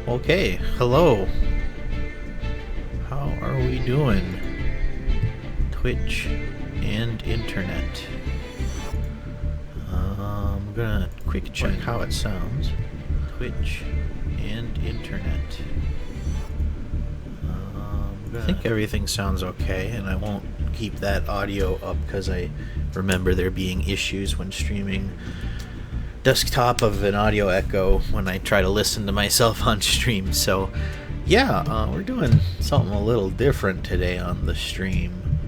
Okay, hello. How are we doing? Twitch and internet. I'm gonna quick check how it sounds. Twitch and internet. I think everything sounds okay, and I won't keep that audio up because I remember there being issues when streaming desktop of an audio echo when I try to listen to myself on stream. So yeah, we're doing something a little different today on the stream.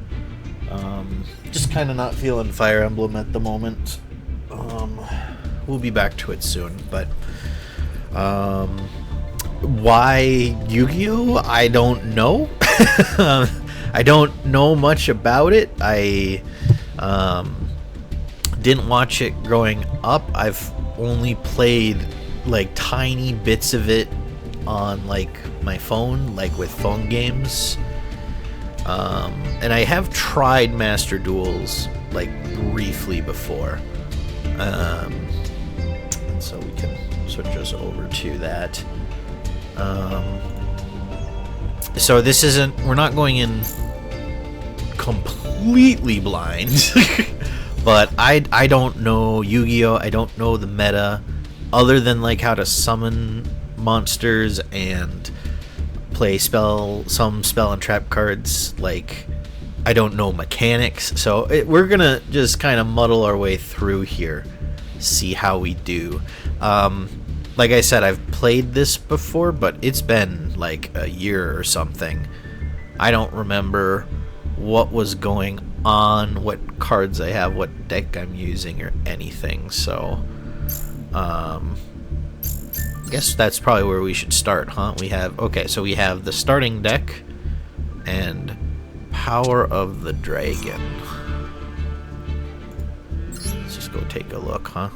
Just kind of not feeling Fire Emblem at the moment. We'll be back to it soon, but why Yu-Gi-Oh? I don't know. I don't know much about it. I didn't watch it growing up. I've only played like tiny bits of it on like my phone, like with phone games. And I have tried Master Duels like briefly before. And so we can switch us over to that. So this isn't, we're not going in completely blind. But I don't know Yu-Gi-Oh! I don't know the meta, other than like how to summon monsters and play some spell and trap cards. Like, I don't know mechanics, so we're gonna just kind of muddle our way through here, see how we do. Like I said, I've played this before, but it's been like a year or something. I don't remember what was going on, what cards I have, what deck I'm using, or anything. So I guess that's probably where we should start, huh? We have the starting deck and Power of the Dragon. Let's just go take a look, huh?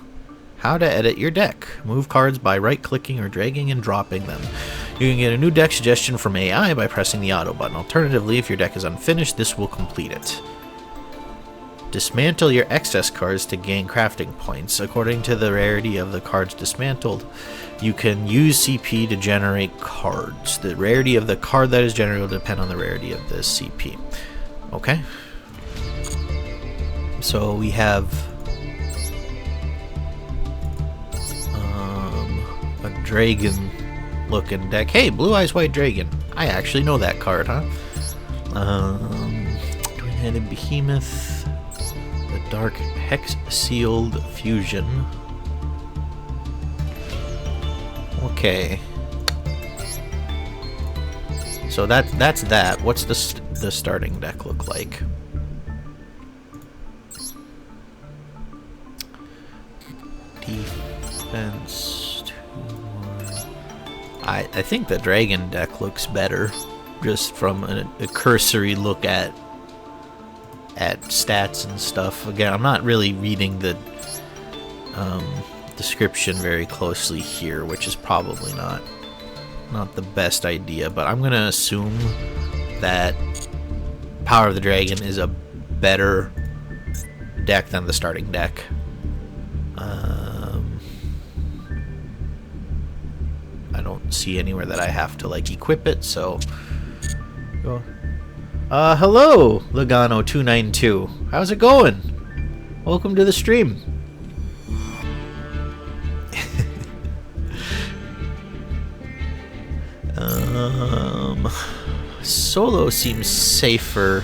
How to edit your deck. Move cards by right-clicking or dragging and dropping them. You can get a new deck suggestion from AI by pressing the auto button. Alternatively, if your deck is unfinished, this will complete it. Dismantle your excess cards to gain crafting points. According to the rarity of the cards dismantled, you can use CP to generate cards. The rarity of the card that is generated will depend on the rarity of the CP. Okay. So we have a dragon looking deck. Hey, Blue Eyes White Dragon. I actually know that card, huh? Twin-headed Behemoth. The Dark Hex Sealed Fusion. Okay. So that's that. What's the starting deck look like? Defense. I think the dragon deck looks better, just from a cursory look at stats and stuff. Again, I'm not really reading the description very closely here, which is probably not the best idea, but I'm gonna assume that Power of the Dragon is a better deck than the starting deck. I don't see anywhere that I have to like equip it, so go. Hello, Logano292. How's it going? Welcome to the stream. Solo seems safer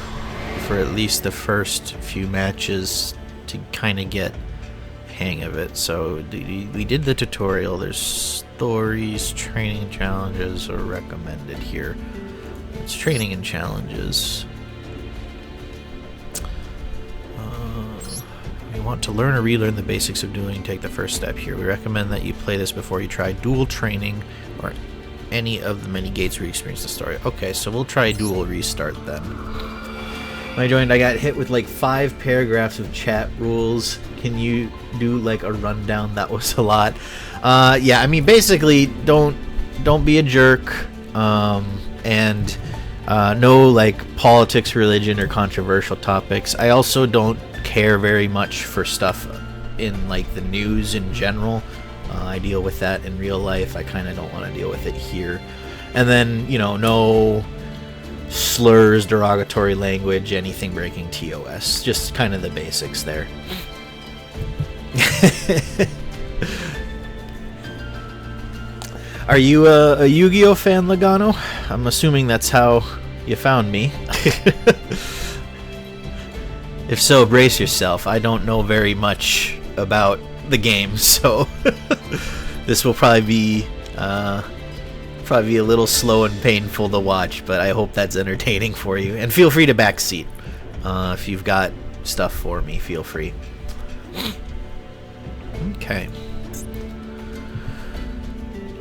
for at least the first few matches to kind of get hang of it. So we did the tutorial. There's stories, training challenges are recommended here. It's training and challenges. If you want to learn or relearn the basics of dueling, take the first step here. We recommend that you play this before you try dual training or any of the many gates where you experience the story. Okay, so we'll try dual restart then. When I joined, I got hit with like 5 paragraphs of chat rules. Can you do like a rundown? That was a lot. Yeah, I mean, basically, don't be a jerk. And no like politics, religion, or controversial topics. I also don't care very much for stuff in like the news in general. I deal with that in real life. I kind of don't want to deal with it here. And then, you know, no slurs, derogatory language, anything breaking TOS. Just kind of the basics there. Are you a Yu-Gi-Oh fan, Logano? I'm assuming that's how you found me. If so, brace yourself. I don't know very much about the game, so this will probably be a little slow and painful to watch, but I hope that's entertaining for you. And feel free to backseat. If you've got stuff for me, feel free. Okay.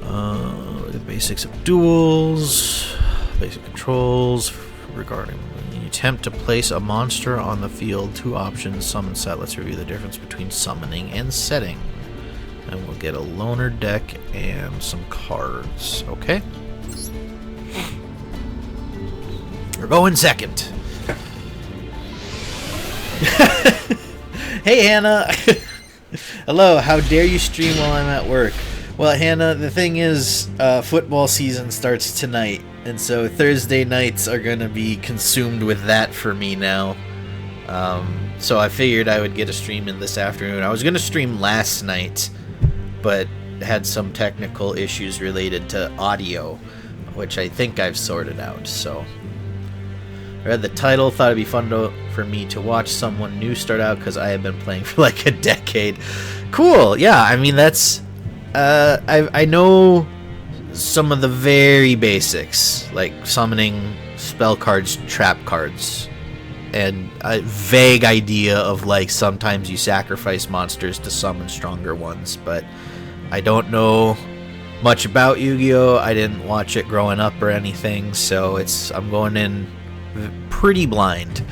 The basics of duels, basic controls regarding when you attempt to place a monster on the field. 2 options, summon, set. Let's review the difference between summoning and setting. And we'll get a loner deck and some cards. Okay. We're going second. Hey, Hannah. Hello. How dare you stream while I'm at work? Well, Hannah, the thing is, football season starts tonight, and so Thursday nights are going to be consumed with that for me now. So I figured I would get a stream in this afternoon. I was going to stream last night, but had some technical issues related to audio, which I think I've sorted out. So I read the title, thought it'd be fun for me to watch someone new start out because I have been playing for like a decade. Cool, yeah, I mean, that's... I know some of the very basics, like summoning spell cards, trap cards, and a vague idea of like sometimes you sacrifice monsters to summon stronger ones, but I don't know much about Yu-Gi-Oh! I didn't watch it growing up or anything, so I'm going in pretty blind.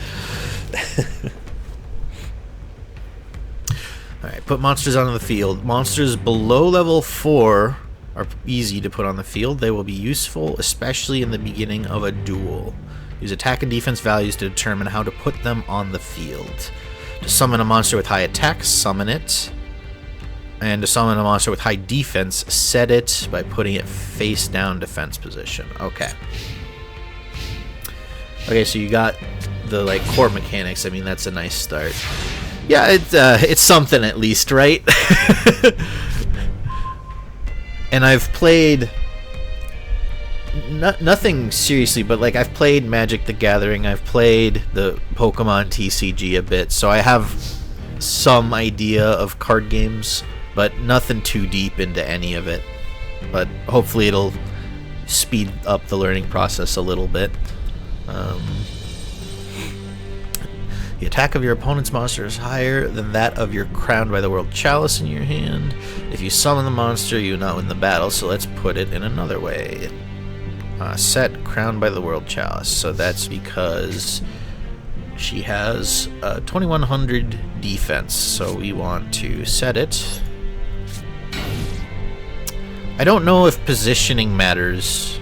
Alright, put monsters onto the field. Monsters below level 4 are easy to put on the field. They will be useful, especially in the beginning of a duel. Use attack and defense values to determine how to put them on the field. To summon a monster with high attack, summon it. And to summon a monster with high defense, set it by putting it face down defense position. Okay. Okay, so you got the like core mechanics. I mean, that's a nice start. Yeah, it's something at least, right? And I've played nothing seriously, but like I've played Magic the Gathering, I've played the Pokemon TCG a bit, so I have some idea of card games, but nothing too deep into any of it. But hopefully it'll speed up the learning process a little bit. The attack of your opponent's monster is higher than that of your Crowned by the World Chalice in your hand. If you summon the monster, you will not win the battle, so let's put it in another way. Set Crowned by the World Chalice. So that's because she has 2100 defense, so we want to set it. I don't know if positioning matters.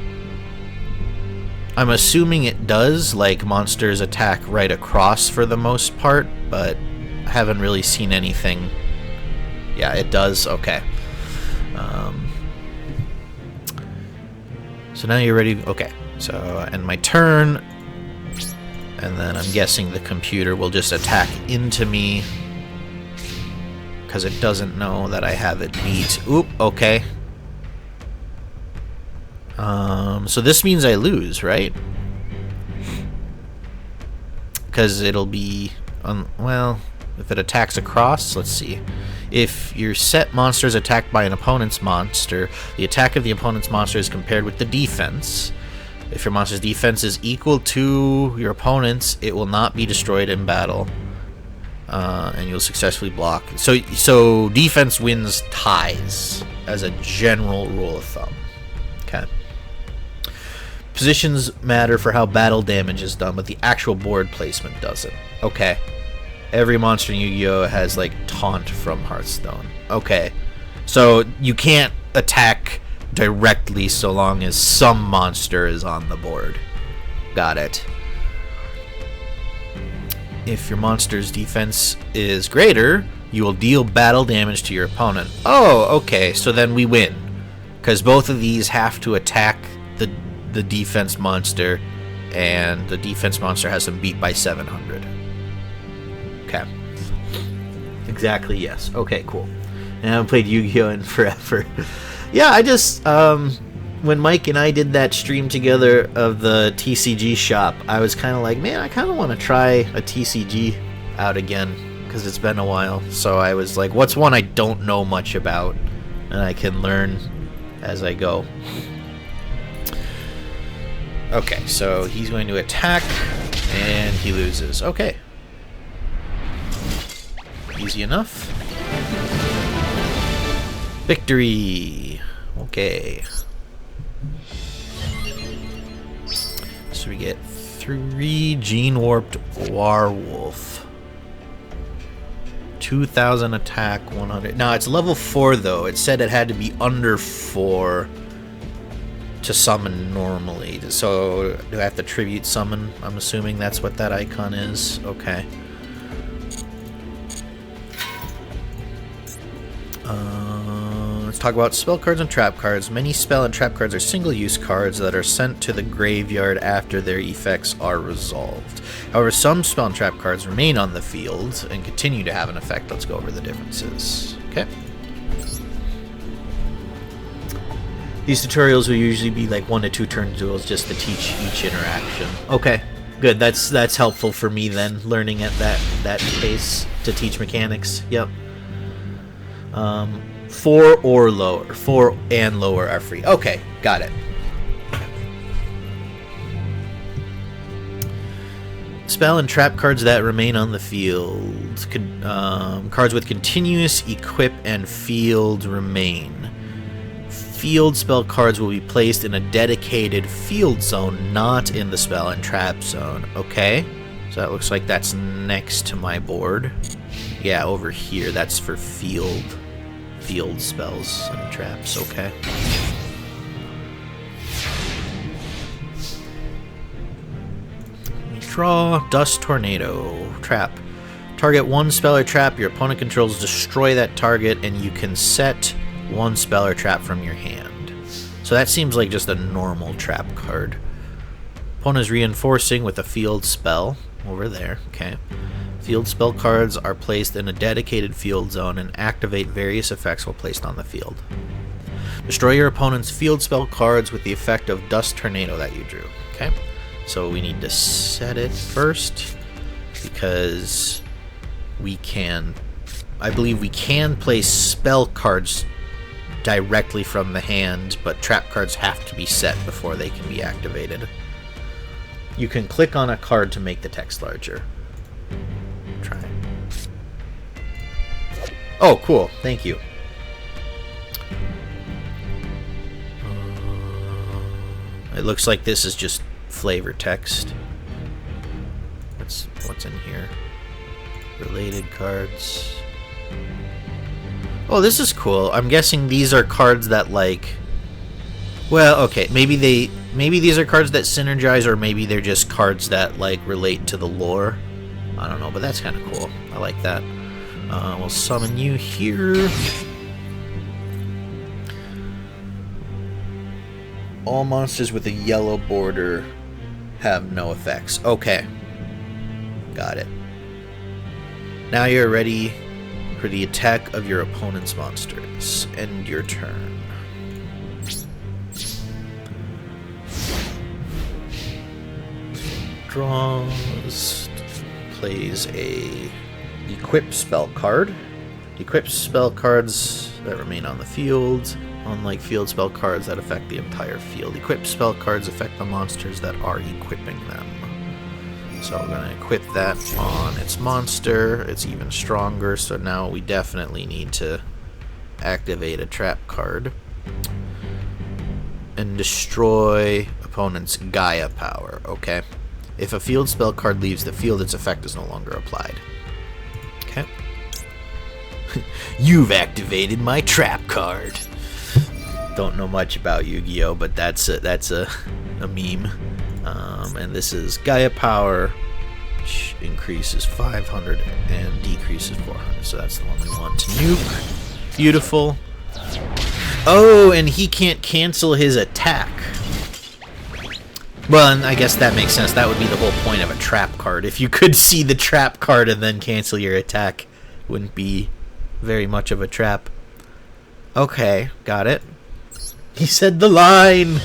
I'm assuming it does, like monsters attack right across for the most part, but I haven't really seen anything. Yeah, it does. Okay. So now you're ready. Okay. So, and my turn, and then I'm guessing the computer will just attack into me because it doesn't know that I have it beat. Oop. Okay. So this means I lose, right? Because it'll be, well, if it attacks across, let's see. If your set monster is attacked by an opponent's monster, the attack of the opponent's monster is compared with the defense. If your monster's defense is equal to your opponent's, it will not be destroyed in battle. And you'll successfully block. So defense wins ties, as a general rule of thumb. Okay. Positions matter for how battle damage is done, but the actual board placement doesn't. Okay. Every monster in Yu-Gi-Oh! Has, like, taunt from Hearthstone. Okay. So you can't attack directly so long as some monster is on the board. Got it. If your monster's defense is greater, You will deal battle damage to your opponent. Oh, okay, so then we win. Because both of these have to attack the defense monster, and the defense monster has them beat by 700. Okay. Exactly, yes. Okay, cool. And I haven't played Yu-Gi-Oh! In forever. Yeah, I just, when Mike and I did that stream together of the TCG shop, I was kind of like, man, I kind of want to try a TCG out again, because it's been a while. So I was like, what's one I don't know much about, and I can learn as I go. Okay, so he's going to attack, and he loses. Okay. Easy enough. Victory! Okay. So we get 3 Gene Warped Warwolf. 2,000 attack, 100. Now, it's level 4, though. It said it had to be under 4 to summon normally. So, do I have to tribute summon? I'm assuming that's what that icon is. Okay. Let's talk about spell cards and trap cards. Many spell and trap cards are single-use cards that are sent to the graveyard after their effects are resolved. However, some spell and trap cards remain on the field and continue to have an effect. Let's go over the differences. Okay. These tutorials will usually be like 1 to 2 turn duels just to teach each interaction. Okay, good. That's helpful for me then, learning at that pace to teach mechanics. Yep. 4 or lower. 4 and lower are free. Okay, got it. Spell and trap cards that remain on the field. Cards with continuous equip and field remain. Field spell cards will be placed in a dedicated field zone, not in the spell and trap zone. Okay, so that looks like that's next to my board. Yeah, over here. That's for field spells and traps. Okay. Draw Dust Tornado. Trap. Target 1 spell or trap your opponent controls, destroy that target, and you can set 1 spell or trap from your hand. So that seems like just a normal trap card. Opponent is reinforcing with a field spell over there. Okay. Field spell cards are placed in a dedicated field zone and activate various effects while placed on the field. Destroy your opponent's field spell cards with the effect of Dust Tornado that you drew. Okay. So we need to set it first because I believe we can place spell cards directly from the hand, but trap cards have to be set before they can be activated. You can click on a card to make the text larger. Try. Oh, cool. Thank you. It looks like this is just flavor text. What's in here? Related cards. Oh, this is cool. I'm guessing these are cards that like. Well, okay, maybe these are cards that synergize, or maybe they're just cards that like relate to the lore. I don't know, but that's kind of cool. I like that. We'll summon you here. All monsters with a yellow border have no effects. Okay. Got it. Now you're ready for the attack of your opponent's monsters. End your turn. Draws. Plays a equip spell card. Equips spell cards that remain on the field, unlike field spell cards that affect the entire field. Equip spell cards affect the monsters that are equipping them. So we're going to equip that on its monster. It's even stronger, so now we definitely need to activate a trap card. And destroy opponent's Gaia power, okay? If a field spell card leaves the field, its effect is no longer applied. Okay. You've activated my trap card. Don't know much about Yu-Gi-Oh, but that's a meme. And this is Gaia power. which increases 500 and decreases 400. So that's the one we want to nuke. Beautiful. Oh, and he can't cancel his attack. Well, and I guess that makes sense. That would be the whole point of a trap card. If you could see the trap card and then cancel your attack, wouldn't be very much of a trap. Okay, got it. He said the line!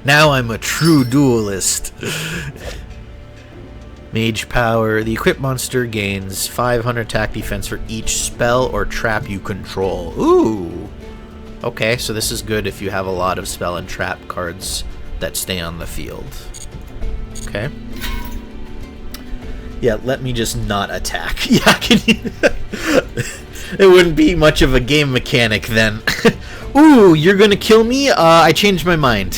Now I'm a true duelist. Mage power. The equipped monster gains 500 attack defense for each spell or trap you control. Ooh! Okay, so this is good if you have a lot of spell and trap cards that stay on the field. Okay. Yeah, let me just not attack. Yeah, can you... It wouldn't be much of a game mechanic then. Ooh, you're gonna kill me? I changed my mind.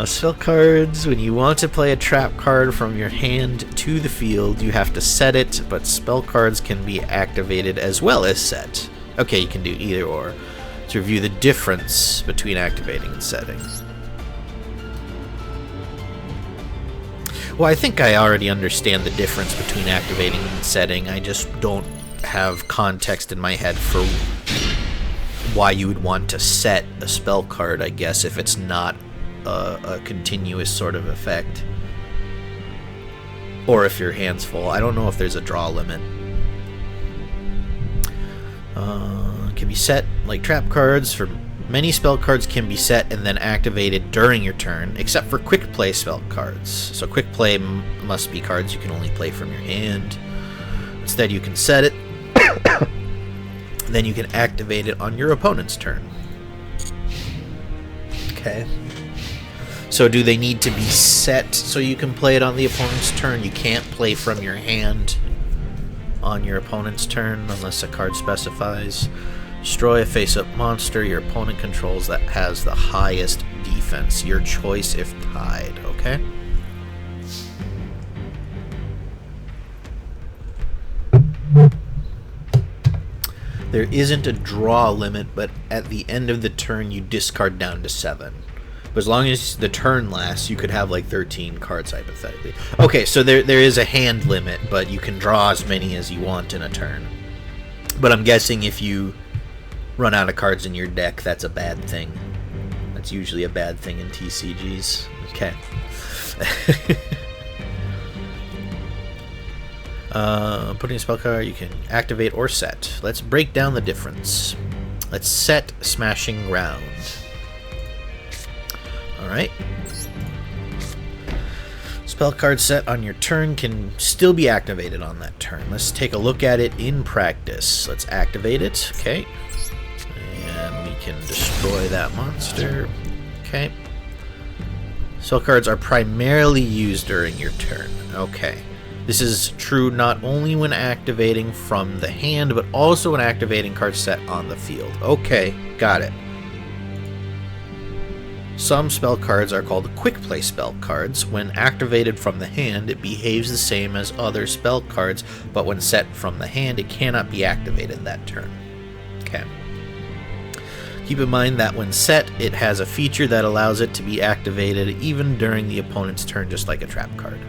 Spell cards. When you want to play a trap card from your hand to the field, you have to set it, but spell cards can be activated as well as set. Okay, you can do either or. To review the difference between activating and setting. Well, I think I already understand the difference between activating and setting. I just don't have context in my head for why you would want to set a spell card, I guess, if it's not a continuous sort of effect. Or if your hand's full. I don't know if there's a draw limit. Can be set like trap cards. For many spell cards can be set and then activated during your turn, except for quick play spell cards. So quick play must be cards you can only play from your hand. Instead, you can set it, then you can activate it on your opponent's turn. Okay. So do they need to be set so you can play it on the opponent's turn? You can't play from your hand on your opponent's turn unless a card specifies. Destroy a face-up monster your opponent controls that has the highest defense. Your choice if tied, okay? There isn't a draw limit, but at the end of the turn you discard down to 7. But as long as the turn lasts, you could have like 13 cards hypothetically. Okay, so there is a hand limit, but you can draw as many as you want in a turn. But I'm guessing if you run out of cards in your deck, that's a bad thing. That's usually a bad thing in TCGs. Okay. Putting a spell card, you can activate or set. Let's break down the difference. Let's set Smashing Round. Alright. Spell card set on your turn can still be activated on that turn. Let's take a look at it in practice. Let's activate it. Okay. And we can destroy that monster. Okay. Spell cards are primarily used during your turn. Okay. This is true not only when activating from the hand, but also when activating cards set on the field. Okay, got it. Some spell cards are called quick play spell cards. When activated from the hand, it behaves the same as other spell cards, but when set from the hand, it cannot be activated that turn. Okay. Keep in mind that when set, it has a feature that allows it to be activated even during the opponent's turn, just like a trap card.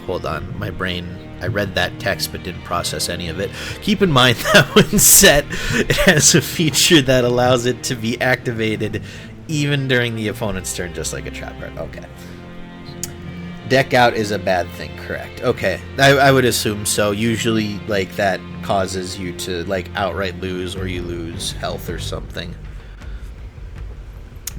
Hold on, my brain, I read that text but didn't process any of it. Keep in mind that when set, it has a feature that allows it to be activated even during the opponent's turn, just like a trap card. Okay. Deck out is a bad thing, correct. Okay, I would assume so. Usually, like, that causes you to, like, outright lose, or you lose health or something.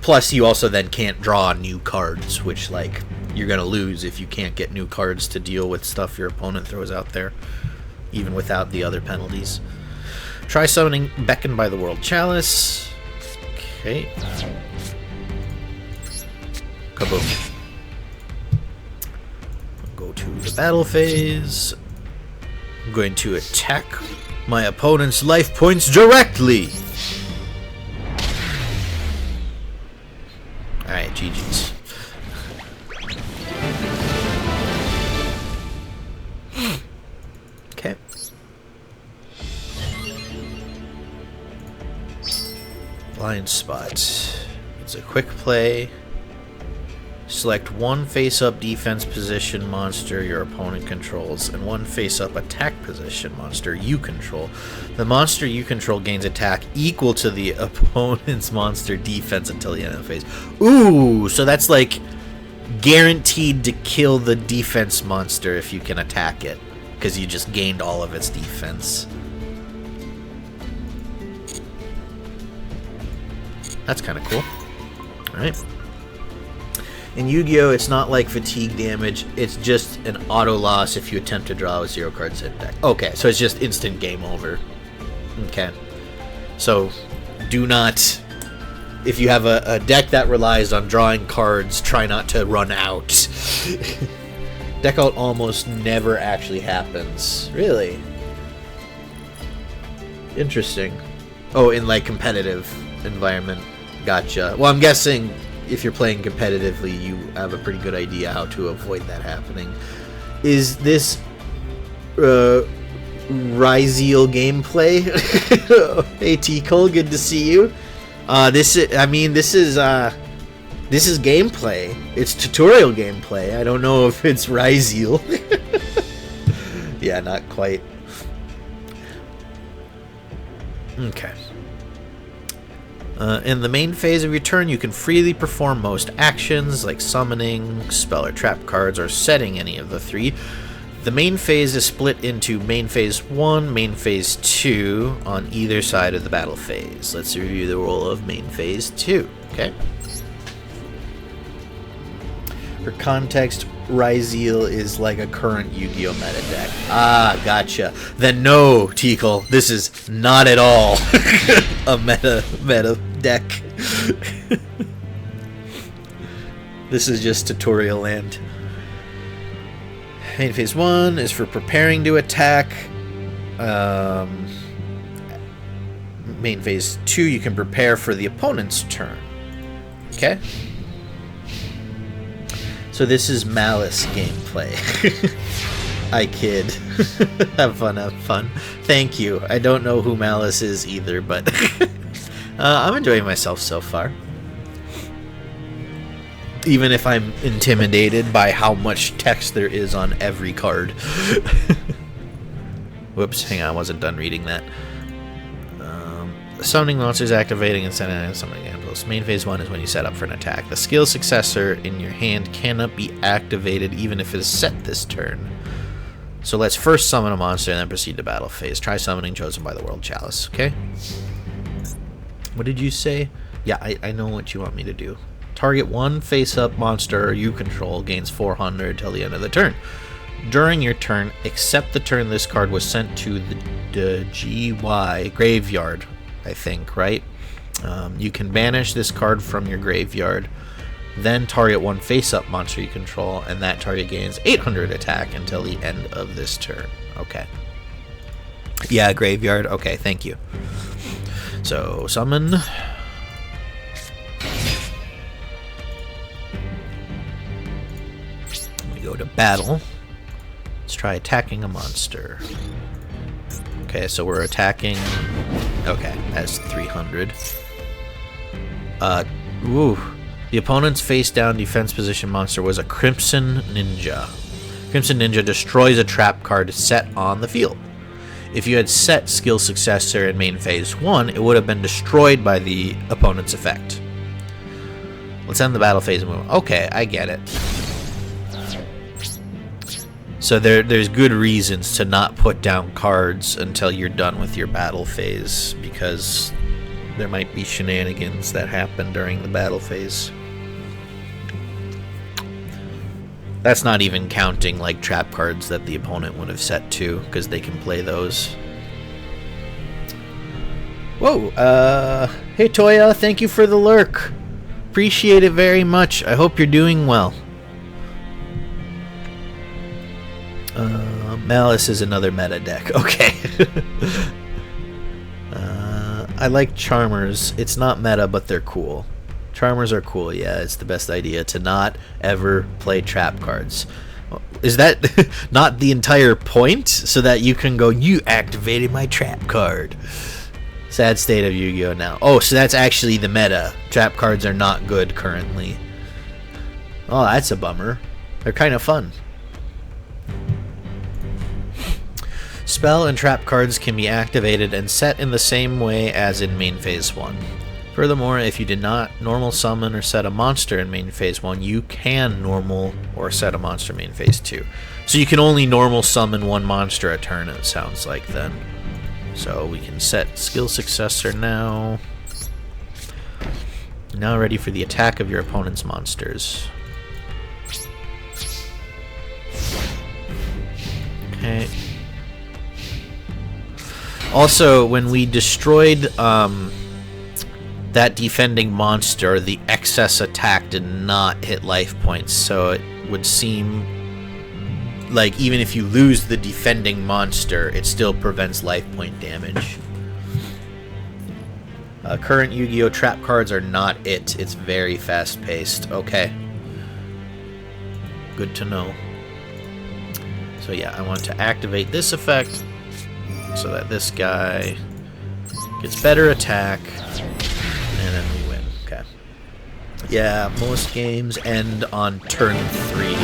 Plus, you also then can't draw new cards, which, like, you're gonna lose if you can't get new cards to deal with stuff your opponent throws out there, even without the other penalties. Try summoning Beckoned by the World Chalice. Okay. Kaboom. Go to the battle phase. I'm going to attack my opponent's life points directly. Alright, GG's. Okay. Blind Spot. It's a quick play. Select one face-up defense position monster your opponent controls and one face-up attack position monster you control. The monster you control gains attack equal to the opponent's monster defense until the end of the phase. Ooh, so that's like guaranteed to kill the defense monster if you can attack it, because you just gained all of its defense. That's kind of cool. Alright. In Yu-Gi-Oh! It's not like fatigue damage, it's just an auto loss if you attempt to draw with 0 cards in deck. Okay, so it's just instant game over. Okay. So, do not... If you have a deck that relies on drawing cards, try not to run out. Deck out almost never actually happens. Really? Interesting. Oh, in like competitive environment. Gotcha. Well, I'm guessing if you're playing competitively, you have a pretty good idea how to avoid that happening. Is this Ryzeal gameplay? Hey T Cole, good to see you. This is gameplay. It's tutorial gameplay. I don't know if it's Ryzeal. Yeah, not quite. Okay. In the main phase of your turn, you can freely perform most actions, like summoning, spell or trap cards, or setting any of the 3. The main phase is split into main phase 1, main phase 2 on either side of the battle phase. Let's review the role of main phase 2, okay? For context, Ryzeal is like a current Yu-Gi-Oh! Meta deck. Ah, gotcha. Then no, Tikal, this is not at all a meta deck. This is just tutorial land. Main phase 1 is for preparing to attack. Main phase 2, you can prepare for the opponent's turn. Okay? So this is Malice gameplay. I kid. Have fun, have fun. Thank you. I don't know who Malice is either, but I'm enjoying myself so far. Even if I'm intimidated by how much text there is on every card. Whoops, hang on, I wasn't done reading that. Summoning monsters, activating and sending out summoning impulse. Main phase 1 is when you set up for an attack. The skill successor in your hand cannot be activated even if it is set this turn. So let's first summon a monster and then proceed to battle phase. Try summoning chosen by the World Chalice, okay? What did you say? Yeah, I know what you want me to do. Target one face-up monster you control gains 400 till the end of the turn. During your turn, except the turn this card was sent to the GY graveyard, I think, right? You can banish this card from your graveyard, then target one face-up monster you control, and that target gains 800 attack until the end of this turn. Okay. Yeah, graveyard. Okay, thank you. So, summon. We go to battle. Let's try attacking a monster. Okay, so we're attacking. Okay, that's 300. Ooh. The opponent's face-down defense position monster was a Crimson Ninja. Crimson Ninja destroys a trap card set on the field. If you had set skill successor in main phase 1, it would have been destroyed by the opponent's effect. Let's end the battle phase and move on. Okay, I get it. So there's good reasons to not put down cards until you're done with your battle phase, because there might be shenanigans that happen during the battle phase. That's not even counting like trap cards that the opponent would have set too, because they can play those. Whoa, hey Toya, thank you for the lurk. Appreciate it very much. I hope you're doing well. Malice is another meta deck. Okay. I like Charmers. It's not meta, but they're cool. Charmers are cool, yeah. It's the best idea to not ever play trap cards. Is that not the entire point? So that you can go, you activated my trap card. Sad state of Yu-Gi-Oh! Now. Oh, so that's actually the meta. Trap cards are not good currently. Oh, that's a bummer. They're kind of fun. Spell and trap cards can be activated and set in the same way as in main phase 1. Furthermore, if you did not normal summon or set a monster in main phase 1, you can normal or set a monster in main phase 2. So you can only normal summon one monster a turn, it sounds like then. So we can set skill successor now. Now ready for the attack of your opponent's monsters. Okay. Also, when we destroyed that defending monster, the excess attack did not hit life points, so it would seem like even if you lose the defending monster, it still prevents life point damage. Current Yu-Gi-Oh! Trap cards are not it. It's very fast-paced. Okay. Good to know. So yeah, I want to activate this effect so that this guy gets better attack, and then we win. Okay. Yeah, most games end on turn 3.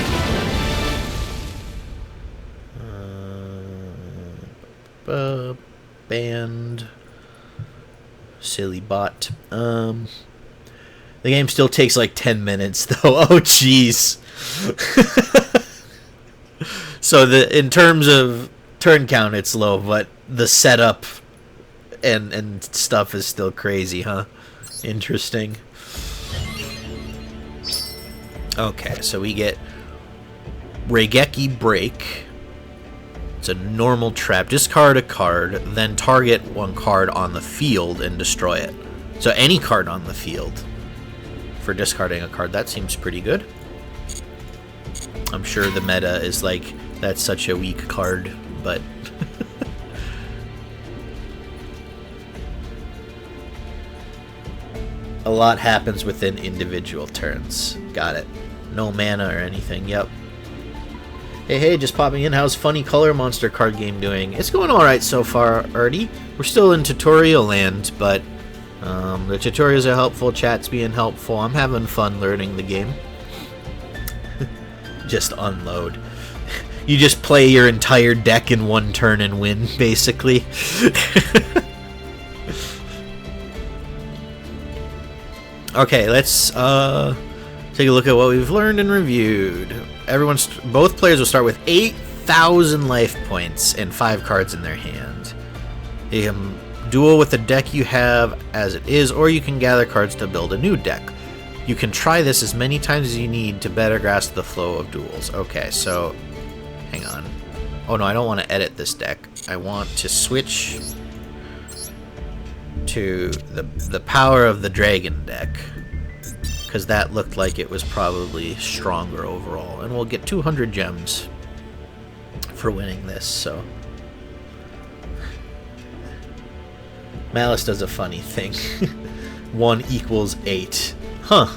Banned. Silly bot. The game still takes like 10 minutes though. Oh jeez. So in terms of turn count it's low, but the setup and stuff is still crazy, huh? Interesting. Okay, so we get Regeki Break. It's a normal trap. Discard a card, then target one card on the field and destroy it. So any card on the field for discarding a card. That seems pretty good. I'm sure the meta is like, that's such a weak card, but... a lot happens within individual turns. Got it. No mana or anything. Yep. Hey, just popping in. How's Funny Color Monster card game doing? It's going alright so far, Artie. We're still in tutorial land, but the tutorials are helpful, chat's being helpful. I'm having fun learning the game. Just unload. You just play your entire deck in one turn and win, basically. Okay, let's take a look at what we've learned and reviewed. Both players will start with 8,000 life points and 5 cards in their hand. You can duel with the deck you have as it is, or you can gather cards to build a new deck. You can try this as many times as you need to better grasp the flow of duels. Okay, so hang on. Oh no, I don't want to edit this deck. I want to switch to the power of the dragon deck, because that looked like it was probably stronger overall, and we'll get 200 gems for winning this. So Malice does a funny thing. 1 equals 8. Huh.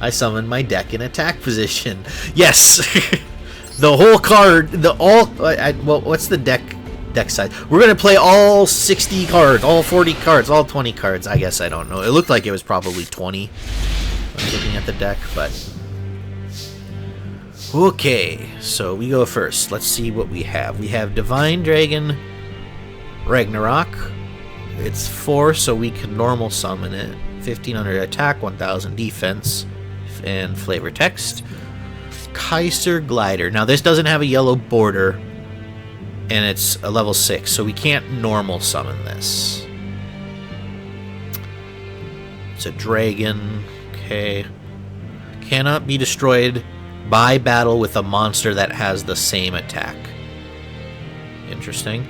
I summoned my deck in attack position. Yes. The whole card, well, what's the deck size? We're gonna play all 60 cards, all 40 cards, all 20 cards. I guess, I don't know. It looked like it was probably 20. I'm looking at the deck, but okay. So we go first. Let's see what we have. We have Divine Dragon Ragnarok. It's 4, so we can normal summon it. 1500 attack, 1000 defense, and flavor text. Kaiser Glider. Now this doesn't have a yellow border, and it's a level 6, so we can't normal summon this. It's a dragon. Okay. Cannot be destroyed by battle with a monster that has the same attack. Interesting.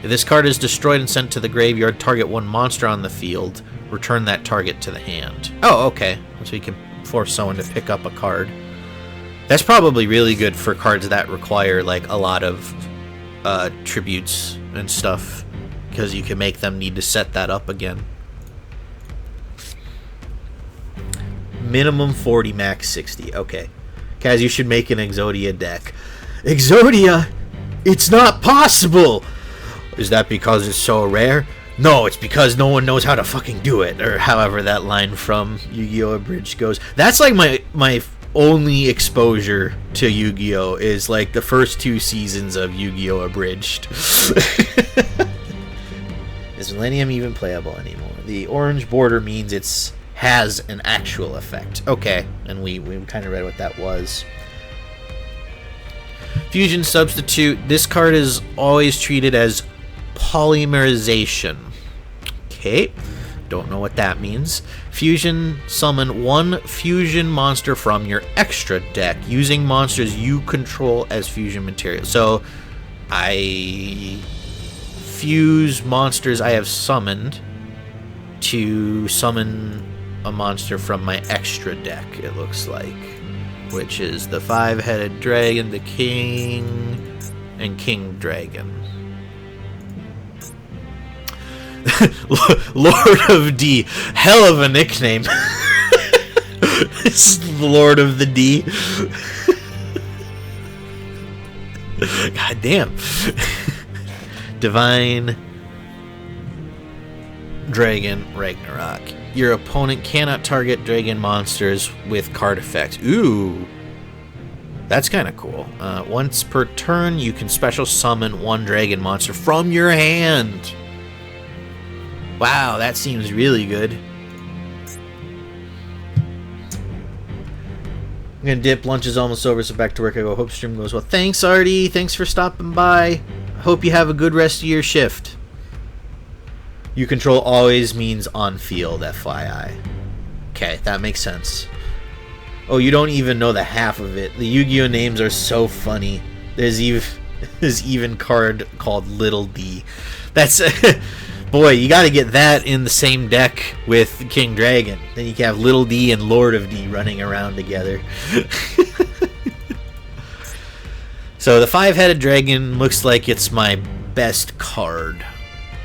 If this card is destroyed and sent to the graveyard, target one monster on the field. Return that target to the hand. Oh, okay. So you can force someone to pick up a card. That's probably really good for cards that require like a lot of tributes and stuff, because you can make them need to set that up again. Minimum 40, max 60. Okay. Guys, you should make an Exodia deck. Exodia? It's not possible! Is that because it's so rare? No, it's because no one knows how to fucking do it, or however that line from Yu-Gi-Oh! Abridged goes. That's like my only exposure to Yu-Gi-Oh is like the first 2 seasons of Yu-Gi-Oh Abridged. Is Millennium even playable anymore? The orange border means it's has an actual effect. Okay, and we kind of read what that was. Fusion Substitute. This card is always treated as polymerization. Okay, don't know what that means. Fusion. Summon 1 fusion monster from your extra deck using monsters you control as fusion material. So I fuse monsters I have summoned to summon a monster from my extra deck, it looks like, which is the 5-headed dragon, the king, and king dragon. Lord of D. Hell of a nickname. This is Lord of the D. God damn. Divine Dragon Ragnarok. Your opponent cannot target dragon monsters with card effects. Ooh. That's kind of cool. Once per turn, you can special summon 1 dragon monster from your hand. Wow, that seems really good. I'm gonna dip. Lunch is almost over, so back to work I go. Hope stream goes well. Thanks, Artie. Thanks for stopping by. Hope you have a good rest of your shift. You control always means on field, FYI. Okay, that makes sense. Oh, you don't even know the half of it. The Yu-Gi-Oh names are so funny. There's even card called Little D. That's boy, you got to get that in the same deck with King Dragon. Then you can have Little D and Lord of D running around together. So the 5-headed dragon looks like it's my best card.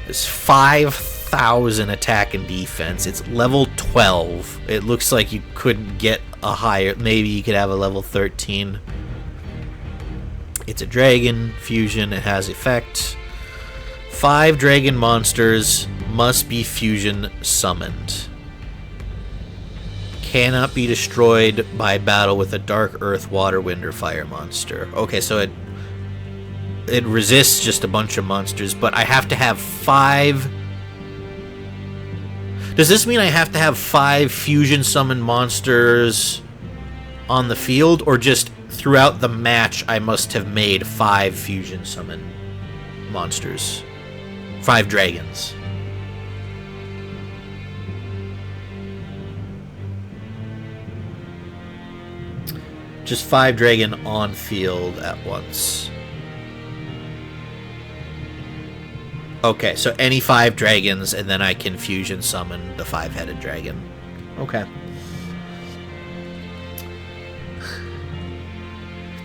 It's 5,000 attack and defense. It's level 12. It looks like you could get a higher. Maybe you could have a level 13. It's a dragon fusion. It has effect. 5 dragon monsters must be fusion summoned. Cannot be destroyed by battle with a dark earth, water, wind, or fire monster. Okay, so it resists just a bunch of monsters, but I have to have 5. Does this mean I have to have 5 fusion summoned monsters on the field, or just throughout the match I must have made 5 fusion summon monsters? 5 dragons. Just 5 dragon on field at once. Okay, so any 5 dragons, and then I can fusion summon the 5-headed dragon. Okay.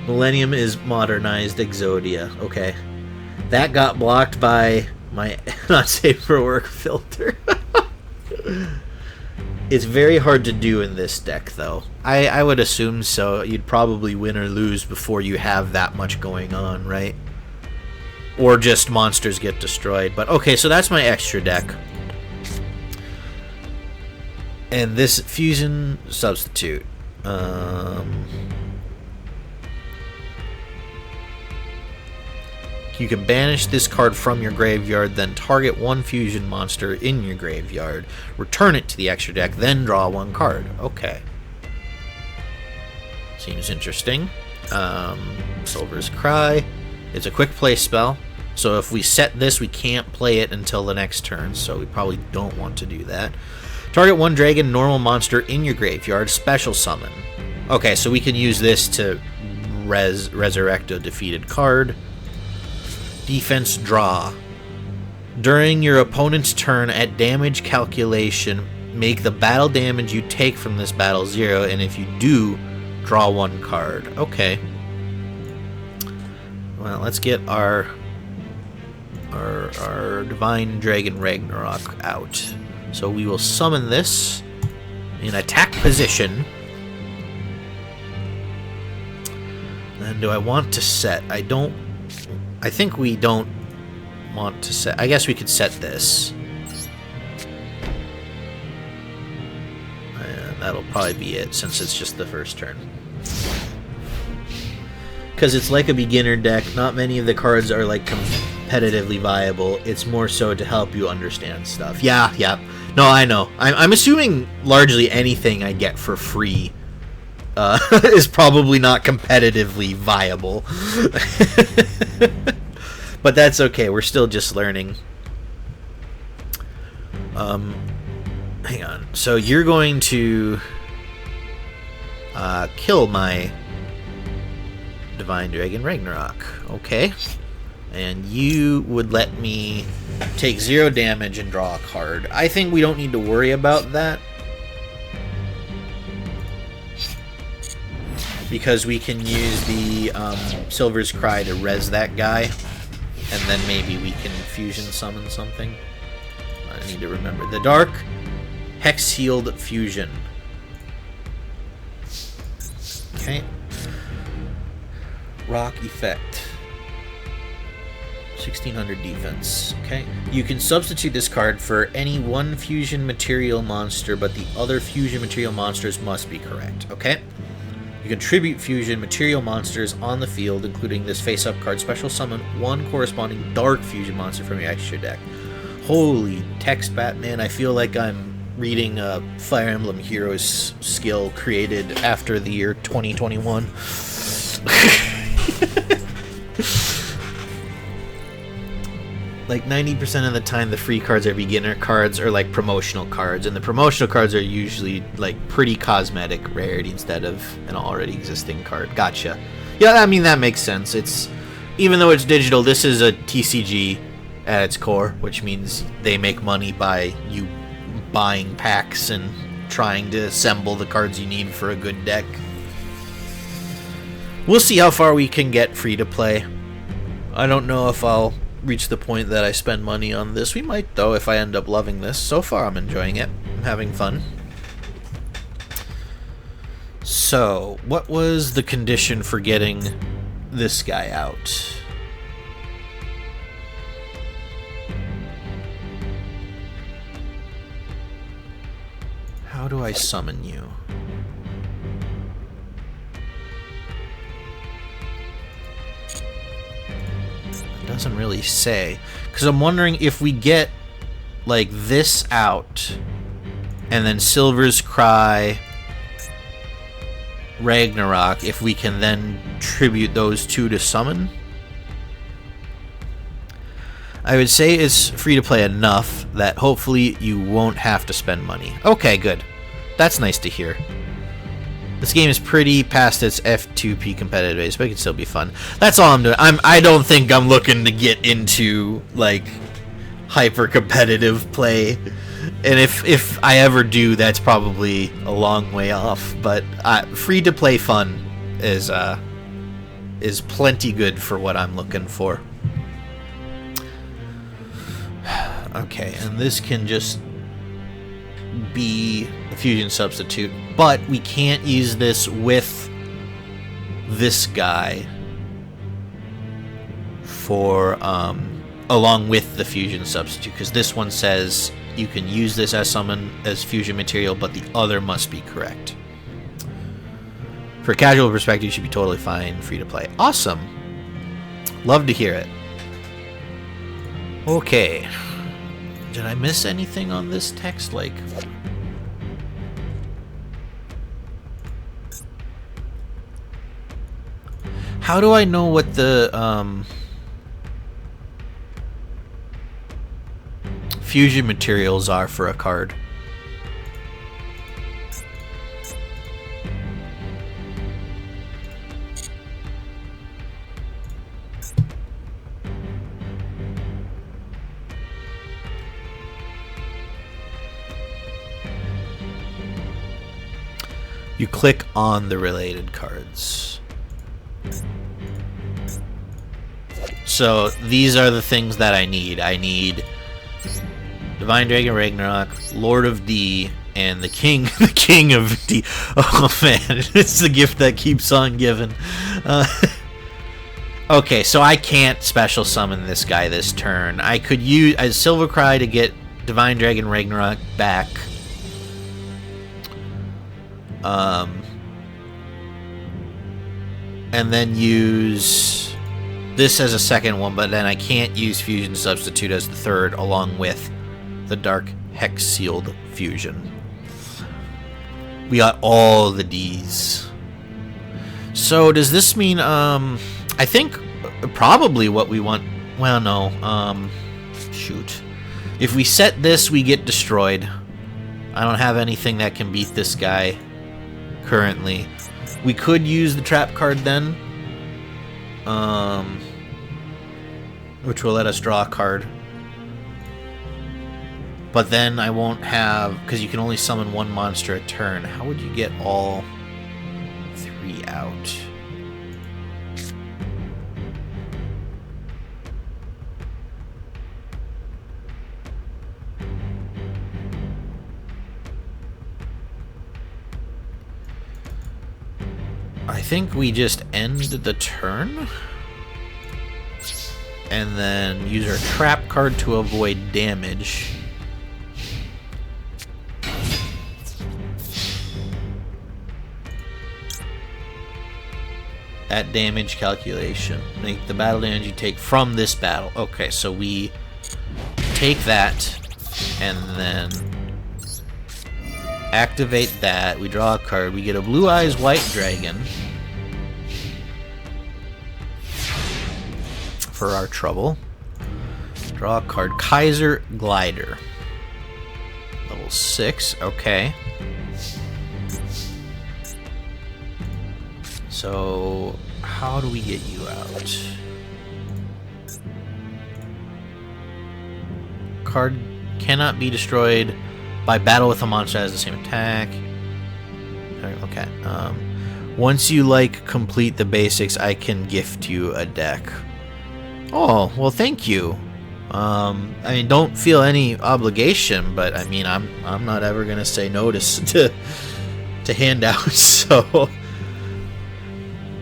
Millennium is modernized Exodia. Okay. That got blocked by my not safe for work filter. It's very hard to do in this deck, though. I would assume so. You'd probably win or lose before you have that much going on, right? Or just monsters get destroyed. But okay, so that's my extra deck. And this fusion substitute. You can banish this card from your graveyard, then target 1 fusion monster in your graveyard, return it to the extra deck, then draw 1 card. Okay. Seems interesting. Silver's Cry. It's a quick play spell, so if we set this, we can't play it until the next turn, so we probably don't want to do that. Target 1 dragon normal monster in your graveyard, special summon. Okay, so we can use this to resurrect a defeated card. Defense draw. During your opponent's turn at damage calculation, make the battle damage you take from this battle 0, and if you do, draw 1 card. Okay. Well, let's get our Divine Dragon Ragnarok out. So we will summon this in attack position. And do I want to set? I think we don't want to set. I guess we could set this. And that'll probably be it, since it's just the first turn. because it's like a beginner deck. Not many of the cards are like competitively viable. It's more so to help you understand stuff. Yeah. No, I know. I'm assuming largely anything I get for free is probably not competitively viable. But that's okay. We're still just learning. Hang on. So you're going to kill my Divine Dragon Ragnarok. Okay. And you would let me take 0 damage and draw a card. I think we don't need to worry about that, because we can use the Silver's Cry to res that guy, and then maybe we can fusion summon something. I need to remember. The Dark Hex Healed Fusion. Okay. Rock Effect. 1600 defense. Okay. You can substitute this card for any one fusion material monster, but the other fusion material monsters must be correct. Okay. You can tribute fusion material monsters on the field, including this face-up card. Special summon one corresponding dark fusion monster from your extra deck. Holy text, Batman. I feel like I'm reading a Fire Emblem Heroes skill created after the year 2021. Like 90% of the time the free cards are beginner cards or like promotional cards, and the promotional cards are usually like pretty cosmetic rarity instead of an already existing card. Gotcha. Yeah, I mean that makes sense. It's, even though it's digital, this is a TCG at its core, which means they make money by you buying packs and trying to assemble the cards you need for a good deck. We'll see how far we can get free to play. I don't know if I'll reach the point that I spend money on this. We might, though, if I end up loving this. So far, I'm enjoying it. I'm having fun. So, what was the condition for getting this guy out? How do I summon you? Doesn't really say, because I'm wondering if we get like this out and then Silver's Cry, Ragnarok, if we can then tribute those two to summon. I would say it's free to play enough that hopefully you won't have to spend money. Okay, good. That's nice to hear. This game is pretty past its F2P competitive base, but it can still be fun. That's all I'm doing. I don't think I'm looking to get into like hyper competitive play, and if I ever do, that's probably a long way off. But free to play fun is plenty good for what I'm looking for. Okay, and this can just be a fusion substitute, but we can't use this with this guy for along with the fusion substitute, because this one says you can use this as summon as fusion material, but the other must be correct. For a casual perspective, you should be totally fine, free to play. Awesome. Love to hear it. Okay. Did I miss anything on this text? Like, how do I know what the fusion materials are for a card? You click on the related cards. So these are the things that I need. I need Divine Dragon Ragnarok, Lord of D, and the King, the King of D. Oh man, it's the gift that keeps on giving. Okay, so I can't special summon this guy this turn. I could use a Silver Cry to get Divine Dragon Ragnarok back. and then use this as a second one, but then I can't use Fusion Substitute as the third along with the Dark Hex Sealed Fusion. We got all the Ds. So does this mean, I think probably what we want, well, no, shoot. If we set this, we get destroyed. I don't have anything that can beat this guy currently. We could use the trap card then, which will let us draw a card. But then I won't have, because you can only summon one monster a turn. How would you get all three out? I think we just end the turn and then use our trap card to avoid damage. At damage calculation, make the battle damage you take from this battle. Okay, so we take that and then activate that. We draw a card. We get a Blue Eyes White Dragon for our trouble. Draw a card. Kaiser Glider. Level 6. Okay. So, how do we get you out? Card cannot be destroyed by battle with a monster that has the same attack. Okay. Once you complete the basics, I can gift you a deck. Oh, well, thank you. I mean, don't feel any obligation, but I mean, I'm not ever gonna say no to handouts. So,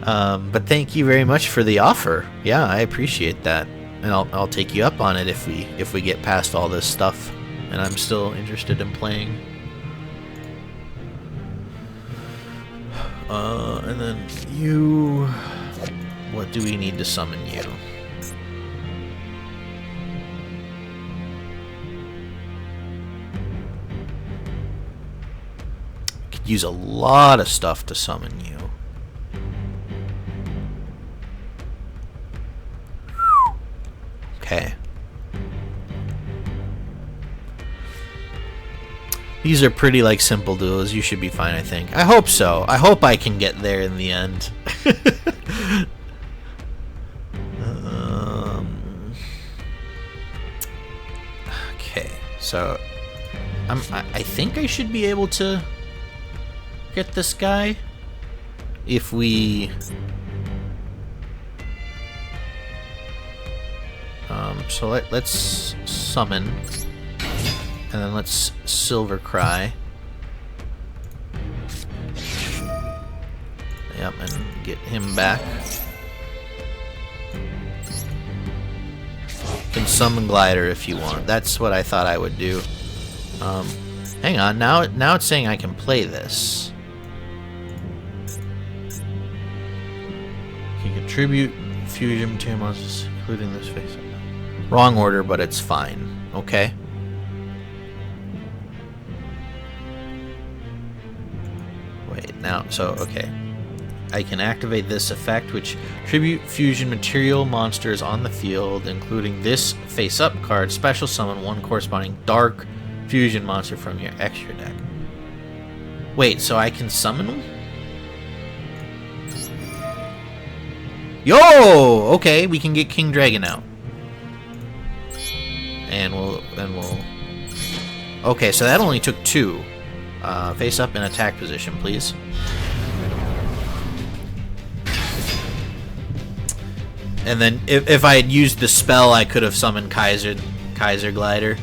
but thank you very much for the offer. Yeah, I appreciate that, and I'll take you up on it if we get past all this stuff, and I'm still interested in playing. And then you, what do we need to summon you? Could use a lot of stuff to summon you. Okay. These are pretty simple duels. You should be fine, I think. I hope so. I hope I can get there in the end. Okay, so I think I should be able to get this guy if we so let's summon, and then let's Silver Cry. Yep, and get him back. You can summon Glider if you want. That's what I thought I would do. Hang on, now it's saying I can play this. You can contribute fusion material monsters, including this face. Wrong order, but it's fine. Okay. Wait, now, so, okay. I can activate this effect, which tribute fusion material monsters on the field, including this face-up card, special summon one corresponding dark fusion monster from your extra deck. Wait, so I can summon them? Yo! Okay, we can get King Dragon out. And we'll... Okay, so that only took 2. Face up in attack position, please. And then, if I had used the spell, I could have summoned Kaiser Glider.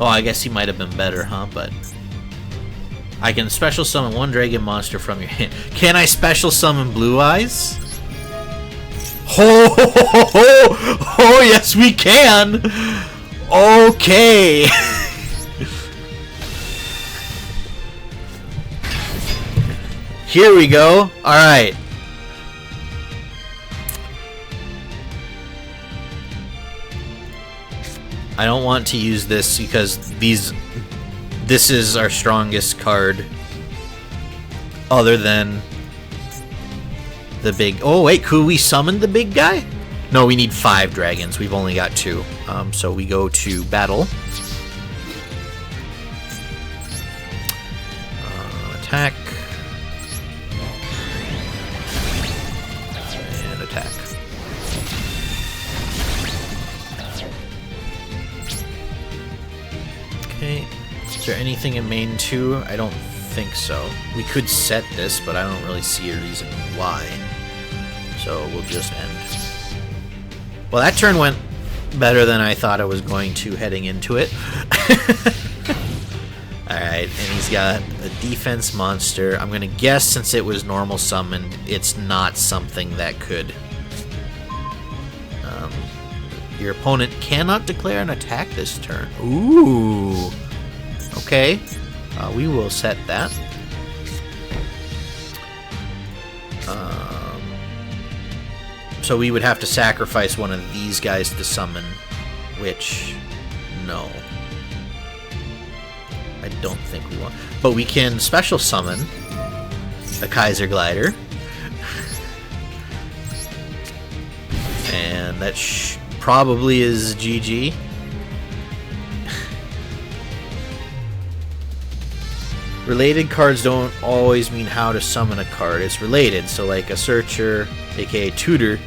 Oh, I guess he might have been better, huh? But I can special summon one dragon monster from your hand. Can I special summon Blue Eyes? Oh, yes, we can. Okay. Here we go. All right. I don't want to use this because this is our strongest card other than the big... Oh, wait, could we summon the big guy? No, we need 5 dragons. We've only got 2. So we go to battle. Attack. And attack. Okay. Is there anything in main 2? I don't think so. We could set this, but I don't really see a reason why. So we'll just end. Well, that turn went better than I thought it was going to heading into it. Alright, and he's got a defense monster. I'm going to guess since it was normal summoned, it's not something that could... your opponent cannot declare an attack this turn. Ooh! Okay, we will set that. So we would have to sacrifice one of these guys to summon, which, no. I don't think we want. But we can special summon a Kaiser Glider. And that probably is GG. Related cards don't always mean how to summon a card. It's related, so like a Searcher, aka Tutor,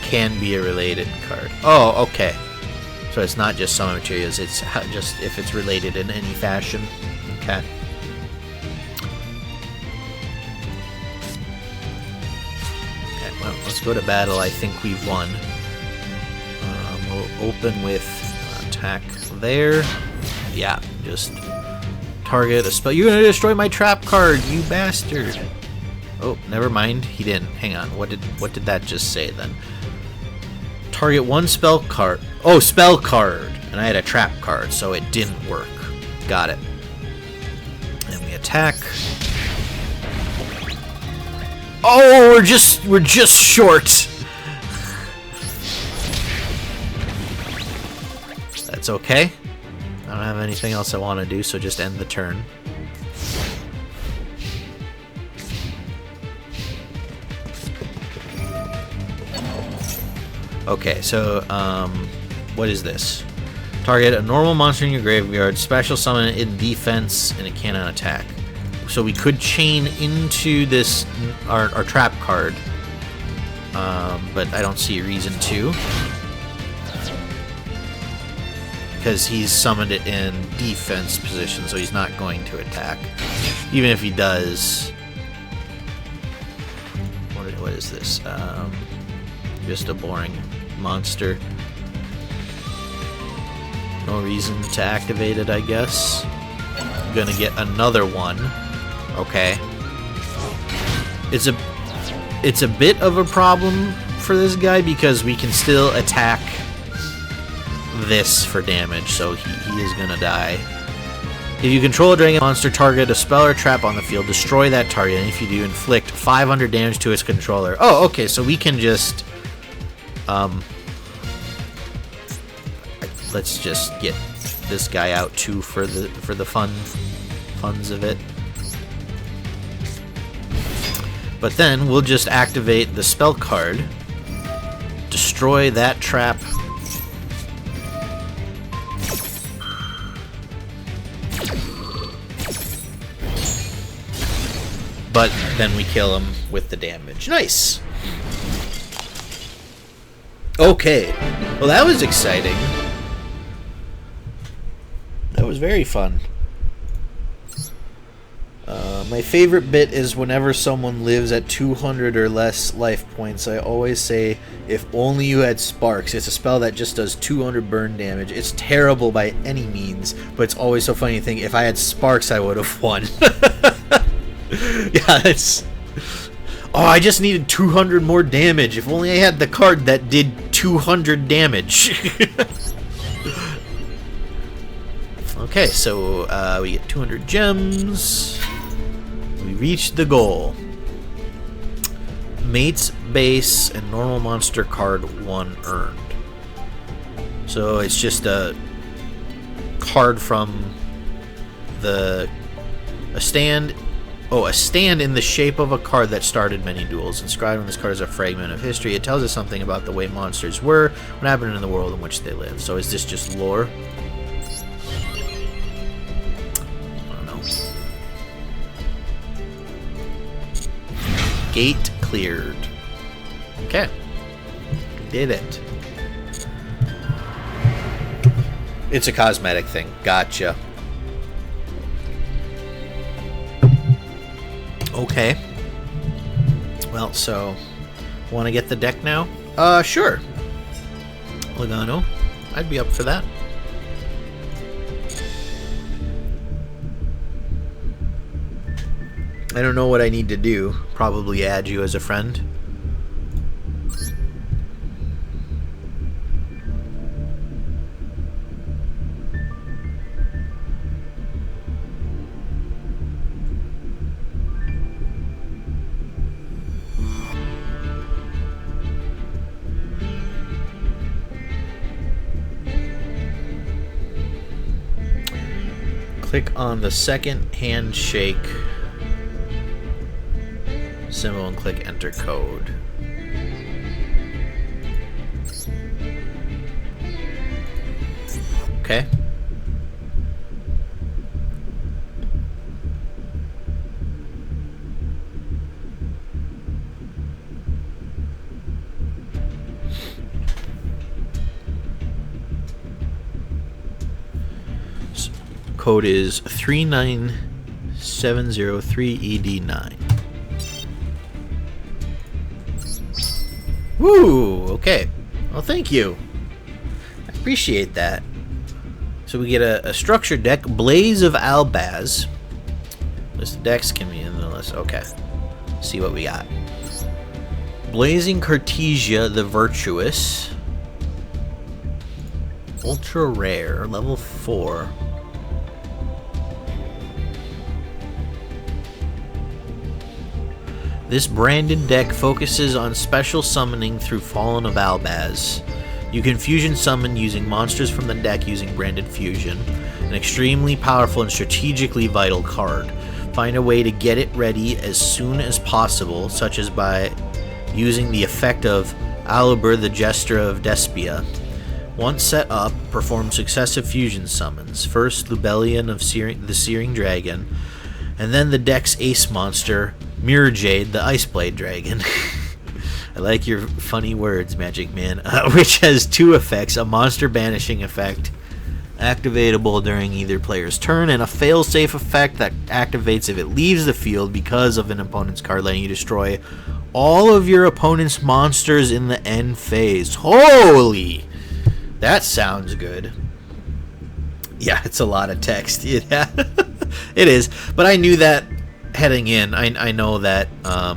can be a related card. Oh, okay. So it's not just summon materials, it's just if it's related in any fashion. Okay. Okay, well, let's go to battle. I think we've won. We'll open with attack there. Yeah, just target a spell. You're gonna destroy my trap card, you bastard. Oh, never mind. He didn't. Hang on. What did that just say then? Target one spell card. Oh, spell card. And I had a trap card, so it didn't work. Got it. And we attack. Oh, we're just short. That's okay. I don't have anything else I want to do, so just end the turn. Okay, so, what is this? Target a normal monster in your graveyard, special summon it in defense, and it cannot attack. So we could chain into this, our trap card, but I don't see a reason to. Because he's summoned it in defense position, so he's not going to attack. Even if he does... What is this? Just a boring monster. No reason to activate it, I guess. I'm gonna get another one. Okay. It's a bit of a problem for this guy because we can still attack this for damage, so he is gonna die. If you control a dragon monster, target a spell or trap on the field, destroy that target, and if you do, inflict 500 damage to its controller. Oh, okay, so we can just let's just get this guy out too for the funs of it. But then we'll just activate the spell card, destroy that trap, but then we kill him with the damage. Nice! Okay, well that was exciting. That was very fun. My favorite bit is whenever someone lives at 200 or less life points, I always say, if only you had Sparks. It's a spell that just does 200 burn damage. It's terrible by any means, but it's always so funny to think, if I had Sparks, I would have won. Yeah, it's... Oh, I just needed 200 more damage. If only I had the card that did 200 damage. Okay, so we get 200 gems. We reached the goal. Mate's base and normal monster card 1 earned. So it's just a card from a stand in the shape of a card that started many duels. Inscribed on this card is a fragment of history. It tells us something about the way monsters were, what happened in the world in which they lived. So is this just lore? I don't know. Gate cleared. Okay. Did it. It's a cosmetic thing. Gotcha. Okay. Well, so want to get the deck now? Sure. Logano. I'd be up for that. I don't know what I need to do. Probably add you as a friend. Click on the second handshake symbol and click enter code. Okay. Code is 39703ED9. Woo! Okay. Well, thank you. I appreciate that. So we get a structured deck, Blaze of Albaz. List of decks can be in the list. Okay. See what we got. Blazing Cartesia the Virtuous. Ultra Rare, level 4. This branded deck focuses on special summoning through Fallen of Albaz. You can fusion summon using monsters from the deck using branded fusion, an extremely powerful and strategically vital card. Find a way to get it ready as soon as possible, such as by using the effect of Alubur the Jester of Despia. Once set up, perform successive fusion summons. First, Lubellion of the Searing Dragon, and then the deck's ace monster, Mirror Jade, the Iceblade Dragon. I like your funny words, Magic Man. Which has two effects: a monster banishing effect, activatable during either player's turn, and a fail-safe effect that activates if it leaves the field because of an opponent's card, letting you destroy all of your opponent's monsters in the end phase. Holy! That sounds good. Yeah, it's a lot of text. Yeah, it is. But I knew that heading in. I know that, I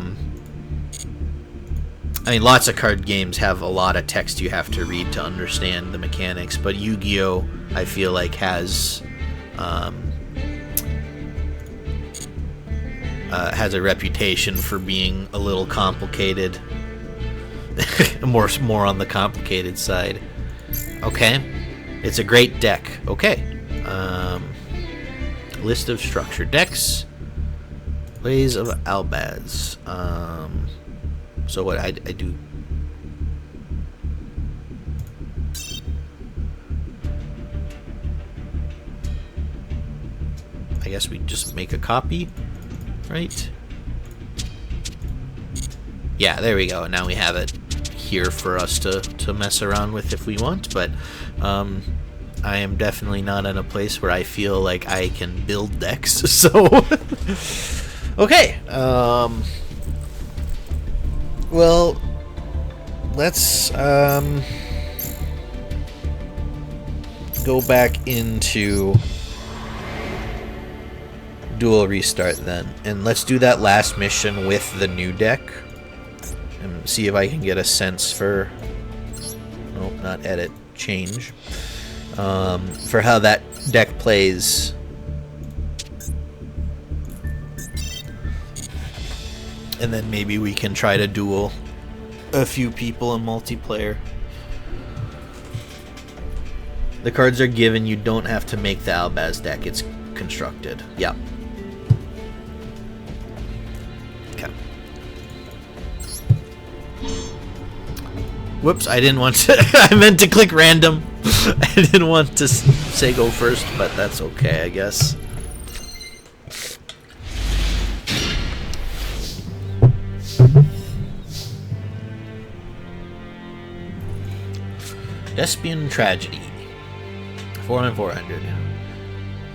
mean, lots of card games have a lot of text you have to read to understand the mechanics, but Yu-Gi-Oh! I feel like has a reputation for being a little complicated. more on the complicated side. Okay. It's a great deck. Okay. List of structured decks. Blaze of Albaz. So what I do... I guess we just make a copy, right? Yeah, there we go. Now we have it here for us to mess around with if we want, but I am definitely not in a place where I feel like I can build decks, so... Okay, well, let's go back into Duel Restart then, and let's do that last mission with the new deck and see if I can get a sense for, nope, not edit, change, for how that deck plays. And then maybe we can try to duel a few people in multiplayer. The cards are given. You don't have to make the Albaz deck. It's constructed. Yeah. Okay. Whoops, I didn't want to... I meant to click random. I didn't want to say go first, but that's okay, I guess. Despian Tragedy. 4/400.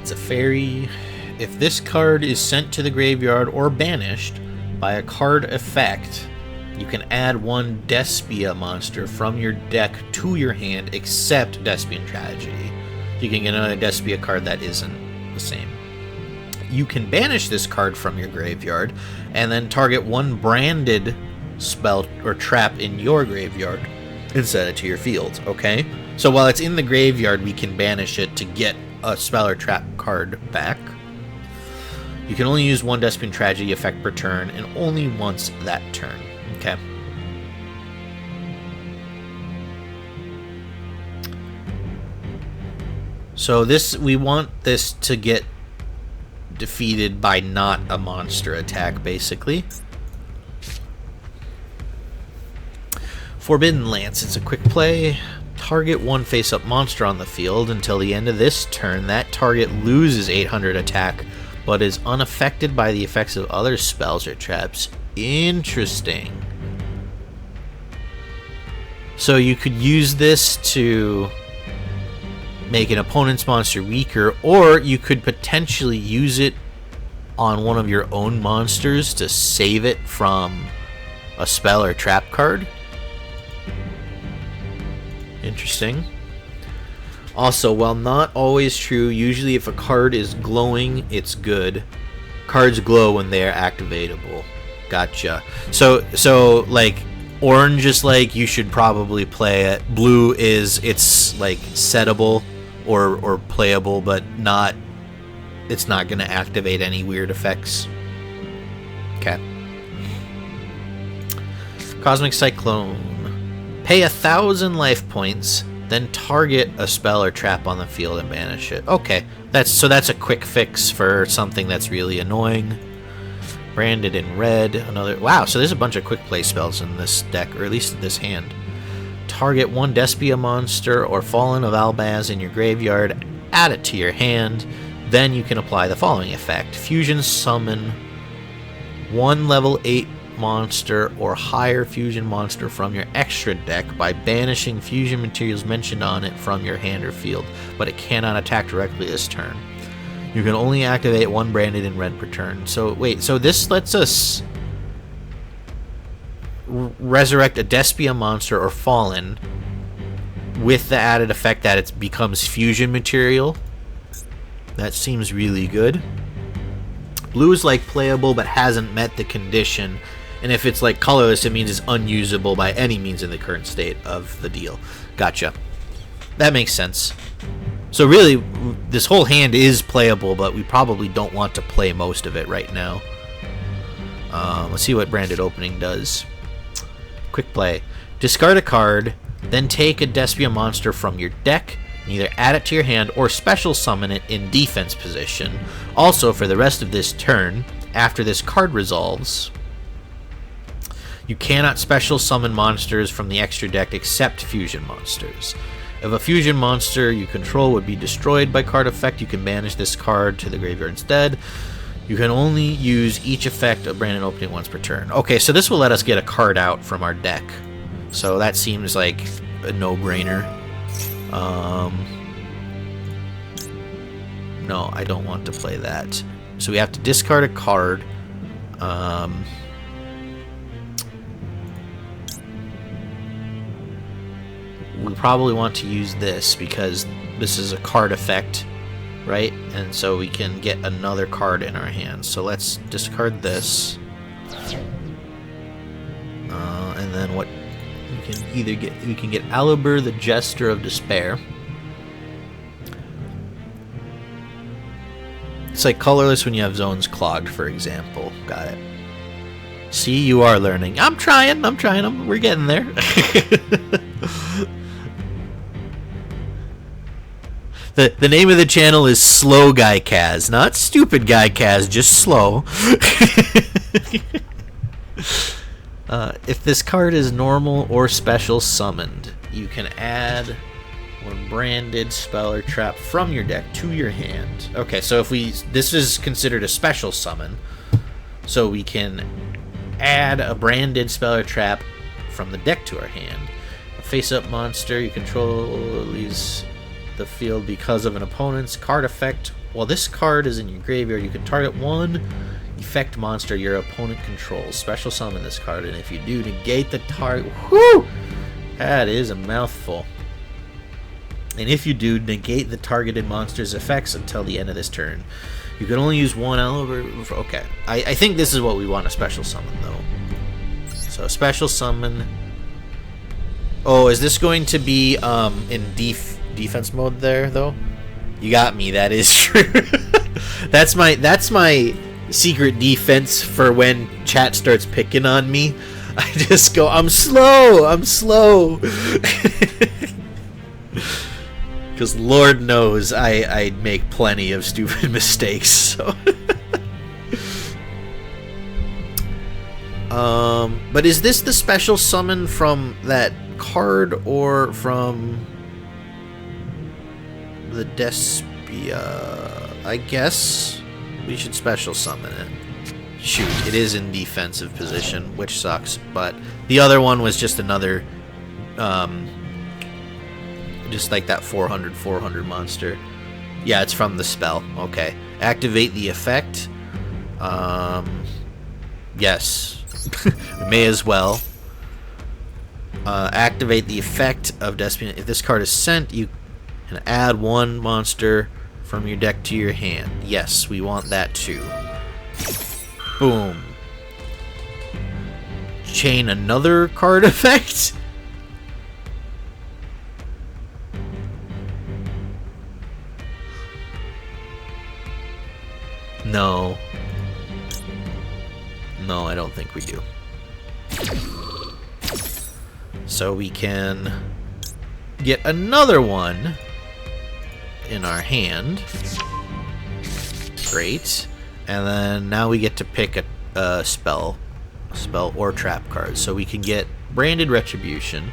It's a fairy. If this card is sent to the graveyard or banished by a card effect, you can add one Despia monster from your deck to your hand except Despian Tragedy. You can get another Despia card that isn't the same. You can banish this card from your graveyard and then target one branded spell or trap in your graveyard and set it to your field, okay? So while it's in the graveyard, we can banish it to get a spell or trap card back. You can only use one Despian Tragedy effect per turn and only once that turn. Okay. So we want this to get defeated by not a monster attack, basically. Forbidden Lance. It's a quick play. Target one face-up monster on the field until the end of this turn. That target loses 800 attack, but is unaffected by the effects of other spells or traps. Interesting. So you could use this to make an opponent's monster weaker, or you could potentially use it on one of your own monsters to save it from a spell or trap card. Interesting. Also, while not always true, usually if a card is glowing, it's good. Cards glow when they are activatable. Gotcha. So like, orange is like, you should probably play it. Blue is, it's like settable or playable, but not, it's not going to activate any weird effects. Okay. Cosmic Cyclone. Pay 1,000 life points, then target a spell or trap on the field and banish it. Okay, that's a quick fix for something that's really annoying. Branded in red. Another. Wow, so there's a bunch of quick play spells in this deck, or at least in this hand. Target one Despia monster or Fallen of Albaz in your graveyard, add it to your hand, then you can apply the following effect. Fusion summon one level 8 monster or higher fusion monster from your extra deck by banishing fusion materials mentioned on it from your hand or field, but it cannot attack directly this turn. You can only activate one branded in red per turn. So wait, so this lets us resurrect a Despia monster or Fallen with the added effect that it becomes fusion material. That seems really good. Blue is like playable but hasn't met the condition, and if it's like colorless, it means it's unusable by any means in the current state of the deal. Gotcha. That makes sense. So really, this whole hand is playable, but we probably don't want to play most of it right now. Let's see what Branded Opening does. Quick play. Discard a card, then take a Despia monster from your deck, and either add it to your hand or special summon it in defense position. Also, for the rest of this turn, after this card resolves, you cannot special summon monsters from the extra deck except fusion monsters. If a fusion monster you control would be destroyed by card effect, you can banish this card to the graveyard instead. You can only use each effect of Branded Opening once per turn. Okay, so this will let us get a card out from our deck. So that seems like a no-brainer. No, I don't want to play that. So we have to discard a card. We probably want to use this because this is a card effect, right? And so we can get another card in our hands. So let's discard this. And then what we can either get, we can get Alibur, the Jester of Despair. It's like colorless when you have zones clogged, for example. Got it. See, you are learning. I'm trying. We're getting there. The name of the channel is Slow Guy Kaz, not Stupid Guy Kaz, just slow. If this card is normal or special summoned, you can add one branded spell or trap from your deck to your hand. Okay, so if this is considered a special summon, so we can add a branded spell or trap from the deck to our hand. A face-up monster you control leaves the field because of an opponent's card effect. While this card is in your graveyard, you can target one effect monster your opponent controls. Special summon this card, and if you do, negate the target. Whoo! That is a mouthful. And if you do, negate the targeted monster's effects until the end of this turn. You can only use one element. Okay, I think this is what we want a special summon, though. So a special summon. Oh, is this going to be in defense mode there, though? You got me. That is true. That's my secret defense for when chat starts picking on me. I just go, I'm slow. Because Lord knows I make plenty of stupid mistakes. So. But is this the special summon from that card or from the Despia? I guess we should special summon it. Shoot, it is in defensive position, which sucks. But the other one was just another, just like that 400 monster. Yeah, it's from the spell. Okay. Activate the effect. Yes. We may as well. Activate the effect of Despia. If this card is sent, you can add one monster from your deck to your hand. Yes, we want that too. Boom. Chain another card effect? No. No, I don't think we do. So we can get another one in our hand. Great. And then now we get to pick a spell or trap card. So we can get Branded Retribution.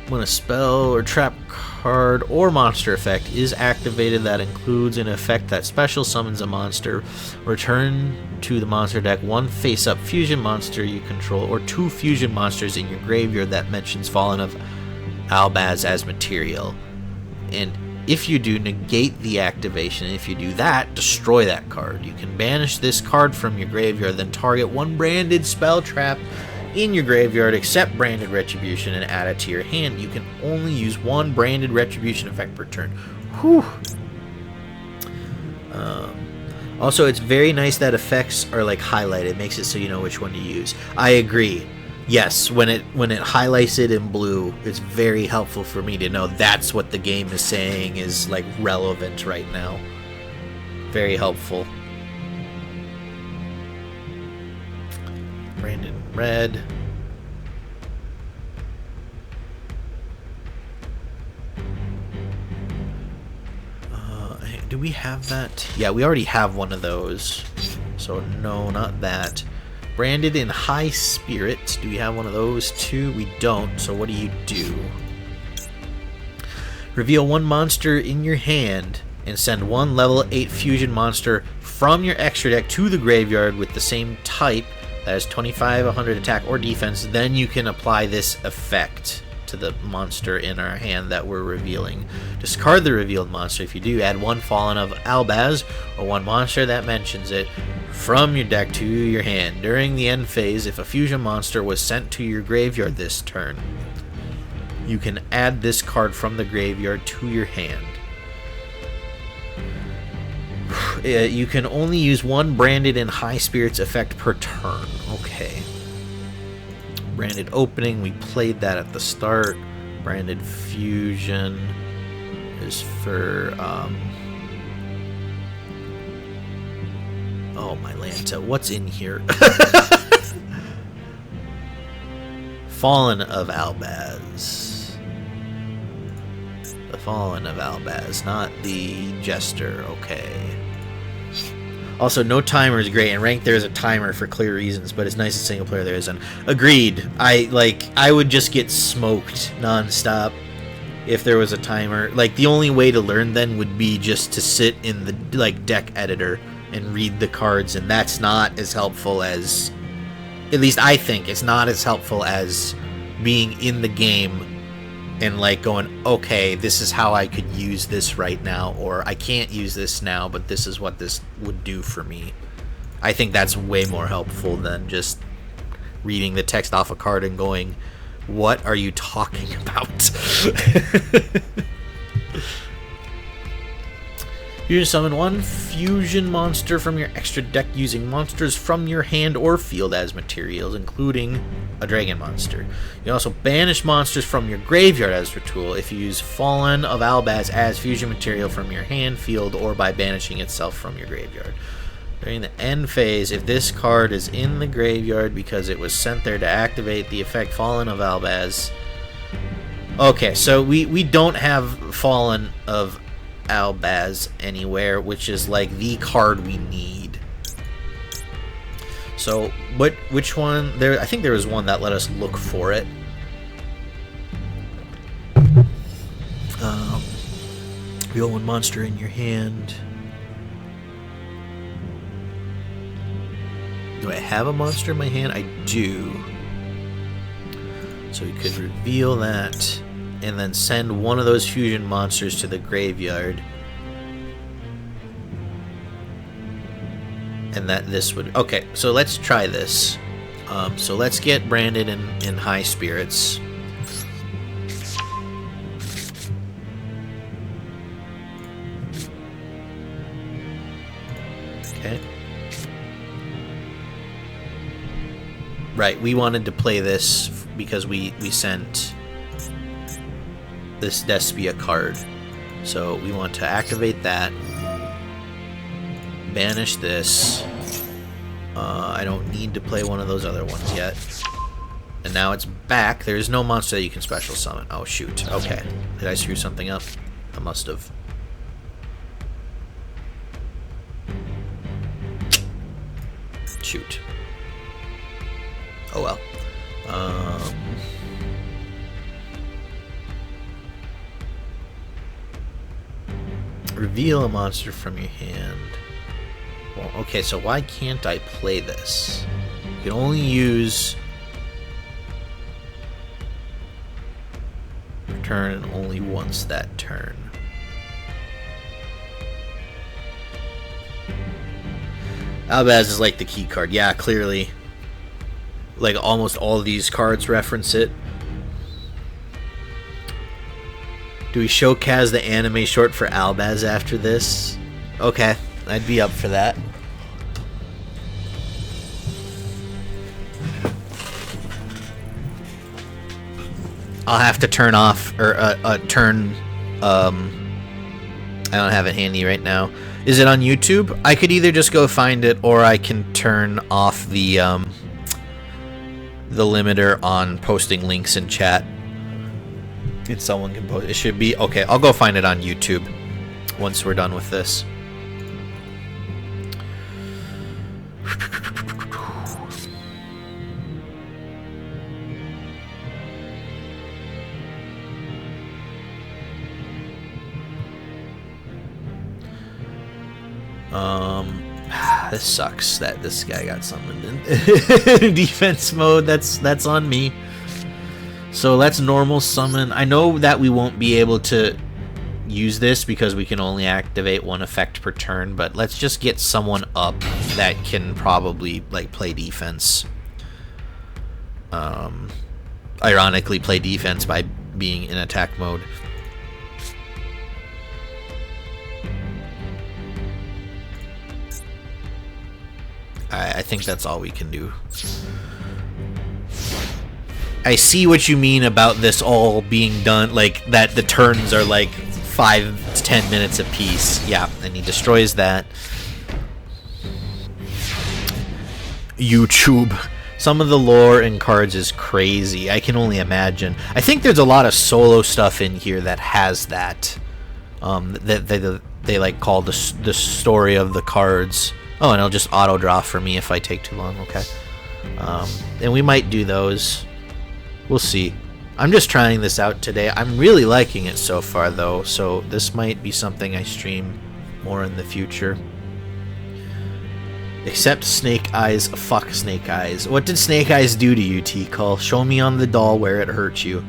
When a spell or trap card or monster effect is activated that includes an effect that special summons a monster, return to the monster deck one face-up fusion monster you control or two fusion monsters in your graveyard that mentions Fallen of Albaz as material. And if you do, negate the activation. If you do that, destroy that card. You can banish this card from your graveyard, then target one branded spell trap in your graveyard, accept Branded Retribution, and add it to your hand. You can only use one Branded Retribution effect per turn. Whew. Also, it's very nice that effects are like highlighted. It makes it so you know which one to use. I agree. Yes, when it highlights it in blue, it's very helpful for me to know that's what the game is saying is like relevant right now. Very helpful. Branded red. Do we have that? Yeah, we already have one of those. So no, not that. Branded in High Spirit. Do we have one of those too? We don't. So what do? Reveal one monster in your hand and send one level 8 fusion monster from your extra deck to the graveyard with the same type. That has 25, 100 attack or defense. Then you can apply this effect to the monster in our hand that we're revealing. Discard the revealed monster. If you do, add one Fallen of Albaz or one monster that mentions it from your deck to your hand. During the end phase, if a fusion monster was sent to your graveyard this turn, you can add this card from the graveyard to your hand. You can only use one Branded in High Spirits effect per turn. Okay. Branded Opening, we played that at the start. Branded Fusion is for, oh, my Lanta, what's in here? Fallen of Albaz. Fallen of Albaz, not the Jester. Okay. Also, no timer is great. In ranked, there is a timer for clear reasons, but it's nice in single player there isn't. Agreed. I would just get smoked nonstop if there was a timer. Like, the only way to learn then would be just to sit in the deck editor and read the cards, and that's not as helpful as, at least I think it's not as helpful as being in the game and going, okay, this is how I could use this right now, or I can't use this now, but this is what this would do for me. I think that's way more helpful than just reading the text off a card and going, what are you talking about? You can summon one fusion monster from your extra deck using monsters from your hand or field as materials, including a dragon monster. You can also banish monsters from your graveyard as a tool if you use Fallen of Albaz as fusion material from your hand, field, or by banishing itself from your graveyard. During the end phase, if this card is in the graveyard because it was sent there to activate the effect Fallen of Albaz. Okay, so we don't have Fallen of Albaz anywhere, which is the card we need. So which one there? I think there was one that let us look for it. Reveal one monster in your hand. Do I have a monster in my hand? I do. So we could reveal that and then send one of those fusion monsters to the graveyard. And that this would... Okay, so let's try this. So let's get Brandon in high spirits. Okay. Right, we wanted to play this because we sent this Despia card. So we want to activate that. Banish this. I don't need to play one of those other ones yet. And now it's back. There's no monster that you can special summon. Oh, shoot. Okay. Did I screw something up? I must have. Shoot. Oh, well. Reveal a monster from your hand. Well, okay, so why can't I play this? You can only use return only once that turn. Albaz is like the key card. Yeah, clearly. Like almost all of these cards reference it. Do we show Kaz the anime short for Albaz after this? Okay, I'd be up for that. I'll have to turn off, or turn, I don't have it handy right now. Is it on YouTube? I could either just go find it, or I can turn off the limiter on posting links in chat. If someone can post, it should be, okay, I'll go find it on YouTube once we're done with this. This sucks that this guy got summoned in defense mode. That's on me. So let's normal summon. I know that we won't be able to use this because we can only activate one effect per turn, but let's just get someone up that can probably like play defense. Ironically, play defense by being in attack mode. I think that's all we can do. I see what you mean about this all being done, like that the turns are like 5 to 10 minutes apiece. Yeah, and he destroys that. YouTube. Some of the lore in cards is crazy. I can only imagine. I think there's a lot of solo stuff in here that has that. That they like call the story of the cards. Oh, and it'll just auto draw for me if I take too long. Okay. And we might do those. We'll see. I'm just trying this out today. I'm really liking it so far, though. So this might be something I stream more in the future. Except Snake Eyes. Fuck Snake Eyes. What did Snake Eyes do to you, T-Call? Show me on the doll where it hurt you.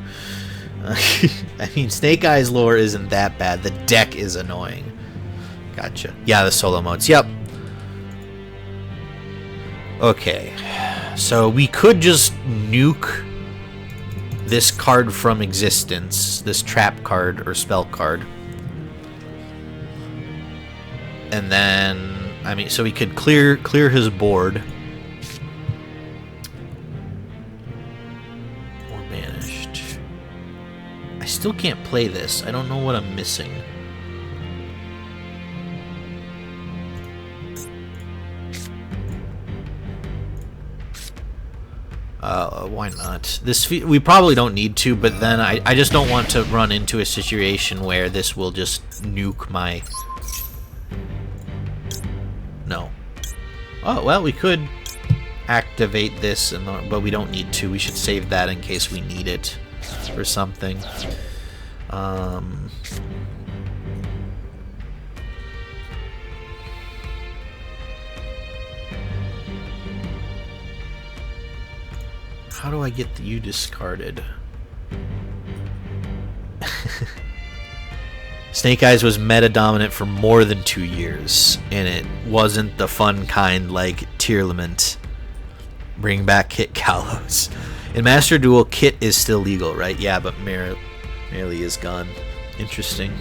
I mean, Snake Eyes lore isn't that bad. The deck is annoying. Gotcha. Yeah, the solo modes. Yep. Okay. So we could just nuke this card from existence. This trap card or spell card. And then... I mean, so we could clear his board. Or banished. I still can't play this. I don't know what I'm missing. Why not? This we probably don't need to, but then I just don't want to run into a situation where this will just nuke my... No. Oh, well, we could activate this, but we don't need to. We should save that in case we need it or something. How do I get you discarded? Snake Eyes was meta-dominant for more than 2 years, and it wasn't the fun kind like Tearlament. Bring back Kit Kalos. In Master Duel, Kit is still legal, right? Yeah, but Merely is gone. Interesting.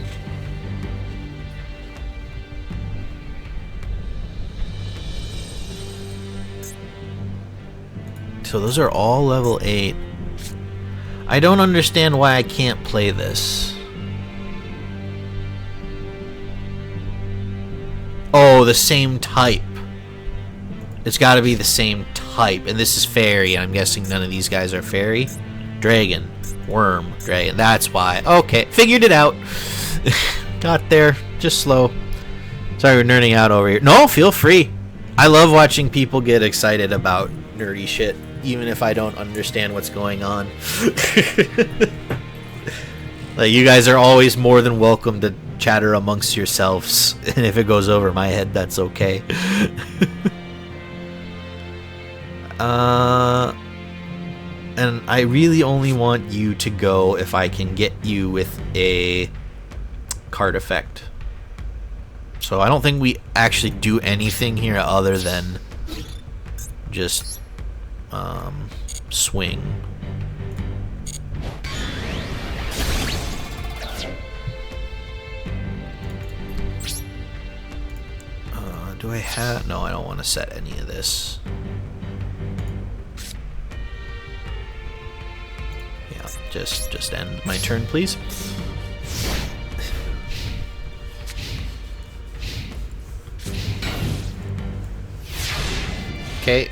So those are all level 8. I don't understand why I can't play this. Oh, the same type. It's got to be the same type. And this is fairy, and I'm guessing none of these guys are fairy. Dragon. Worm. Dragon. That's why. Okay, figured it out. Got there. Just slow. Sorry, we're nerding out over here. No, feel free. I love watching people get excited about nerdy shit, even if I don't understand what's going on. Like, you guys are always more than welcome to chatter amongst yourselves, and if it goes over my head, that's okay. And I really only want you to go if I can get you with a card effect. So I don't think we actually do anything here other than just swing. Do I have... No, I don't want to set any of this. Yeah, just end my turn, please. Okay.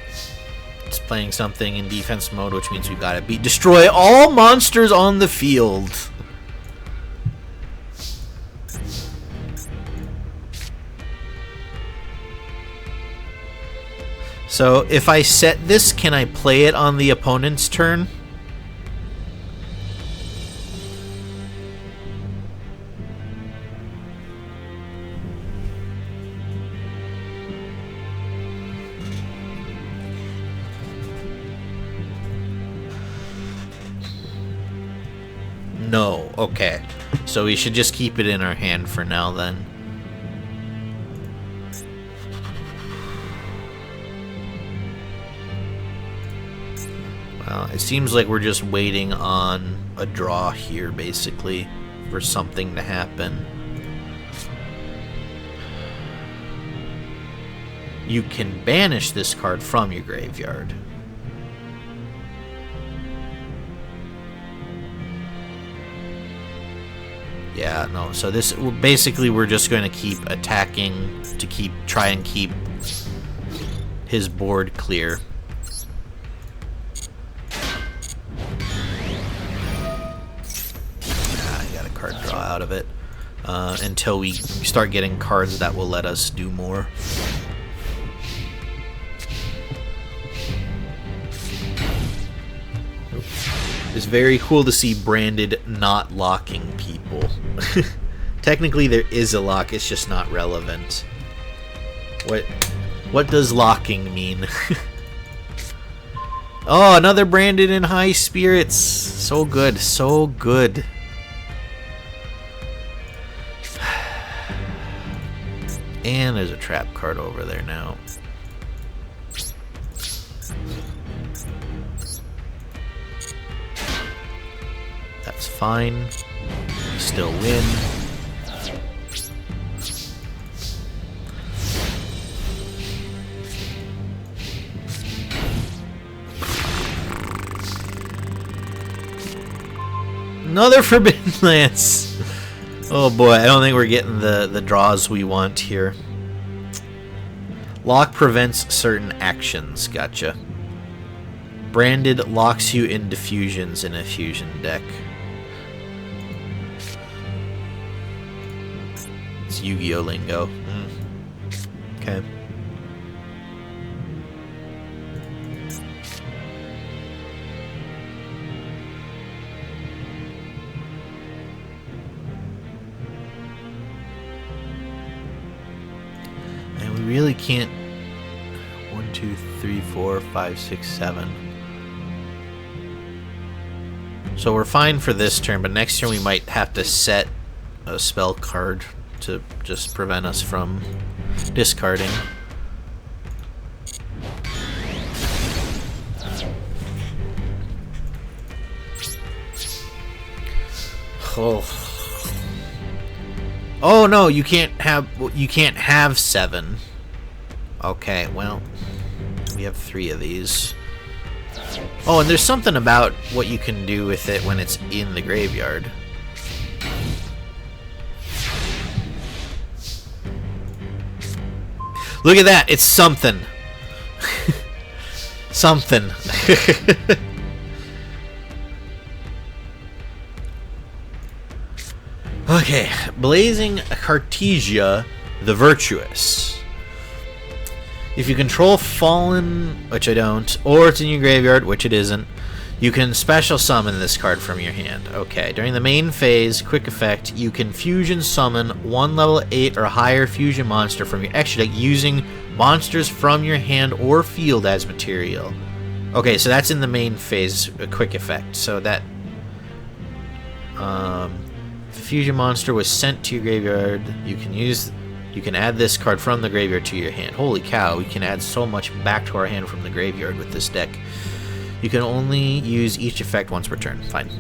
It's playing something in defense mode, which means we've got to destroy all monsters on the field. So, if I set this, can I play it on the opponent's turn? No. Okay. So we should just keep it in our hand for now, then. It seems like we're just waiting on a draw here, basically, for something to happen. You can banish this card from your graveyard. Yeah, no, so this, basically we're just going to keep attacking to try and keep his board clear. out of it until we start getting cards that will let us do more. It's very cool to see Branded not locking people. Technically there is a lock, it's just not relevant. What does locking mean? Oh, another Branded in high spirits. So good, so good. And there's a trap card over there now. That's fine. We still win. Another Forbidden Lance. Oh boy, I don't think we're getting the draws we want here. Lock prevents certain actions. Gotcha. Branded locks you into fusions in a fusion deck. It's Yu-Gi-Oh lingo. Okay. And we really can't. 1, 2, 3, 4, 5, 6, 7. So we're fine for this turn, but next turn we might have to set a spell card to just prevent us from discarding. Oh no, you can't have 7. Okay, well, we have 3 of these. Oh, and there's something about what you can do with it when it's in the graveyard. Look at that, it's something. Something. Okay, Blazing Cartesia the Virtuous. If you control Fallen, which I don't, or it's in your graveyard, which it isn't, you can special summon this card from your hand. Okay, during the main phase, quick effect, you can fusion summon 1 level 8 or higher fusion monster from your extra deck using monsters from your hand or field as material. Okay, so that's in the main phase, a quick effect. So that if a fusion monster was sent to your graveyard, you can add this card from the graveyard to your hand. Holy cow, we can add so much back to our hand from the graveyard with this deck. You can only use each effect once per turn. Fine.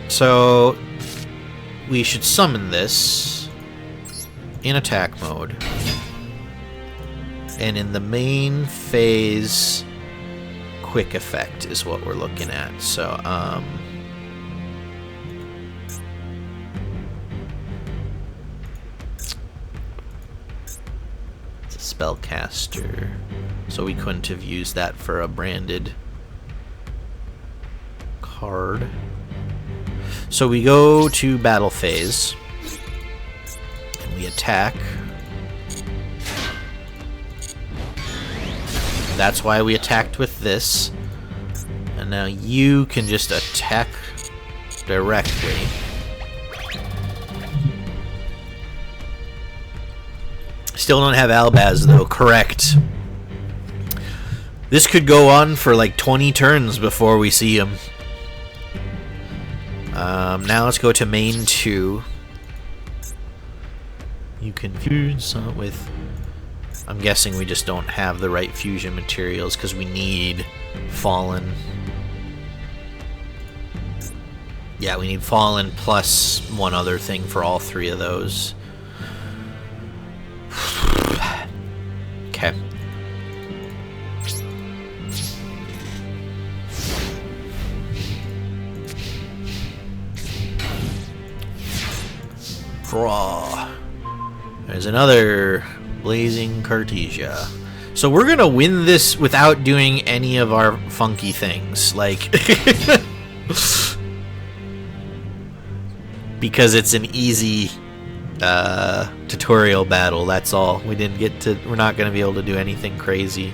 So we should summon this in attack mode. And in the main phase, quick effect is what we're looking at. So, Spellcaster, so we couldn't have used that for a branded card. So we go to battle phase and we attack. That's why we attacked with this, and now you can just attack directly. Still don't have Albaz though, correct. This could go on for like 20 turns before we see him. Now let's go to main 2. You can fuse some with... I'm guessing we just don't have the right fusion materials because we need Fallen. Yeah, we need Fallen plus one other thing for all 3 of those. Okay. Draw. There's another Blazing Cartesia. So we're gonna win this without doing any of our funky things. Like, because it's an easy tutorial battle. That's all. We didn't get to. We're not going to be able to do anything crazy.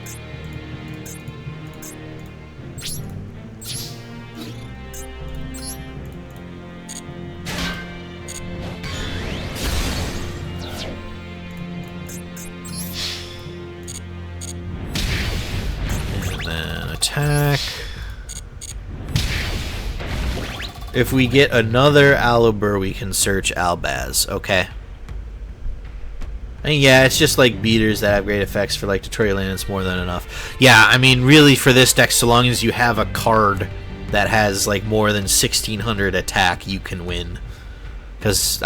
And then attack. If we get another Alubur, we can search Albaz. Okay. And yeah, it's just like beaters that have great effects for like tutorial, and it's more than enough. Yeah, I mean, really for this deck, so long as you have a card that has like more than 1600 attack, you can win. Because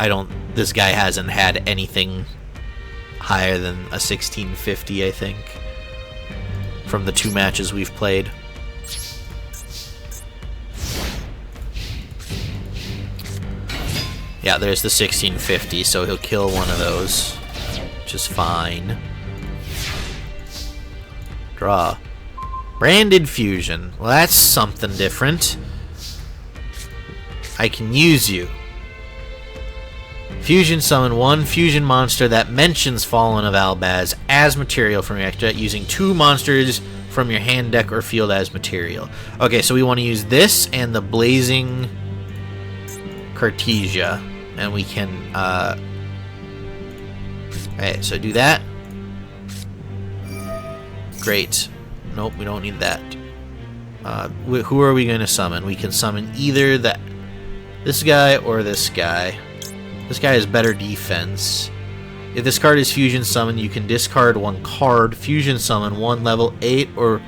this guy hasn't had anything higher than a 1650, I think, from the 2 matches we've played. Yeah, there's the 1650, so he'll kill one of those, which is fine. Draw. Branded Fusion. Well, that's something different. I can use you. Fusion summon 1 fusion monster that mentions Fallen of Albaz as material from your extra deck, using 2 monsters from your hand, deck, or field as material. Okay, so we want to use this and the Blazing Cartesia, and we can okay, so do that. Great. Nope, we don't need that. Who are we going to summon? We can summon either this guy or this guy. This guy has better defense. If this card is fusion summoned, you can discard 1 card, fusion summon 1 level 8 or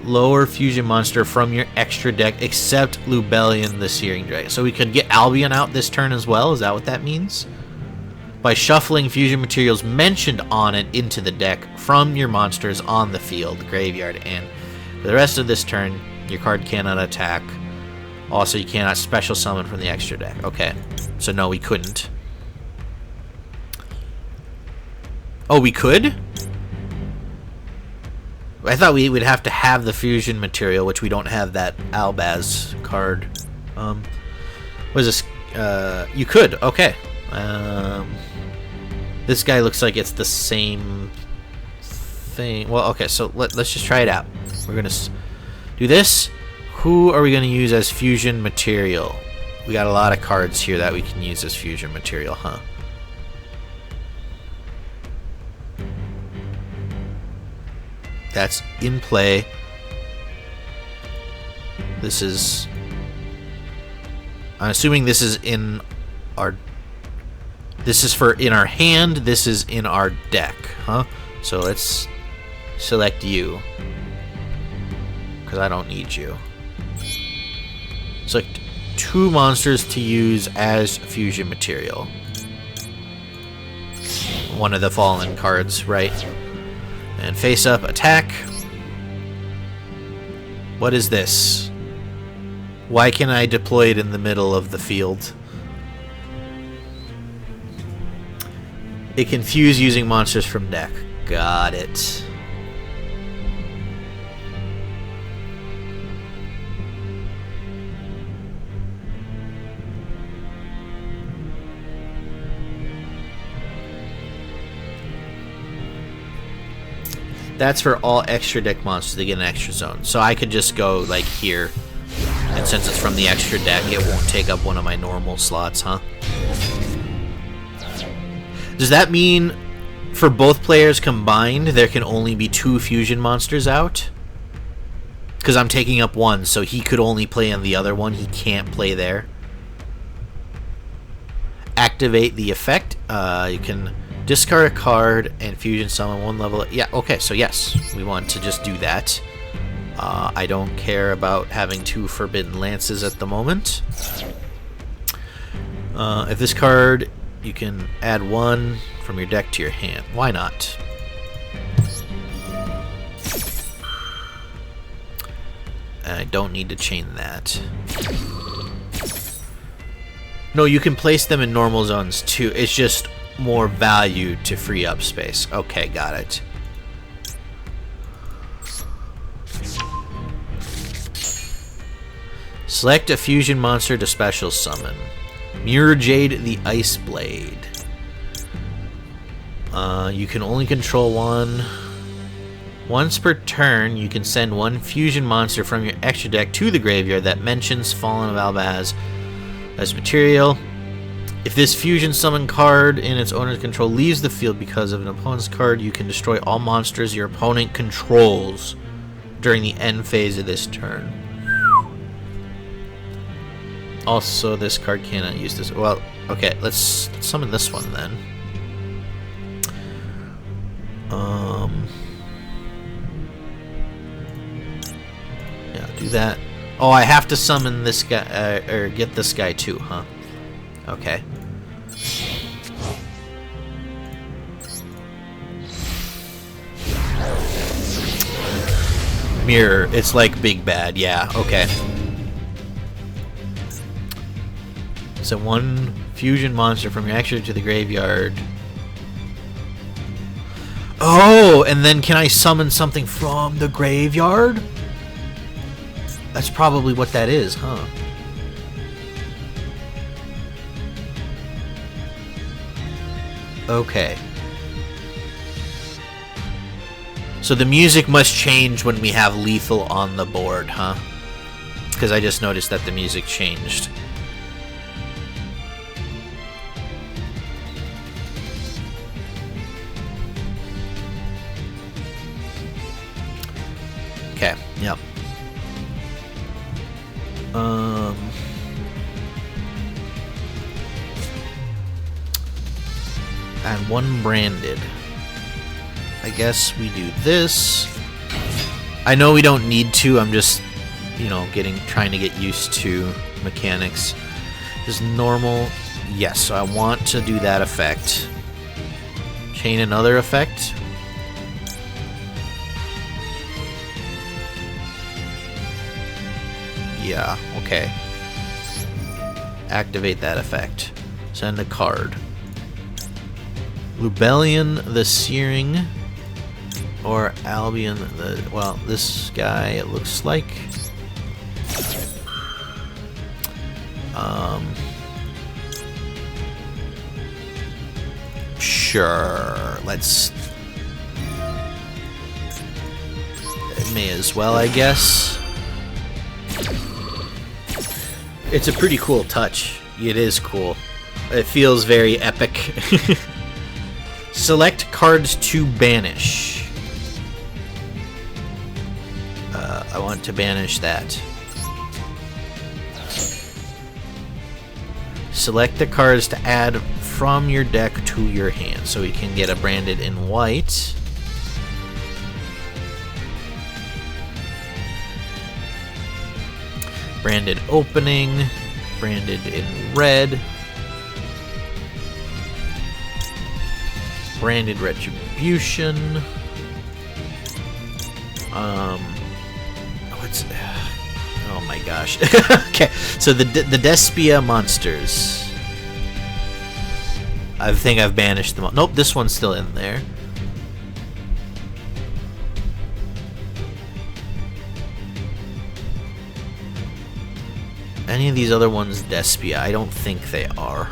lower fusion monster from your extra deck, except Lubellion the Searing Dragon. So we could get Albion out this turn as well. Is that what that means? By shuffling fusion materials mentioned on it into the deck from your monsters on the field, graveyard, and for the rest of this turn, your card cannot attack. Also, you cannot special summon from the extra deck. Okay, so no, we couldn't. Oh, we could? I thought we would have to have the fusion material, which we don't have that Albaz card. What is this? You could. Okay. This guy looks like it's the same thing. Well, okay, so let's just try it out. We're going to do this. Who are we going to use as fusion material? We got a lot of cards here that we can use as fusion material, huh? That's in play. This is... I'm assuming this is in our... This is for in our hand, this is in our deck, huh? So let's select you. Because I don't need you. Select 2 monsters to use as fusion material. One of the fallen cards, right? And face up, attack. What is this? Why can I deploy it in the middle of the field? It can fuse using monsters from deck. Got it. That's for all extra deck monsters to get an extra zone. So I could just go like here, and since it's from the extra deck, it won't take up one of my normal slots, huh? Does that mean for both players combined, there can only be 2 fusion monsters out? Because I'm taking up 1, so he could only play on the other one. He can't play there. Activate the effect. You can discard a card and fusion summon 1 level. Yeah, okay, so yes, we want to just do that. I don't care about having 2 Forbidden Lances at the moment. If this card, you can add 1 from your deck to your hand. Why not? And I don't need to chain that. No, you can place them in normal zones too. It's just more value to free up space. Okay, got it. Select a fusion monster to special summon. Mirror Jade the Ice Blade. You can only control one. Once per turn, you can send one fusion monster from your extra deck to the graveyard that mentions Fallen Valbaz as material. If this fusion summon card in its owner's control leaves the field because of an opponent's card, you can destroy all monsters your opponent controls during the end phase of this turn. Also, this card cannot use this. Well, okay, let's summon this one then. Yeah, do that. Oh, I have to summon this guy, or get this guy too, huh? Okay. Mirror. It's like Big Bad. Yeah, okay. So one fusion monster from your extra to the graveyard. Oh, and then can I summon something from the graveyard? That's probably what that is, huh? Okay. So the music must change when we have lethal on the board, huh? Because I just noticed that the music changed. Okay, yep. And one branded. I guess we do this. I know we don't need to. I'm just, you know, trying to get used to mechanics. Just normal. Yes, so I want to do that effect. Chain another effect. Yeah, okay. Activate that effect. Send a card. Lubellion the Searing. Or Albion the... Well, this guy, it looks like. Sure. Let's... It may as well, I guess. It's a pretty cool touch. It is cool. It feels very epic. Select cards to banish. I want to banish that. Select the cards to add from your deck to your hand. So we can get a branded in white. Branded opening. Branded in red. Branded retribution. What's... Oh my gosh. Okay, so the Despia monsters. I think I've banished them all. Nope, this one's still in there. Any of these other ones Despia? I don't think they are.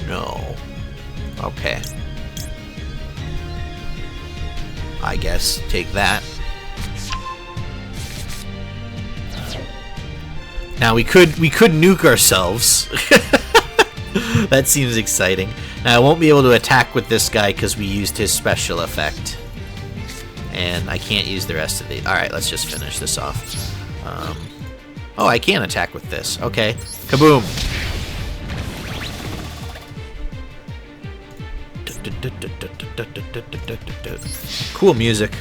No. Okay. I guess take that. Now we could nuke ourselves. That seems exciting. Now I won't be able to attack with this guy because we used his special effect. And I can't use the rest of the... Alright, let's just finish this off. Oh, I can attack with this. Okay. Kaboom! Cool music.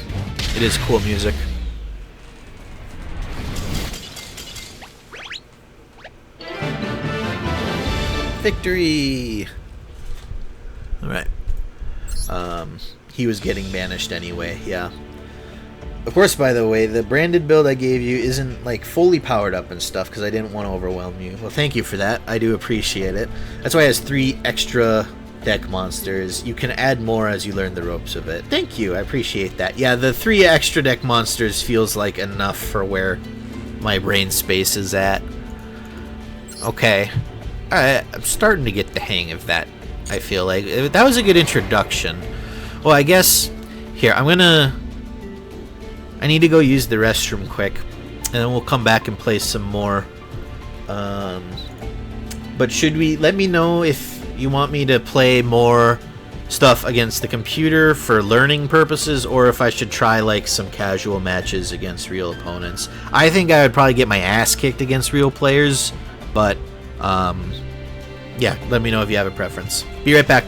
It is cool music. Victory! Alright. He was getting banished anyway, yeah. Of course, by the way, the branded build I gave you isn't, like, fully powered up and stuff, because I didn't want to overwhelm you. Well, thank you for that. I do appreciate it. That's why it has 3 extra deck monsters. You can add more as you learn the ropes of it. Thank you, I appreciate that. Yeah, the 3 extra deck monsters feels like enough for where my brain space is at. Okay. Alright, I'm starting to get the hang of that, I feel like. That was a good introduction. Well, I guess... Here, I need to go use the restroom quick, and then we'll come back and play some more. But should we... Let me know if you want me to play more stuff against the computer for learning purposes, or if I should try, like, some casual matches against real opponents. I think I would probably get my ass kicked against real players, but... yeah, let me know if you have a preference. Be right back.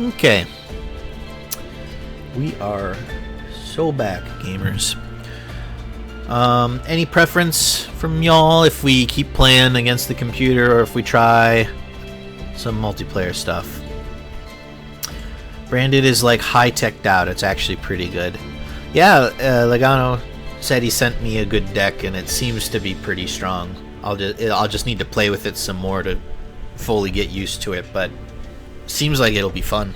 Okay. We are so back, gamers. Any preference from y'all if we keep playing against the computer or if we try some multiplayer stuff? Branded is like high-teched out. It's actually pretty good. Yeah, Legano said he sent me a good deck and it seems to be pretty strong. I'll just need to play with it some more to fully get used to it, but seems like it'll be fun.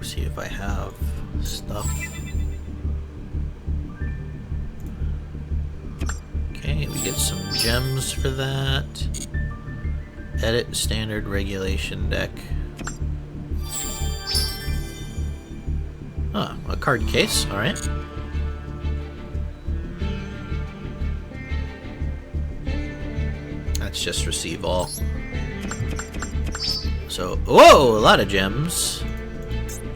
See if I have stuff. Okay, we get some gems for that. Edit standard regulation deck. Ah, a card case, alright. That's just receive all. So, whoa, a lot of gems.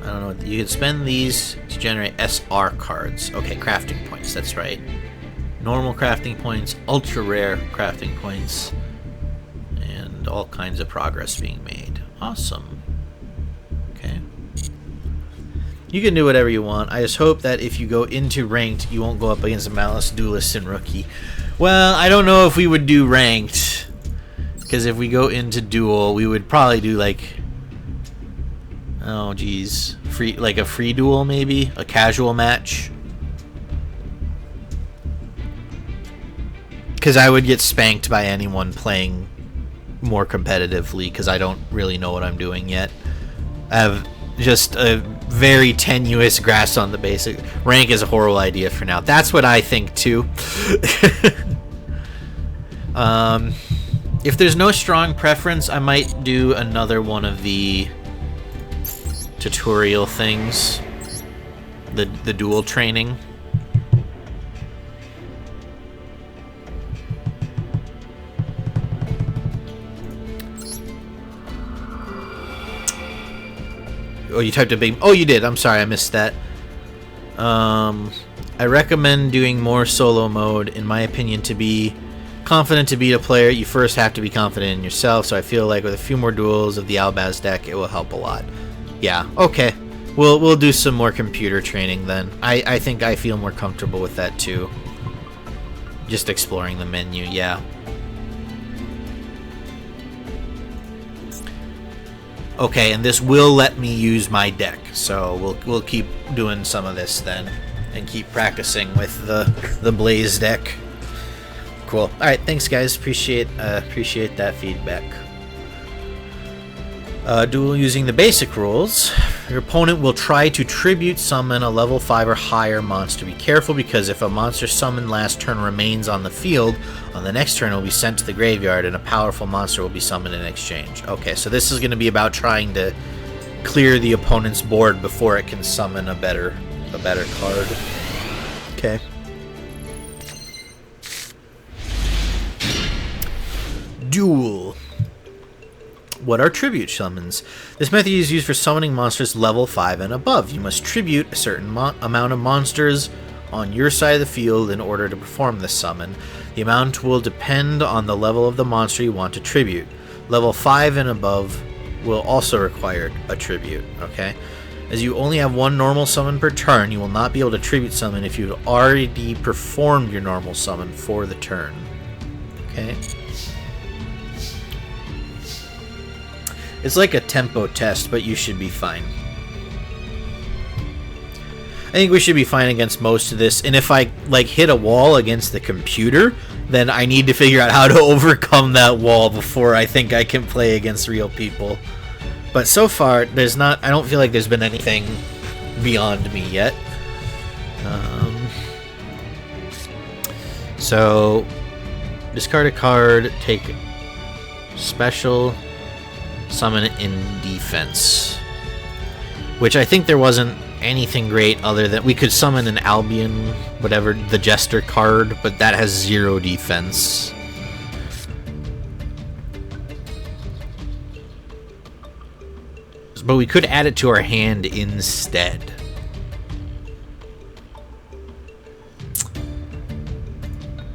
I don't know, you can spend these to generate SR cards. Okay, crafting points, that's right. Normal crafting points, ultra rare crafting points. And and all kinds of progress being made. Awesome. Okay. You can do whatever you want. I just hope that if you go into ranked, you won't go up against a Malice Duelist and Rookie. Well, I don't know if we would do ranked, because if we go into duel, we would probably do like, oh geez, like a free duel maybe, a casual match. Because I would get spanked by anyone playing more competitively, because I don't really know what I'm doing yet. I have just a very tenuous grasp on the basic. Rank is a horrible idea for now. That's what I think too. If there's no strong preference, I might do another one of the tutorial things. The duel training. Oh, you typed a big... Oh, you did. I'm sorry, I missed that. I recommend doing more solo mode. In my opinion, to be confident to beat a player, you first have to be confident in yourself. So I feel like with a few more duels of the Albaz deck, it will help a lot. Yeah, okay. We'll do some more computer training then. I think I feel more comfortable with that too. Just exploring the menu, yeah. Okay, and this will let me use my deck, so we'll keep doing some of this then, and keep practicing with the Blaze deck. Cool. All right, thanks guys. Appreciate that feedback. Duel using the basic rules. Your opponent will try to tribute summon a level 5 or higher monster. Be careful, because if a monster summoned last turn remains on the field, on the next turn it will be sent to the graveyard and a powerful monster will be summoned in exchange. Okay, so this is going to be about trying to clear the opponent's board before it can summon a better card. Okay. Duel. What are tribute summons? This method is used for summoning monsters level 5 and above. You must tribute a certain amount of monsters on your side of the field in order to perform this summon. The amount will depend on the level of the monster you want to tribute. Level 5 and above will also require a tribute, okay? As you only have one normal summon per turn, you will not be able to tribute summon if you've already performed your normal summon for the turn. Okay? It's like a tempo test, but you should be fine. I think we should be fine against most of this, and if I like hit a wall against the computer, then I need to figure out how to overcome that wall before I think I can play against real people. But so far, there's not. I don't feel like there's been anything beyond me yet. So, discard a card, take special, summon it in defense. Which I think there wasn't anything great other than we could summon an Albion, whatever, the Jester card, but that has 0 defense. But we could add it to our hand instead.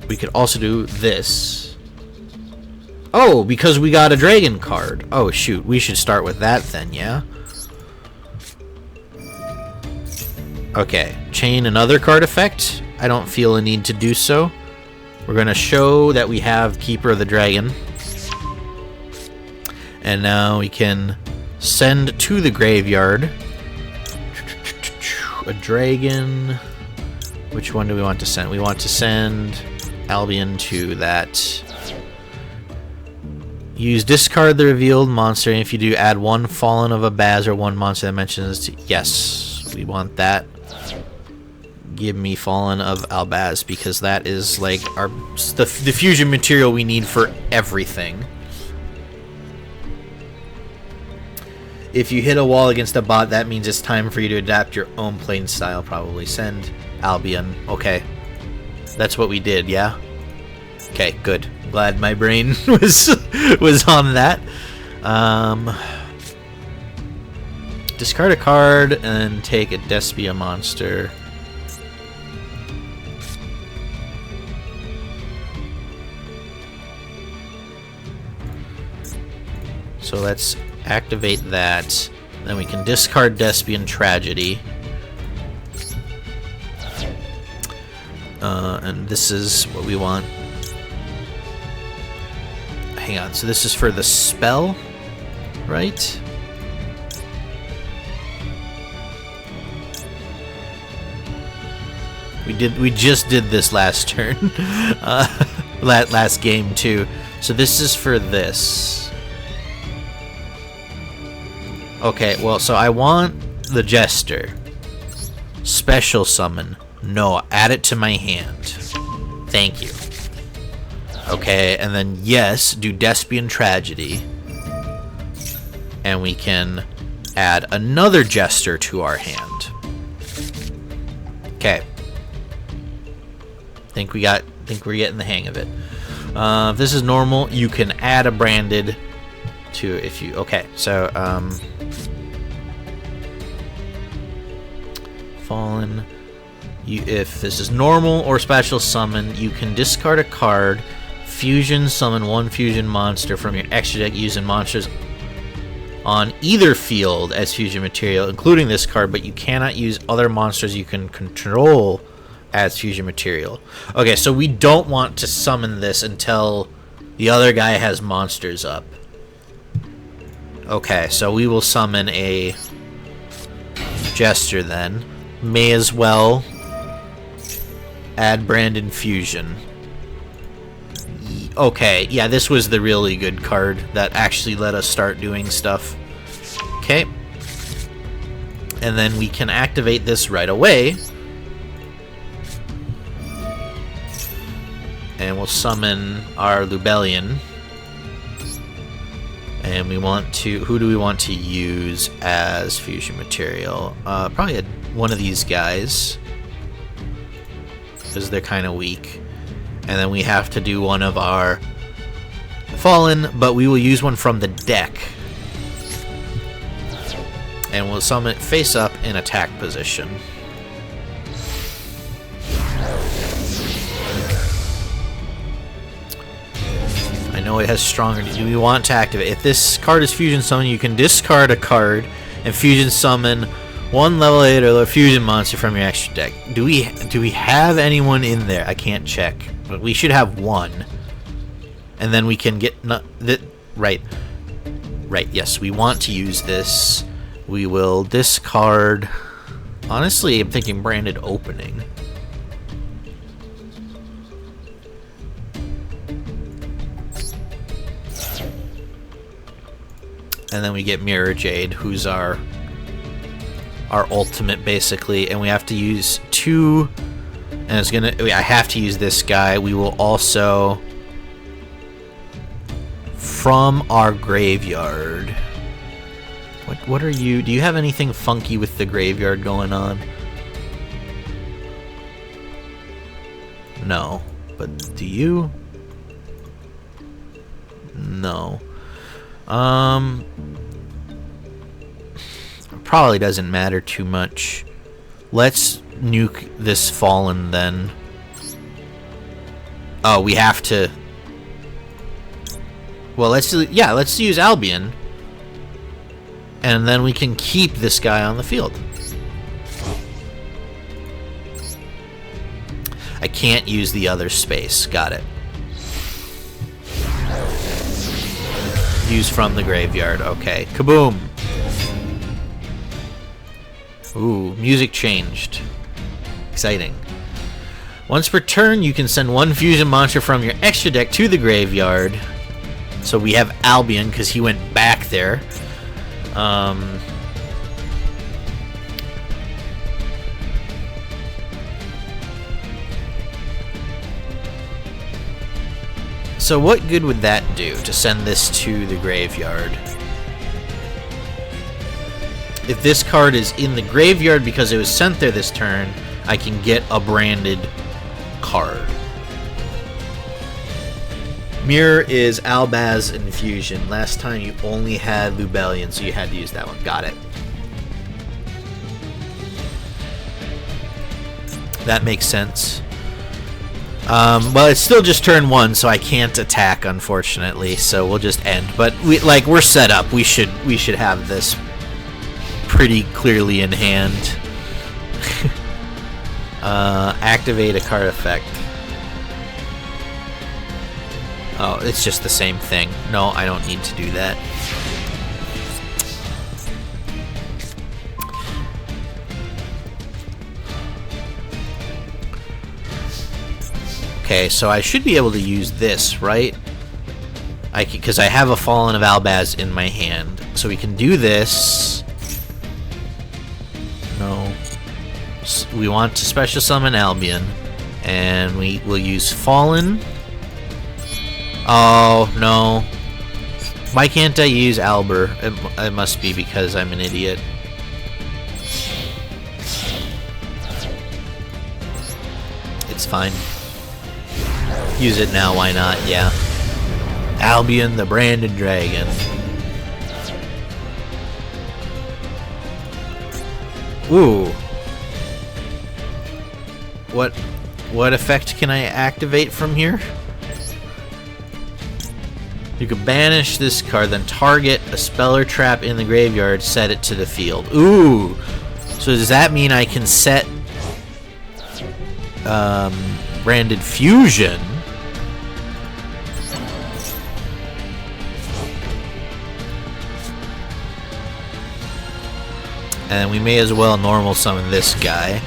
We could also do this. Oh, because we got a dragon card. Oh, shoot. We should start with that then, yeah? Okay. Chain another card effect. I don't feel a need to do so. We're going to show that we have Keeper of the Dragon. And now we can send to the graveyard a dragon. Which one do we want to send? We want to send Albion to that. Use discard the revealed monster, and if you do, add one Fallen of a Baz or one monster that mentions... Yes, we want that. Give me Fallen of Albaz, because that is like the fusion material we need for everything. If you hit a wall against a bot, that means it's time for you to adapt your own playing style, probably. Send Albion. Okay. That's what we did, yeah? Okay, good. Glad my brain was on that. Discard a card and take a Despia monster. So let's activate that. Then we can discard Despian Tragedy. And this is what we want. Hang on, so this is for the spell, right? We just did this last turn. Last game too. So this is for this. Okay, well, so I want the Jester. Special summon. No, add it to my hand. Thank you. Okay, and then yes, do Despian Tragedy. And we can add another Jester to our hand. Okay. Think we're getting the hang of it. If this is normal, you can add a branded to if you okay, so Fallen. If this is normal or special summon, you can discard a card, fusion summon one fusion monster from your extra deck using monsters on either field as fusion material, including this card, but you cannot use other monsters you can control as fusion material. Okay, so we don't want to summon this until the other guy has monsters up. Okay, so we will summon a Jester then. May as well add Brandon Fusion. Okay, yeah, this was the really good card that actually let us start doing stuff. Okay. And then we can activate this right away. And we'll summon our Lubellion. And we want to... Who do we want to use as fusion material? Probably one of these guys, because they're kind of weak. And then we have to do one of our Fallen, but we will use one from the deck. And we'll summon it face up in attack position. I know it has stronger. Do we want to activate? If this card is fusion summon, you can discard a card and fusion summon one level 8 or lower fusion monster from your extra deck. Do we have anyone in there? I can't check, but we should have one. And then we can get right. Yes, we want to use this. We will discard. Honestly, I'm thinking branded opening. And then we get Mirror Jade, who's our ultimate basically, and we have to use two, and it's gonna, I have to use this guy. We will also, from our graveyard, what are you, do you have anything funky with the graveyard going on? No, but do you? No. Probably doesn't matter too much. Let's nuke this Fallen then. Oh, we have to. Well, let's use Albion, and then we can keep this guy on the field. I can't use the other space. Got it. Use from the graveyard. Okay. Kaboom. Ooh, music changed. Exciting. Once per turn, you can send one fusion monster from your extra deck to the graveyard. So we have Albion because he went back there. So what good would that do to send this to the graveyard? If this card is in the graveyard because it was sent there this turn, I can get a branded card. Mirror is Albaz Infusion. Last time you only had Lubellion, so you had to use that one. Got it. That makes sense. Well, it's still just turn 1, so I can't attack, unfortunately. So we'll just end. But we're set up. We should have this pretty clearly in hand. Activate a card effect. Oh, it's just the same thing. No, I don't need to do that. Okay, so I should be able to use this, right? Because I have a Fallen of Albaz in my hand. So we can do this. No. We want to special summon Albion. And we will use Fallen. Oh, no. Why can't I use Albur? It must be because I'm an idiot. It's fine. Use it now, why not? Yeah. Albion the Branded Dragon. Ooh. What effect can I activate from here? You can banish this card, then target a spell or trap in the graveyard, set it to the field. Ooh. So does that mean I can set Branded Fusion? And we may as well normal summon this guy.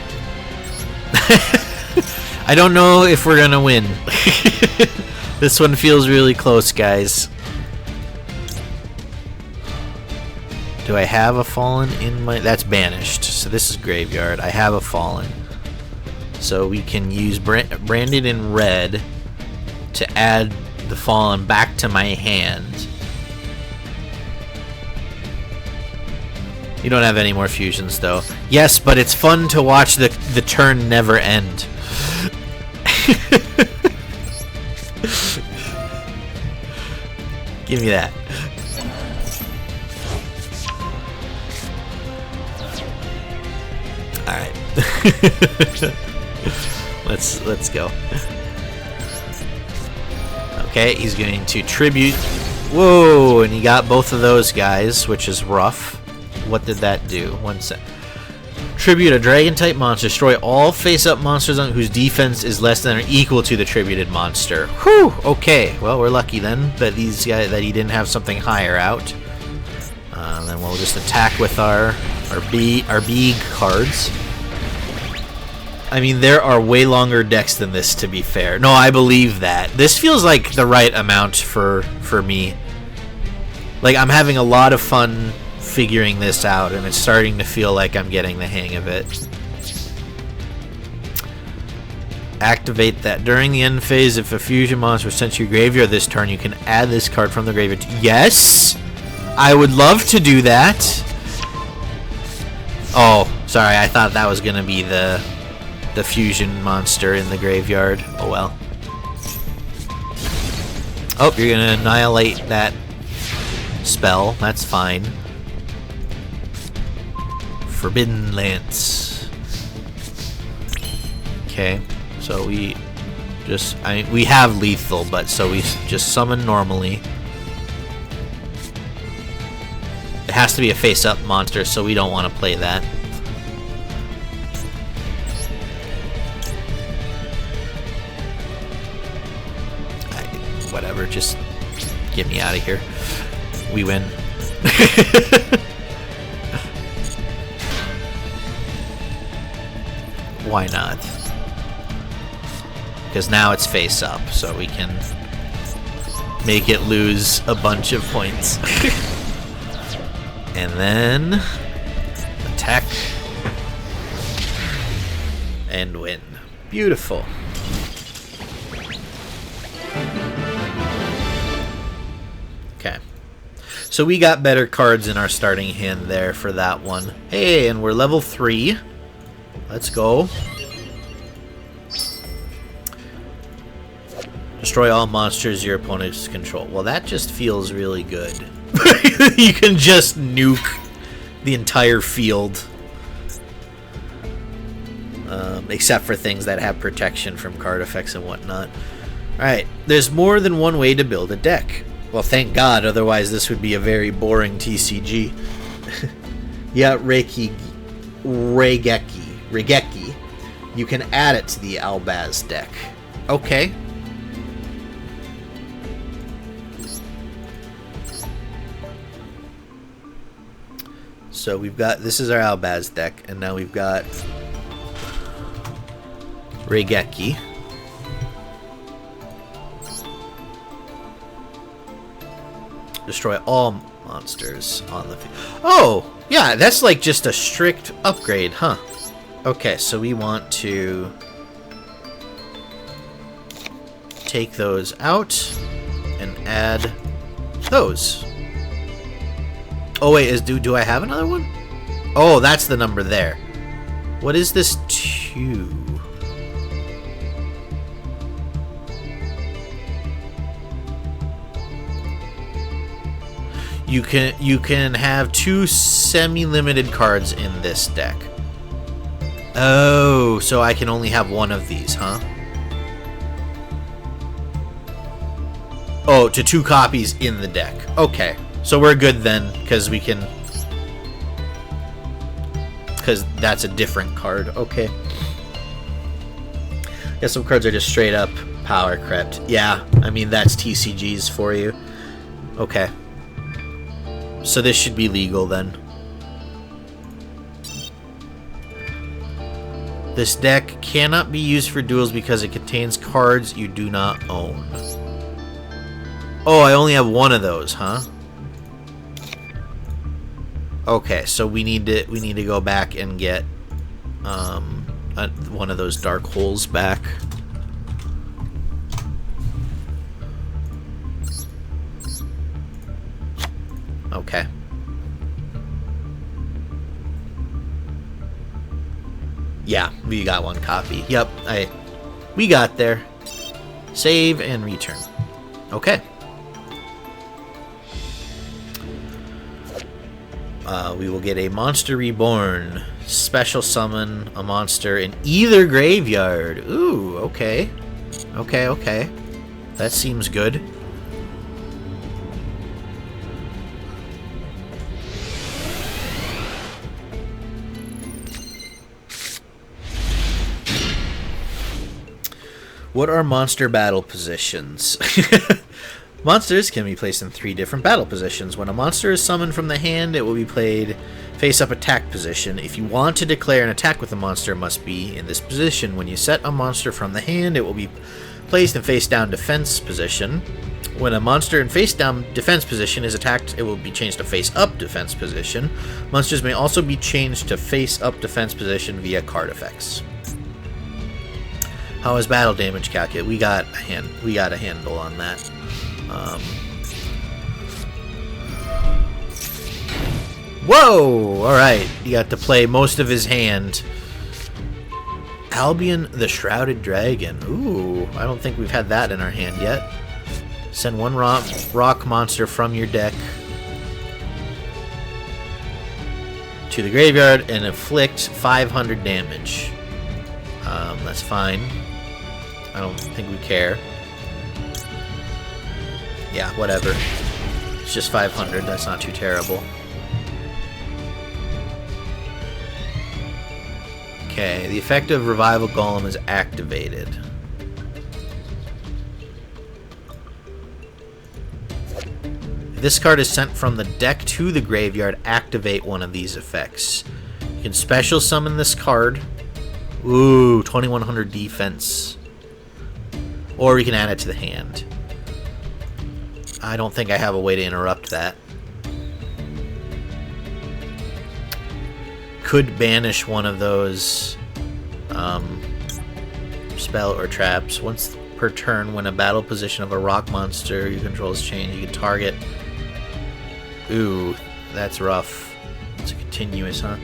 I don't know if we're gonna win. This one feels really close, guys. Do I have a Fallen in my... That's banished. So this is graveyard. I have a Fallen. So we can use Branded in red to add the Fallen back to my hand. You don't have any more fusions, though. Yes, but it's fun to watch the turn never end. Give me that. All right. Let's go. Okay, he's going to tribute. Whoa, and he got both of those guys, which is rough. What did that do? One sec. Tribute a dragon-type monster. Destroy all face-up monsters on whose defense is less than or equal to the tributed monster. Whew! Okay, well, we're lucky then that that he didn't have something higher out. Then we'll just attack with our B cards. I mean, there are way longer decks than this, to be fair. No, I believe that. This feels like the right amount for me. Like, I'm having a lot of fun figuring this out, and it's starting to feel like I'm getting the hang of it. Activate that. During the end phase, if a fusion monster is sent to your graveyard this turn, you can add this card from the graveyard. Yes! I would love to do that. Oh, sorry, I thought that was going to be the fusion monster in the graveyard. Oh well. Oh, you're going to annihilate that spell. That's fine. Forbidden Lance. Okay, so we have lethal, but so we just summon normally. It has to be a face-up monster, so we don't want to play that. Whatever, just get me out of here. We win. Why not? Because now it's face up, so we can make it lose a bunch of points. And then attack and win. Beautiful. Okay. So we got better cards in our starting hand there for that one. Hey, and we're level 3. Let's go. Destroy all monsters your opponents control. Well, that just feels really good. You can just nuke the entire field. except for things that have protection from card effects and whatnot. Alright, there's more than one way to build a deck. Well, thank God, otherwise this would be a very boring TCG. Yeah, Regeki. You can add it to the Albaz deck. Okay. So we've got, this is our Albaz deck, and now we've got Regeki. Destroy all monsters on the field. Oh, yeah, that's like just a strict upgrade, huh? Okay, so we want to take those out and add those. Oh wait, do I have another one? Oh, that's the number there. What is this 2? You can have 2 semi-limited cards in this deck. Oh, so I can only have one of these, huh? Oh, to 2 copies in the deck. Okay, so we're good then, because we can... because that's a different card. Okay. Yeah, some cards are just straight up power crept. Yeah, I mean, that's TCGs for you. Okay. So this should be legal then. This deck cannot be used for duels because it contains cards you do not own. Oh, I only have one of those, huh? Okay, so we need to go back and get one of those dark holes back. Okay. Yeah, we got 1 copy. Yep, we got there. Save and return. Okay. We will get a Monster Reborn. Special summon a monster in either graveyard. Ooh, okay. Okay. That seems good. What are monster battle positions? Monsters can be placed in 3 different battle positions. When a monster is summoned from the hand, it will be played face-up attack position. If you want to declare an attack with a monster, it must be in this position. When you set a monster from the hand, it will be placed in face-down defense position. When a monster in face-down defense position is attacked, it will be changed to face-up defense position. Monsters may also be changed to face-up defense position via card effects. How is battle damage calculated? We got a handle on that. Whoa! Alright, you got to play most of his hand. Albion the Shrouded Dragon. Ooh, I don't think we've had that in our hand yet. Send 1 rock monster from your deck to the graveyard and inflict 500 damage. That's fine. I don't think we care. Yeah, whatever. It's just 500. That's not too terrible. Okay, the effect of Revival Golem is activated. If this card is sent from the deck to the graveyard, activate one of these effects. You can special summon this card. Ooh, 2100 defense. Or we can add it to the hand. I don't think I have a way to interrupt that. Could banish one of those spell or traps. Once per turn, when a battle position of a rock monster you control is changed, you can target. Ooh, that's rough. It's a continuous, huh?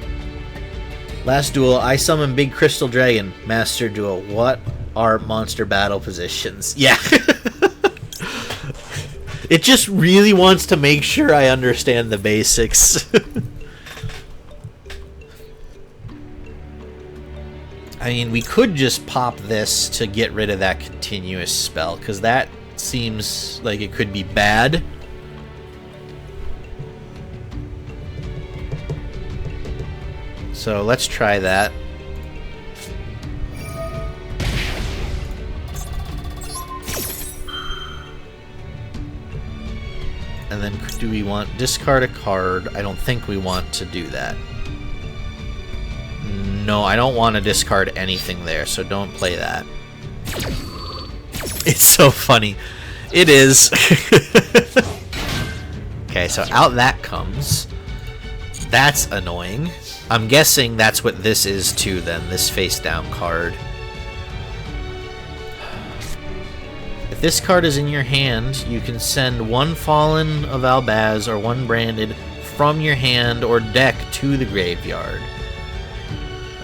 Last duel, I summon Big Crystal Dragon. Master duel. What are monster battle positions? Yeah. It just really wants to make sure I understand the basics. I mean, we could just pop this to get rid of that continuous spell, because that seems like it could be bad. So let's try that. And then do we want discard a card? I don't think we want to do that. No, I don't want to discard anything there, so don't play that. It's so funny. It is. Okay, so out that comes. That's annoying. I'm guessing that's what this is too then, this face down card. If this card is in your hand, you can send one Fallen of Albaz or one Branded from your hand or deck to the graveyard.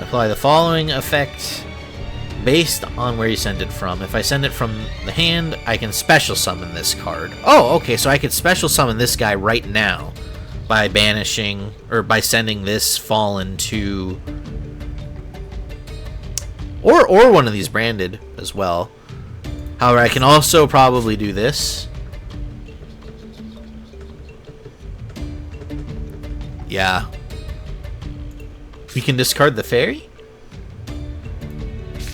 Apply the following effect based on where you send it from. If I send it from the hand, I can special summon this card. Oh, okay, so I could special summon this guy right now by banishing, or by sending this Fallen to... Or one of these Branded as well. However, I can also probably do this. Yeah. We can discard the fairy?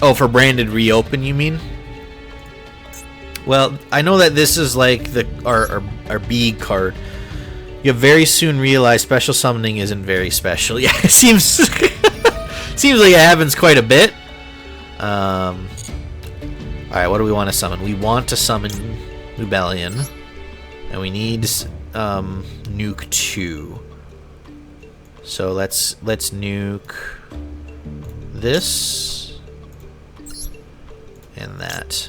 Oh, for Branded Reopen, you mean? Well, I know that this is like the our B card. You very soon realize special summoning isn't very special. Yeah, it seems seems like it happens quite a bit. Alright, what do we want to summon? We want to summon Rebellion. And we need nuke 2. So let's nuke this and that.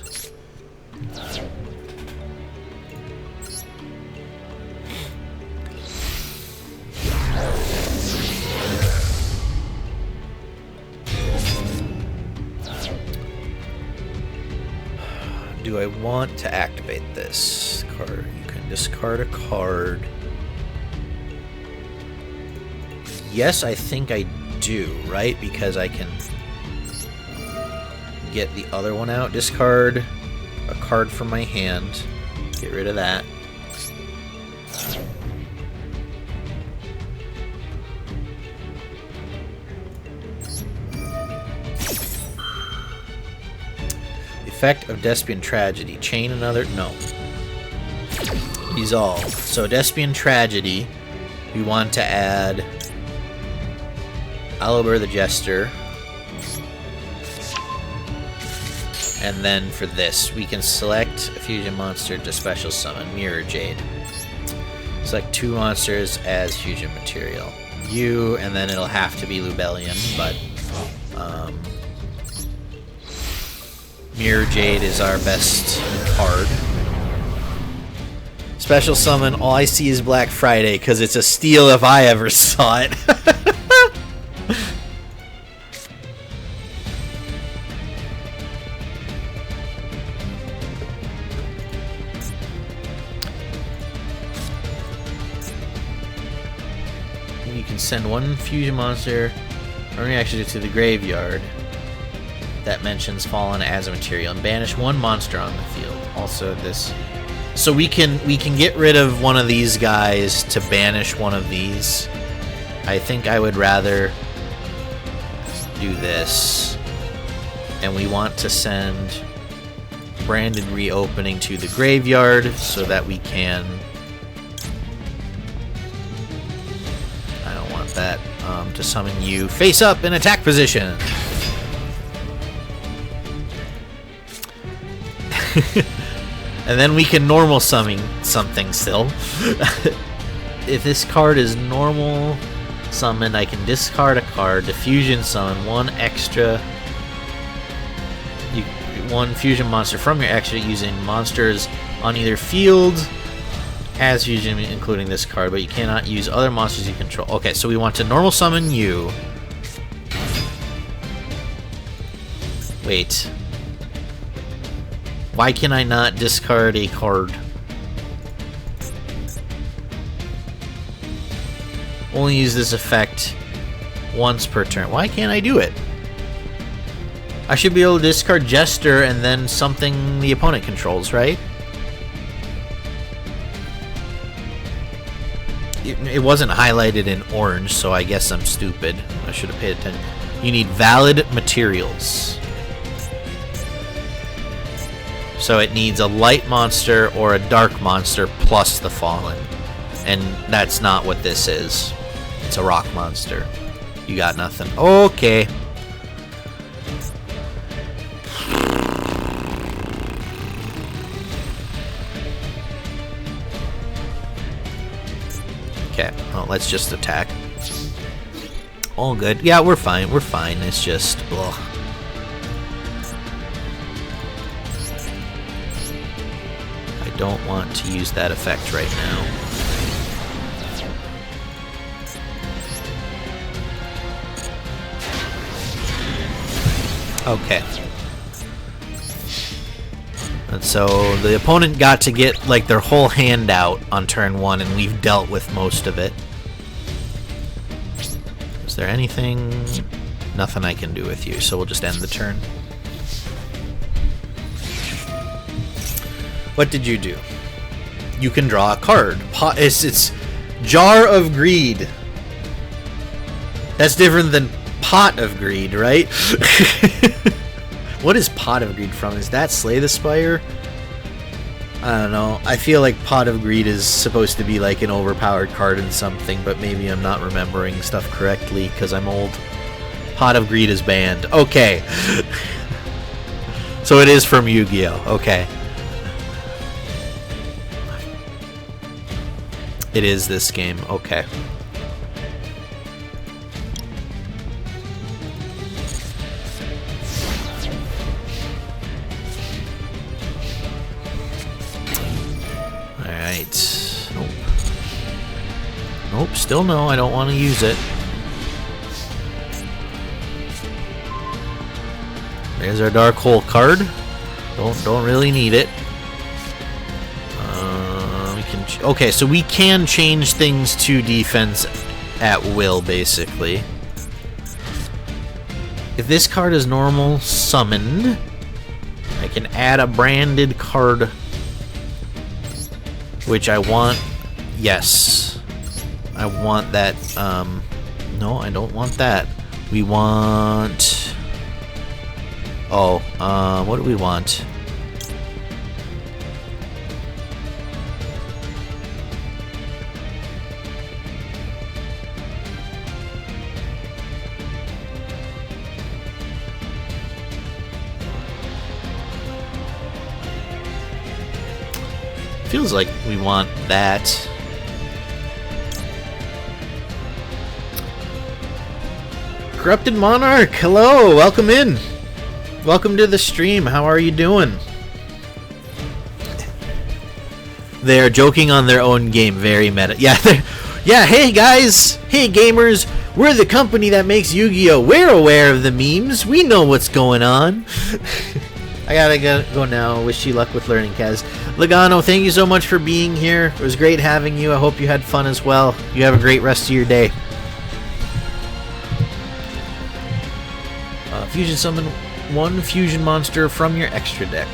Do I want to activate this card? You can discard a card. Yes, I think I do, right? Because I can get the other one out. Discard a card from my hand. Get rid of that. Effect of Despian Tragedy. Chain another... No. Resolve. So Despian Tragedy, we want to add Alibur the Jester. And then for this, we can select a fusion monster to special summon. Mirror Jade. Select 2 monsters as fusion material. You, and then it'll have to be Lubellion, but... Mirror Jade is our best card. Special summon, all I see is Black Friday, because it's a steal if I ever saw it. You can send one fusion monster or actually to the graveyard that mentions Fallen as a material and banish one monster on the field. Also this, so we can get rid of one of these guys to banish one of these. I think I would rather do this, and we want to send Branded Reopening to the graveyard so that we can... I don't want that. To summon you face up in attack position. And then we can normal summon something still. If this card is normal summoned, I can discard a card to fusion summon one extra... one fusion monster from your extra using monsters on either field as fusion, including this card, but you cannot use other monsters you control. Okay, so we want to normal summon you. Wait. Why can I not discard a card? Only use this effect once per turn. Why can't I do it? I should be able to discard Jester and then something the opponent controls, right? It wasn't highlighted in orange, so I guess I'm stupid. I should have paid attention. You need valid materials. So it needs a light monster or a dark monster plus the fallen. And that's not what this is. It's a rock monster. You got nothing. Okay. Okay, well, let's just attack. All good. Yeah, we're fine. We're fine. It's just... ugh. I don't want to use that effect right now. Okay. And so the opponent got to get like their whole hand out on turn 1, and we've dealt with most of it. Is there anything? Nothing I can do with you, so we'll just end the turn. What did you do? You can draw a card. It's Jar of Greed. That's different than Pot of Greed, right? What is Pot of Greed from? Is that Slay the Spire? I don't know. I feel like Pot of Greed is supposed to be like an overpowered card in something, but maybe I'm not remembering stuff correctly because I'm old. Pot of Greed is banned. Okay. So it is from Yu-Gi-Oh! Okay. It is this game. Okay. Nope. Nope, still no, I don't want to use it. There's our Dark Hole card. Don't really need it. Okay, so we can change things to defense at will, basically. If this card is normal summoned, I can add a branded card, which I want. Yes, I want that. No, I don't want that. We want. Oh, what do we want? Feels like we want that. Corrupted Monarch, hello, welcome in. Welcome to the stream. How are you doing? They're joking on their own game. Very meta. Yeah, yeah. Hey guys. Hey gamers. We're the company that makes Yu-Gi-Oh! We're aware of the memes. We know what's going on. I gotta go now. Wish you luck with learning, Kaz. Logano, thank you so much for being here. It was great having you. I hope you had fun as well. You have a great rest of your day. Fusion summon one fusion monster from your extra deck.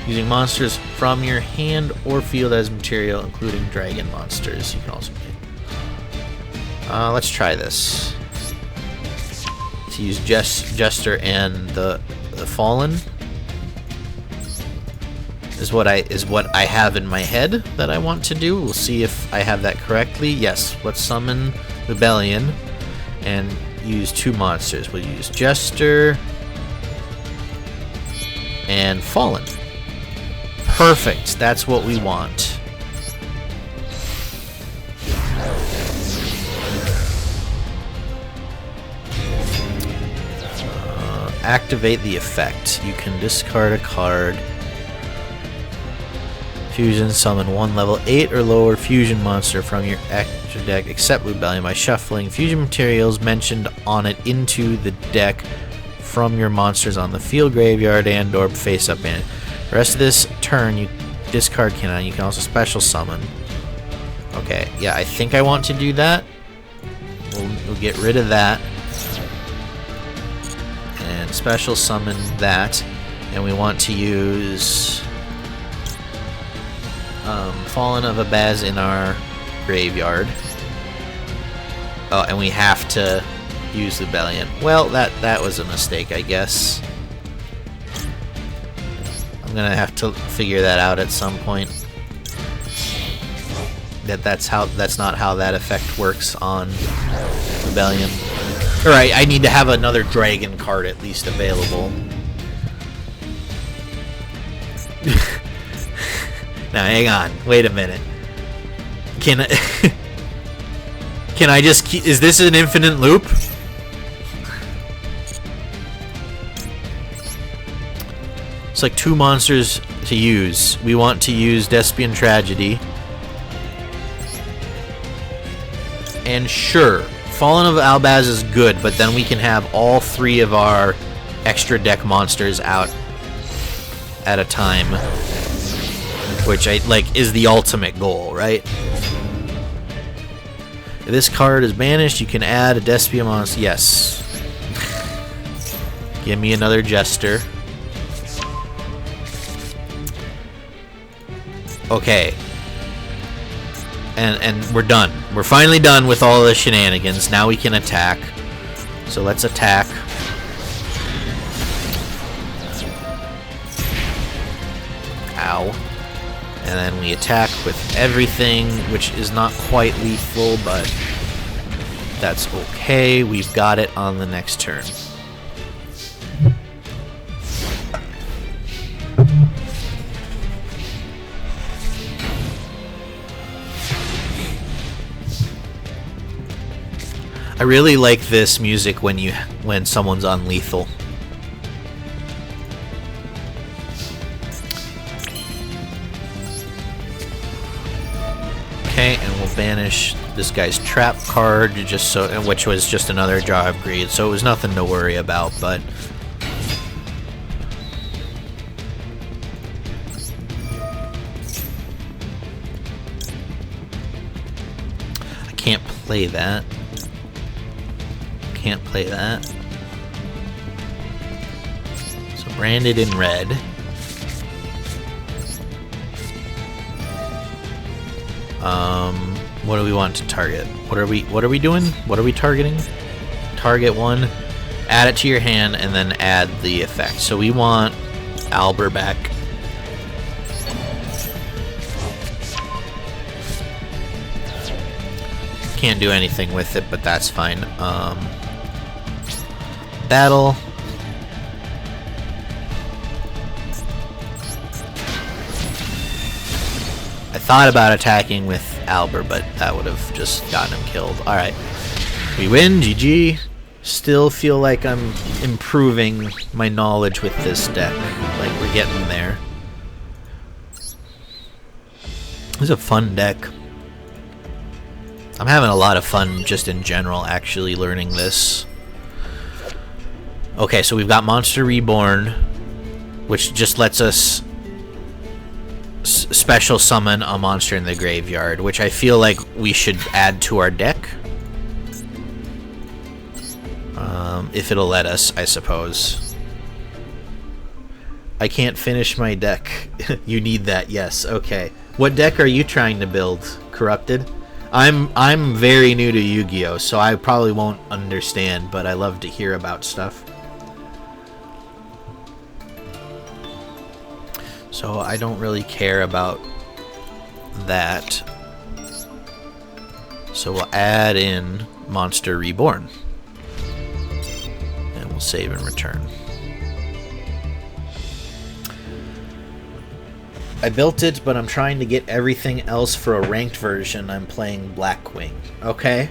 Using monsters from your hand or field as material, including dragon monsters. You can also play. Let's try this. To use Jester and the Fallen is what I have in my head that I want to do. We'll see if I have that correctly. Yes, let's summon Rebellion and use two monsters. We'll use Jester and Fallen. Perfect. That's what we want. Activate the effect. You can discard a card. Fusion summon one level 8 or lower fusion monster from your extra deck except Rebellion by shuffling fusion materials mentioned on it into the deck from your monsters on the field, graveyard, and or face up in it. The rest of this turn you discard canine. You can also special summon. Okay, yeah, I think I want to do that. We'll get rid of that. and special summon that, and we want to use Fallen of Abaz in our graveyard. Oh, and we have to use the Valiant. Well, that was a mistake, I guess. I'm gonna have to figure that out at some point. That's not how that effect works on Rebellion. Alright, I need to have another dragon card at least available. Now hang on, wait a minute. Can I just keep, is this an infinite loop? It's like 2 monsters to use. We want to use Despian Tragedy. And sure, Fallen of Albaz is good, but then we can have all 3 of our extra deck monsters out at a time, which is the ultimate goal, right? If this card is banished, you can add a Despian monster. Yes. Give me another Jester. Okay. And we're done. We're finally done with all the shenanigans. Now we can attack. So let's attack. Ow. And then we attack with everything, which is not quite lethal, but that's okay. We've got it on the next turn. I really like this music when someone's unlethal. Okay, and we'll banish this guy's trap card, which was just another Jaw of Greed, so it was nothing to worry about, but I can't play that. Can't play that. So branded in red. What do we want to target? What are we doing? What are we targeting? Target 1, add it to your hand, and then add the effect. So we want Albert back. Can't do anything with it, but that's fine. Battle. I thought about attacking with Albert, but that would have just gotten him killed. Alright. We win, GG. Still feel like I'm improving my knowledge with this deck. Like, we're getting there. This is a fun deck. I'm having a lot of fun just in general actually learning this. Okay, so we've got Monster Reborn, which just lets us special summon a monster in the graveyard, which I feel like we should add to our deck. If it'll let us, I suppose. I can't finish my deck. You need that, yes, okay. What deck are you trying to build, Corrupted? I'm very new to Yu-Gi-Oh, so I probably won't understand, but I love to hear about stuff. So I don't really care about that. So we'll add in Monster Reborn. And we'll save and return. I built it, but I'm trying to get everything else for a ranked version. I'm playing Blackwing. Okay.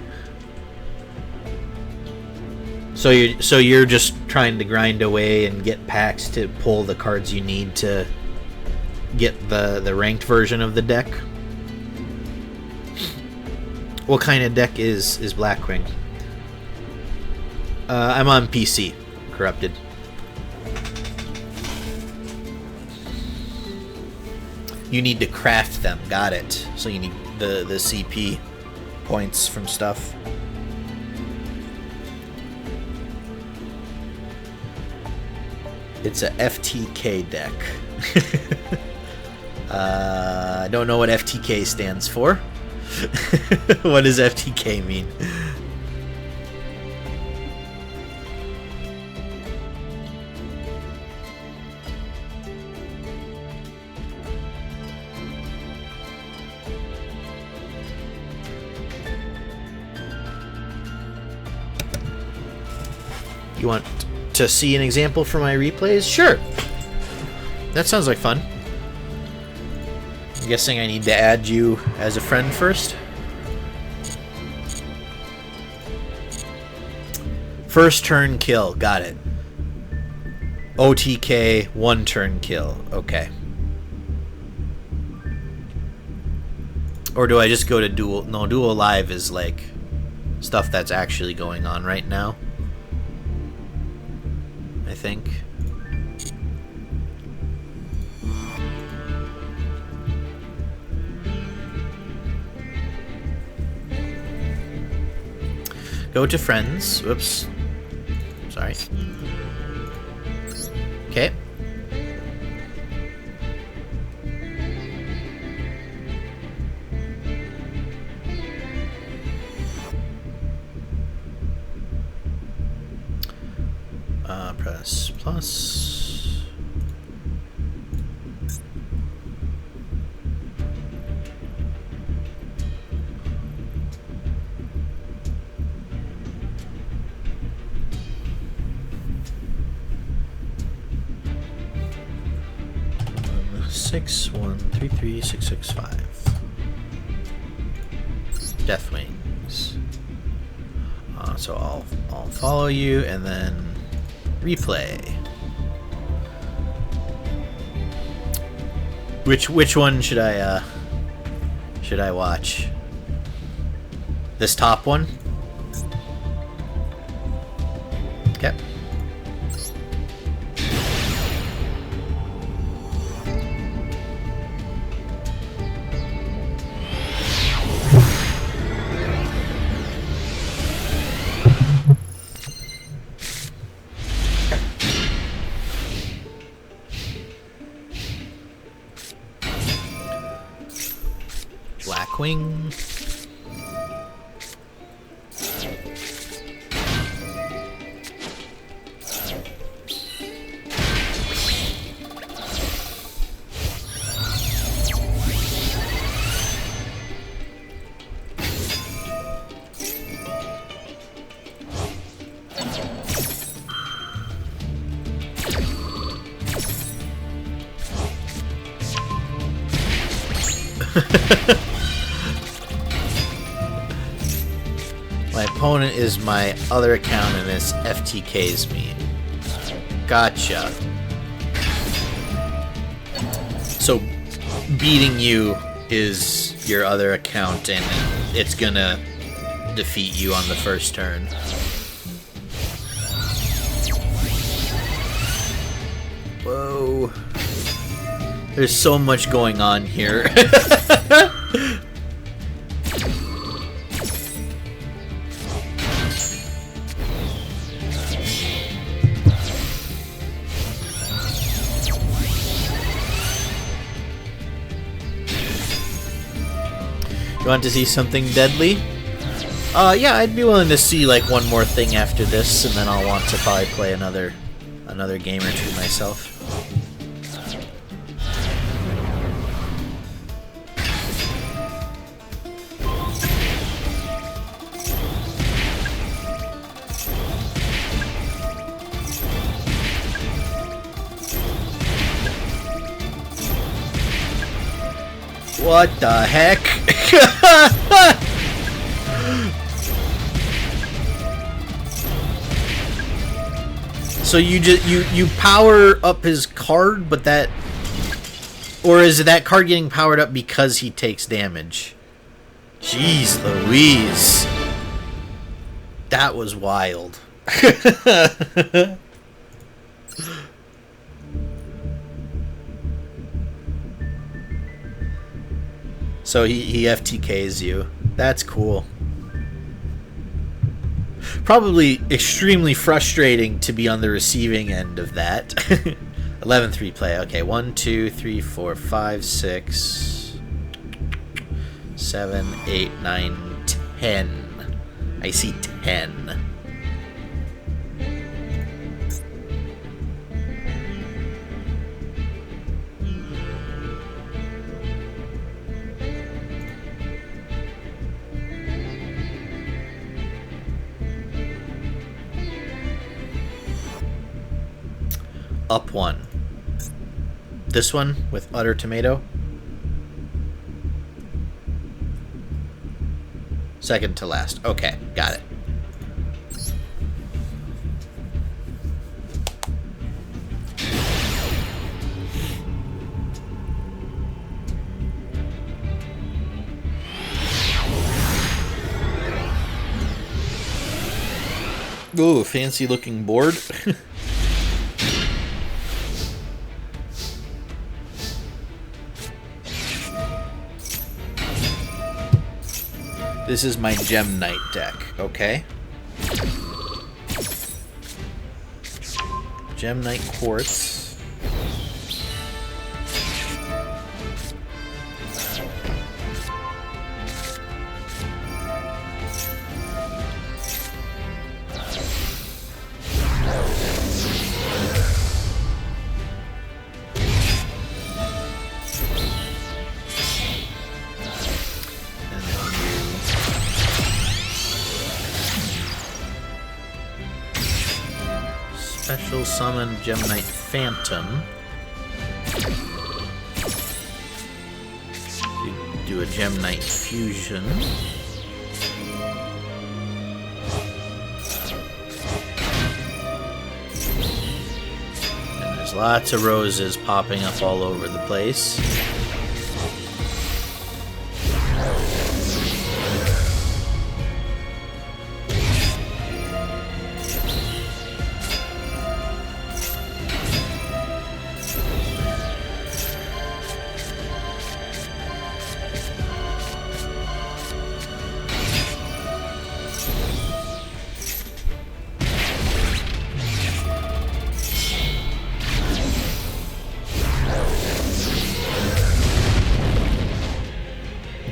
So you're just trying to grind away and get packs to pull the cards you need to get the ranked version of the deck. What kind of deck is Blackwing? I'm on PC. Corrupted. You need to craft them. Got it. So you need the CP points from stuff. It's a FTK deck. I don't know what FTK stands for. What does FTK mean? You want to see an example for my replays? Sure. That sounds like fun. I'm guessing I need to add you as a friend first. First turn kill. Got it. OTK, one turn kill. Okay. Or do I just go to Duel? No, Duel Live is like stuff that's actually going on right now, I think. Go to friends. Whoops. Sorry. Okay. Press plus. Six, 1, 3, 3, 6, 6, 5. Death Wings. So I'll follow you and then replay. Which one should I watch? This top one? Okay. Blackwing. My opponent is my other account and this FTKs me. Gotcha. So beating you is your other account and it's gonna defeat you on the first turn. Whoa. There's so much going on here. You want to see something deadly? Yeah, I'd be willing to see like one more thing after this, and then I'll want to probably play another game or two myself. What the heck? So you power up his card, but that, or is that card getting powered up because he takes damage? Jeez Louise. That was wild. So he FTKs you. That's cool. Probably extremely frustrating to be on the receiving end of that. 11th replay. Okay, 1, 2, 3, 4, 5, 6, 7, 8, 9, 10. I see 10. Up 1. This one with utter tomato. Second to last. Okay, got it. Ooh, fancy looking board. This is my Gem Knight deck, okay? Gem Knight Quartz. Special summon Gem Knight Phantom. You do a Gem Knight Fusion. And there's lots of roses popping up all over the place.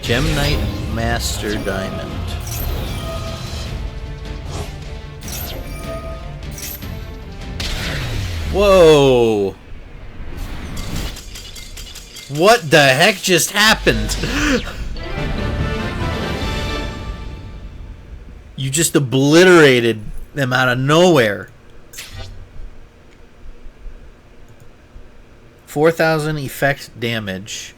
Gem Knight Master Diamond. Whoa! What the heck just happened? You just obliterated them out of nowhere. 4,000 effect damage.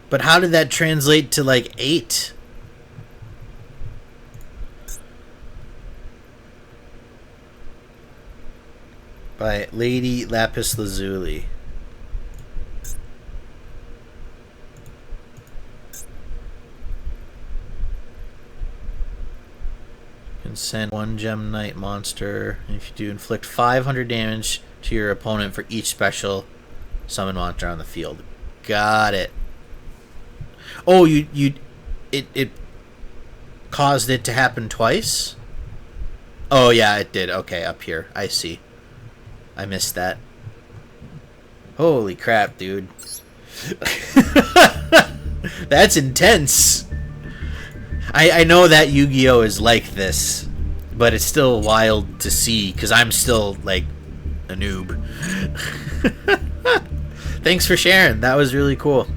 But how did that translate to like 8? By Lady Lapis Lazuli. You can send one Gem Knight monster. If you do, inflict 500 damage to your opponent for each special summon monster on the field. Got it. Oh, it caused it to happen twice? Oh, yeah, it did. Okay, up here. I see. I missed that. Holy crap, dude. That's intense. I know that Yu-Gi-Oh! Is like this, but it's still wild to see, because I'm still, like, a noob. Thanks for sharing. That was really cool.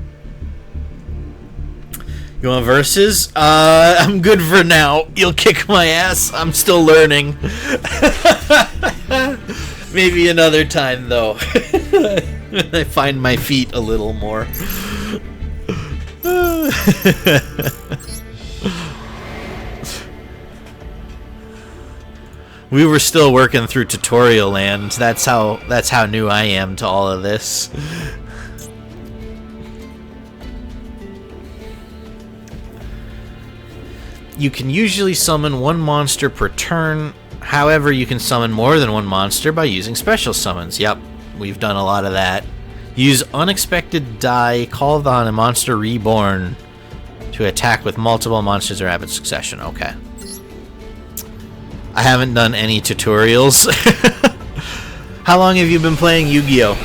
You want versus? I'm good for now. You'll kick my ass. I'm still learning. Maybe another time, though. I find my feet a little more. We were still working through tutorial land. That's how new I am to all of this. You can usually summon one monster per turn. However, you can summon more than one monster by using special summons. Yep, we've done a lot of that. Use Unexpected Die, call on a monster reborn to attack with multiple monsters in rapid succession. Okay. I haven't done any tutorials. How long have you been playing Yu-Gi-Oh?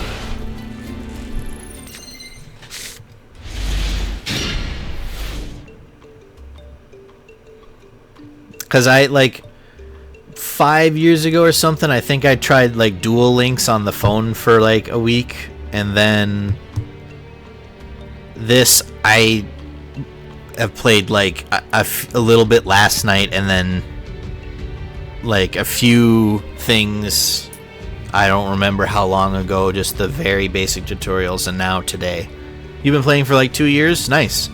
Because I, like, 5 years ago or something, I think I tried, like, Duel Links on the phone for, like, a week. And then this, I have played, like, a little bit last night, and then, like, a few things I don't remember how long ago, just the very basic tutorials, and now today. You've been playing for, like, 2 years? Nice.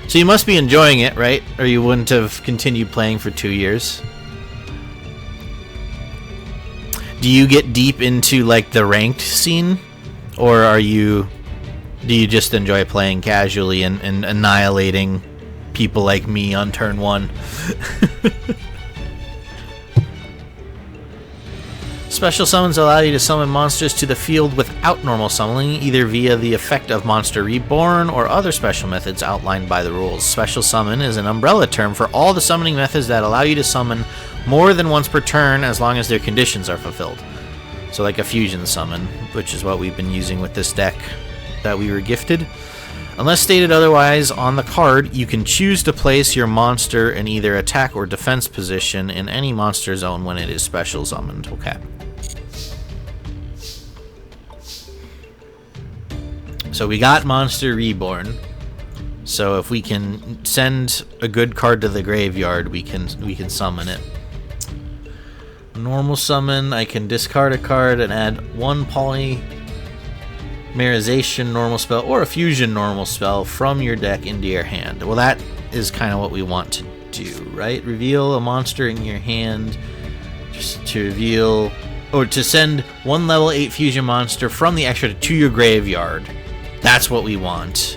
So you must be enjoying it, right? Or you wouldn't have continued playing for 2 years. Do you get deep into, like, the ranked scene? Or do you just enjoy playing casually and annihilating people like me on turn 1? Special summons allow you to summon monsters to the field without normal summoning, either via the effect of Monster Reborn or other special methods outlined by the rules. Special summon is an umbrella term for all the summoning methods that allow you to summon more than once per turn as long as their conditions are fulfilled. So like a fusion summon, which is what we've been using with this deck that we were gifted. Unless stated otherwise on the card, you can choose to place your monster in either attack or defense position in any monster zone when it is special summoned. Okay. So we got Monster Reborn. So if we can send a good card to the graveyard, we can summon it. Normal summon, I can discard a card and add one polymerization normal spell or a fusion normal spell from your deck into your hand. Well, that is kind of what we want to do, right? Reveal a monster in your hand just to reveal, or to send one level 8 fusion monster from the extra to your graveyard. That's what we want,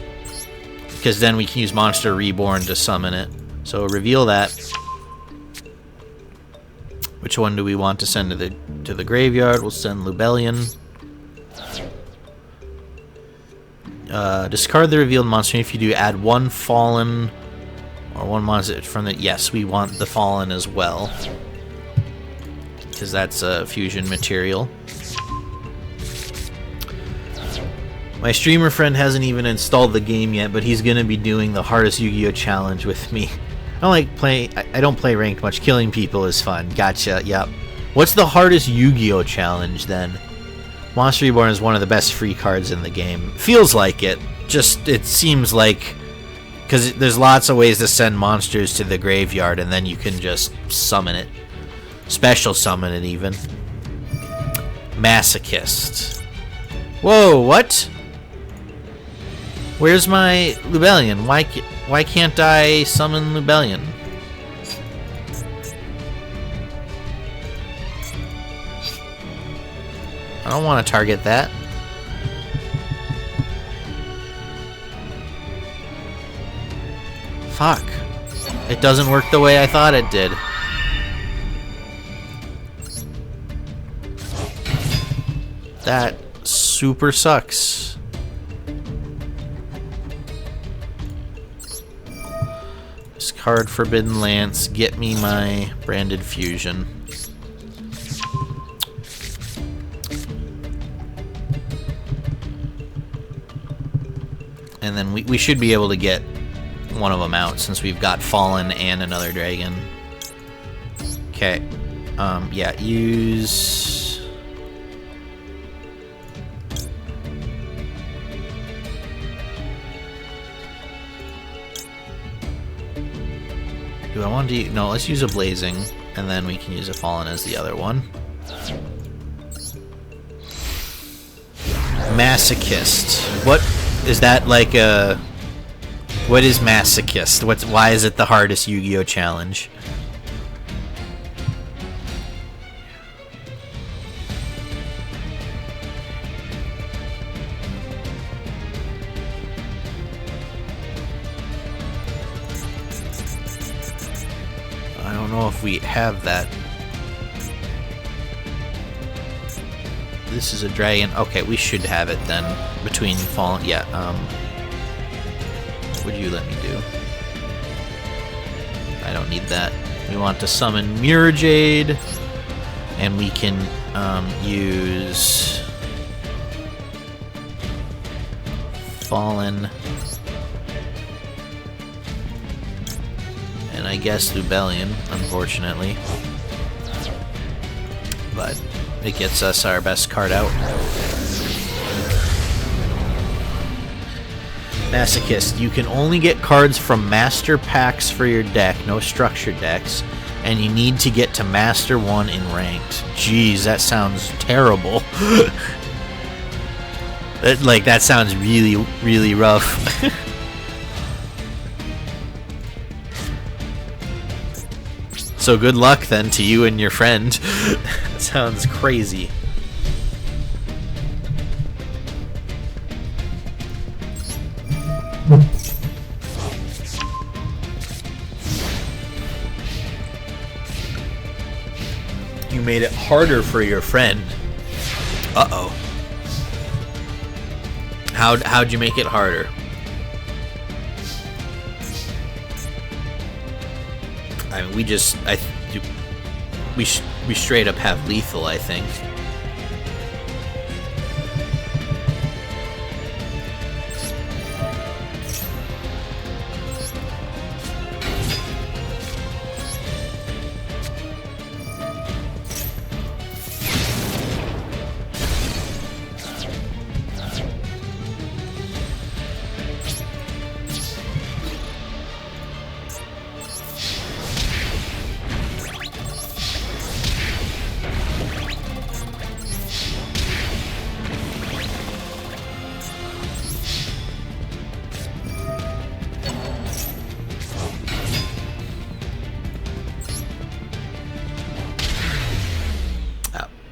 because then we can use Monster Reborn to summon it. So reveal that. Which one do we want to send to the graveyard? We'll send Lubellion. Discard the revealed monster. If you do, add one fallen or one monster from the... Yes, we want the fallen as well, because that's a fusion material. My streamer friend hasn't even installed the game yet, but he's gonna be doing the hardest Yu-Gi-Oh challenge with me. I don't play ranked much. Killing people is fun. Gotcha. Yep. What's the hardest Yu-Gi-Oh challenge then? Monster Reborn is one of the best free cards in the game. Feels like it. Just, it seems like, because there's lots of ways to send monsters to the graveyard, and then you can just summon it. Special summon it even. Masochist. Whoa, what? Where's my Lubellion? Why can't I summon Lubellion? I don't want to target that. Fuck. It doesn't work the way I thought it did. That super sucks. Discard Forbidden Lance, get me my branded fusion. And then we should be able to get one of them out since we've got Fallen and another dragon. Okay. Yeah, use... Do I want to... No, let's use a Blazing, and then we can use a Fallen as the other one. Masochist. What is that, like a... What is Masochist? Why is it the hardest Yu-Gi-Oh challenge? I don't know if we have that. This is a dragon. Okay, we should have it then. Between Fallen... Yeah, what would you let me do? I don't need that. We want to summon Murjade, and we can use Fallen, and I guess Lubellion, unfortunately. But it gets us our best card out. Masochist, you can only get cards from master packs for your deck, no structured decks, and you need to get to Master 1 in Ranked. Jeez, that sounds terrible. That sounds really, really rough. So good luck then to you and your friend. That sounds crazy. You made it harder for your friend. Uh-oh. How'd you make it harder? I mean, we straight up have lethal, I think.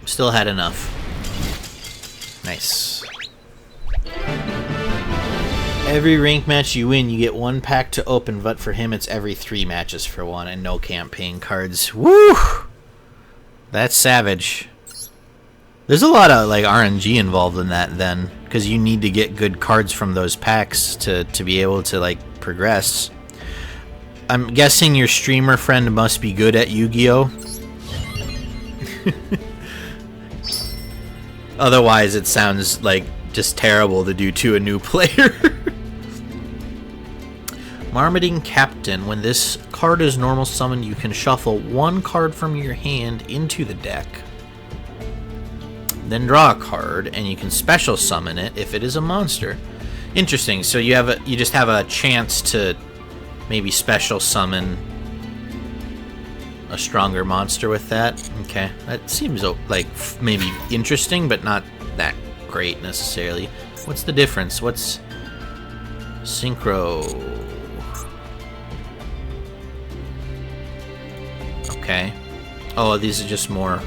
Still had enough. Nice. Every rank match you win, you get one pack to open, but for him it's every 3 matches for one, and no campaign cards. Woo! That's savage. There's a lot of like RNG involved in that then, because you need to get good cards from those packs to be able to like progress. I'm guessing your streamer friend must be good at Yu-Gi-Oh! Otherwise, it sounds like just terrible to do to a new player. Marmoting Captain. When this card is normal summoned, you can shuffle 1 card from your hand into the deck. Then draw a card, and you can special summon it if it is a monster. Interesting. So you just have a chance to maybe special summon a stronger monster with that. Okay, that seems like maybe interesting, but not that great necessarily. What's the difference? What's synchro? Okay. Oh, these are just more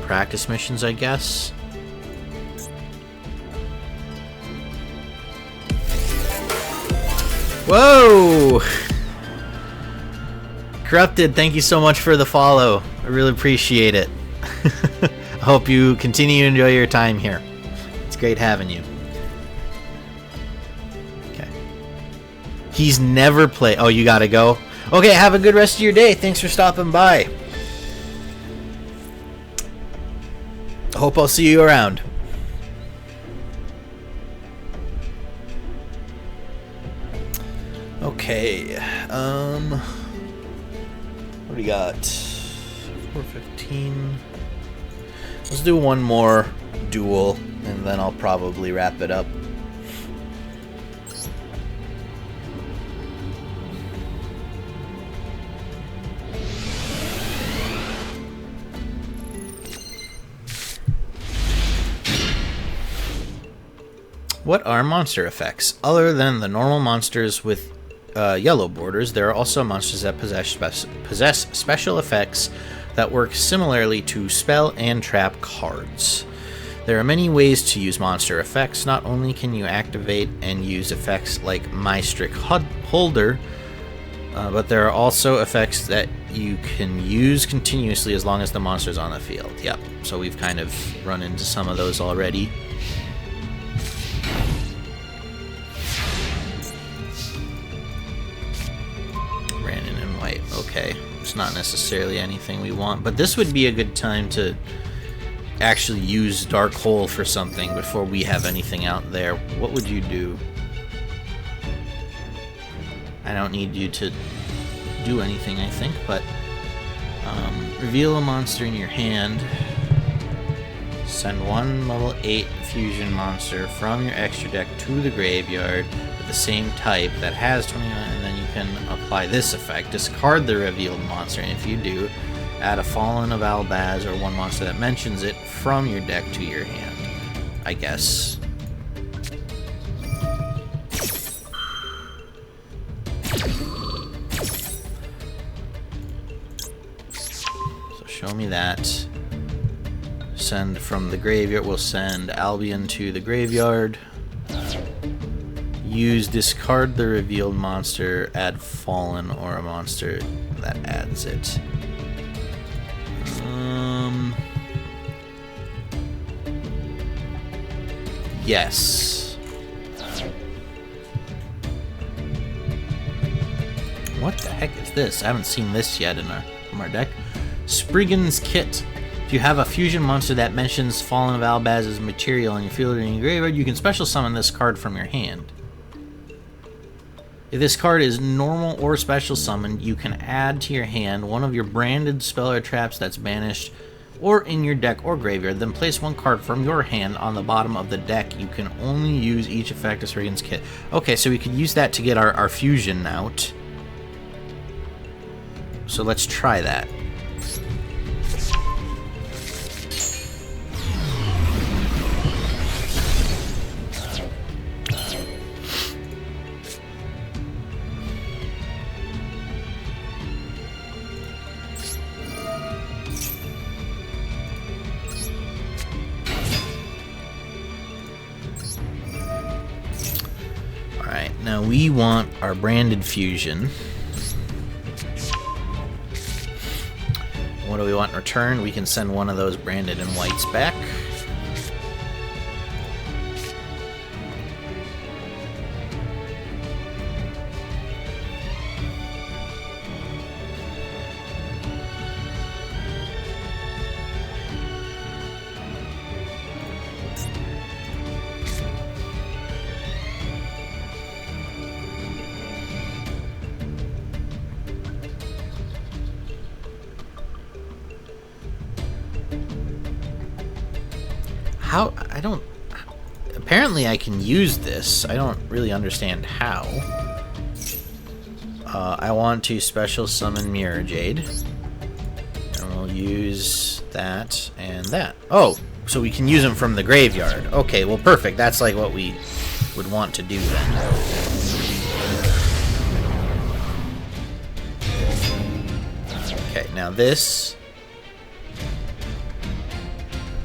practice missions, I guess. Whoa! Corrupted, thank you so much for the follow. I really appreciate it. I hope you continue to enjoy your time here. It's great having you. Okay. He's never played. Oh, you gotta go? Okay, have a good rest of your day. Thanks for stopping by. I hope I'll see you around. Okay, what do we got? 4:15. Let's do one more duel, and then I'll probably wrap it up. What are monster effects? Other than the normal monsters with yellow borders, there are also monsters that possess special effects that work similarly to spell and trap cards. There are many ways to use monster effects. Not only can you activate and use effects like My Strict Holder, but there are also effects that you can use continuously as long as the monster's on the field. Yep, so we've kind of run into some of those already. Okay, it's not necessarily anything we want, but this would be a good time to actually use Dark Hole for something before we have anything out there. What would you do? I don't need you to do anything, I think, but reveal a monster in your hand. Send one level 8 fusion monster from your extra deck to the graveyard with the same type that has 29, and then you can apply this effect. Discard the revealed monster, and if you do, add a Fallen of Albaz or one monster that mentions it from your deck to your hand, I guess. So show me that. Send from the graveyard. We'll send Albion to the graveyard. Use discard the revealed monster, add Fallen or a monster that adds it. Yes. What the heck is this? I haven't seen this yet from our deck. Spriggan's Kit. If you have a fusion monster that mentions Fallen of Albaz as material in your field or in your graveyard, you can special summon this card from your hand. If this card is normal or special summoned, you can add to your hand one of your branded spell or traps that's banished or in your deck or graveyard, then place one card from your hand on the bottom of the deck. You can only use each effect of Spriggan's Kit. Okay, so we could use that to get our fusion out. So let's try that. Now we want our branded fusion. What do we want in return? We can send one of those branded and whites back. How? I don't... Apparently I can use this. I don't really understand how. I want to special summon Mirror Jade. And we'll use that and that. Oh, so we can use them from the graveyard. Okay, well perfect. That's like what we would want to do then. Okay, now this...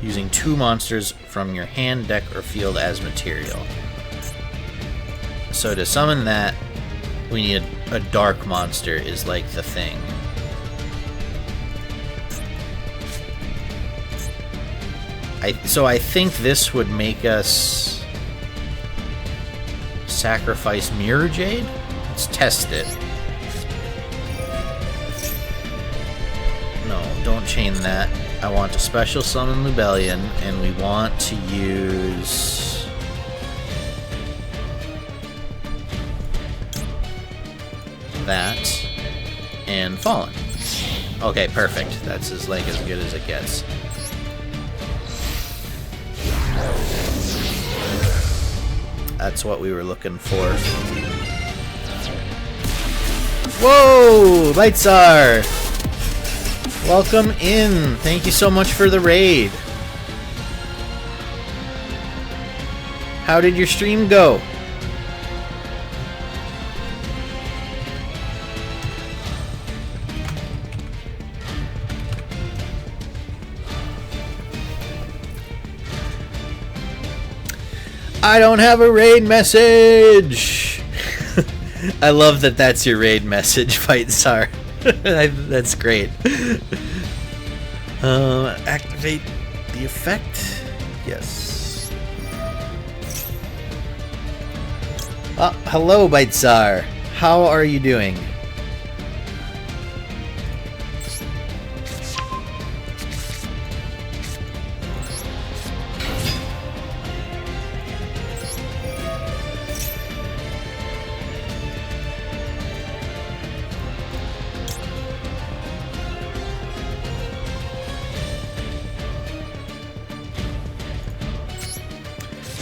using 2 monsters from your hand, deck, or field as material. So to summon that, we need a dark monster is like the thing. So I think this would make us sacrifice Mirror Jade? Let's test it. No, don't chain that. I want to special summon Lubellion, and we want to use... that and Fallen. Okay, perfect. That's as good as it gets. That's what we were looking for. Whoa! Lightsar! Welcome in. Thank you so much for the raid. How did your stream go? I don't have a raid message. I love that that's your raid message, Fightsar. That's great. Activate the effect. Yes. Hello, Bitesar. How are you doing?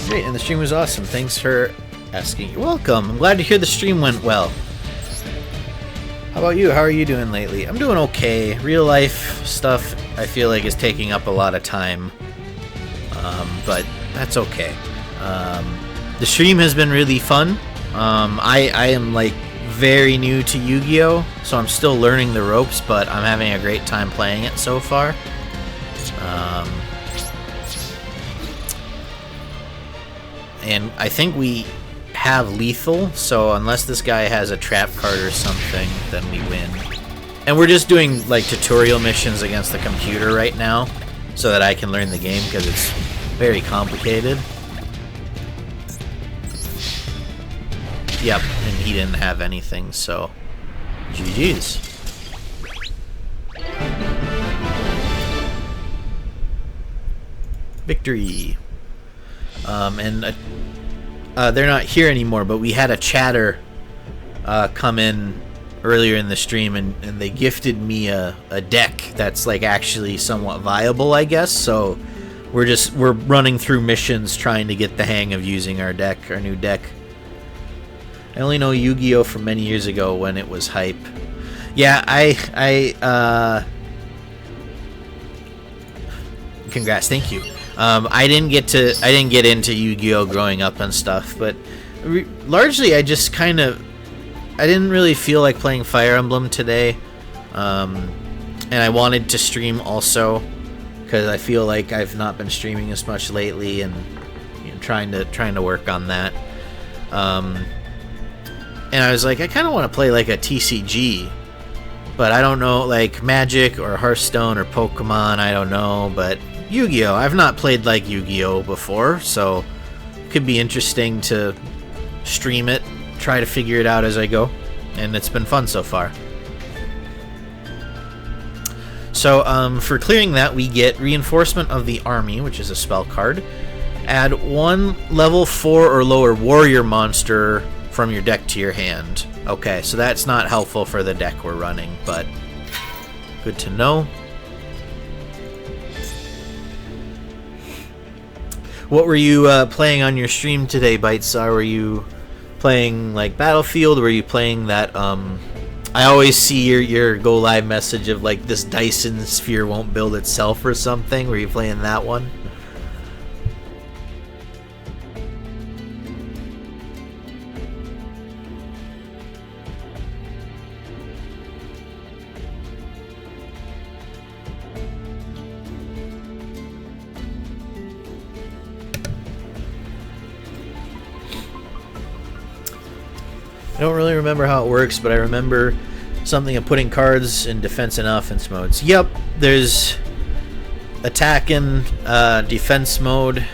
Great, and the stream was awesome. Thanks for asking. You're welcome. I'm glad to hear the stream went well. How about you? How are you doing lately? I'm doing okay. Real life stuff I feel like is taking up a lot of time. But that's okay. The stream has been really fun. I am like very new to Yu-Gi-Oh! So I'm still learning the ropes, but I'm having a great time playing it so far. And I think we have lethal, so unless this guy has a trap card or something, then we win. And we're just doing like tutorial missions against the computer right now, so that I can learn the game, because it's very complicated. Yep, and he didn't have anything, so GG's. Victory. They're not here anymore, but we had a chatter come in earlier in the stream, and they gifted me a deck that's like actually somewhat viable, I guess. So we're running through missions trying to get the hang of using our deck, our new deck. I only know Yu-Gi-Oh! From many years ago when it was hype. Yeah, congrats, thank you. I didn't get into Yu-Gi-Oh! Growing up and stuff, but largely I didn't really feel like playing Fire Emblem today, and I wanted to stream also because I feel like I've not been streaming as much lately, and you know, trying to work on that. And I was like, I kind of want to play like a TCG, but I don't know, like Magic or Hearthstone or Pokemon, I don't know, but Yu-Gi-Oh! I've not played like Yu-Gi-Oh! Before, so it could be interesting to stream it, try to figure it out as I go, and it's been fun so far. So for clearing that, we get Reinforcement of the Army, which is a spell card. Add 1 level 4 or lower warrior monster from your deck to your hand. Okay, so that's not helpful for the deck we're running, but good to know. What were you playing on your stream today, Bitestar? Were you playing like Battlefield? Were you playing that I always see your go live message of like this Dyson sphere won't build itself or something? Were you playing that one? I don't really remember how it works, but I remember something of putting cards in defense and offense modes. Yep, there's attack and defense mode.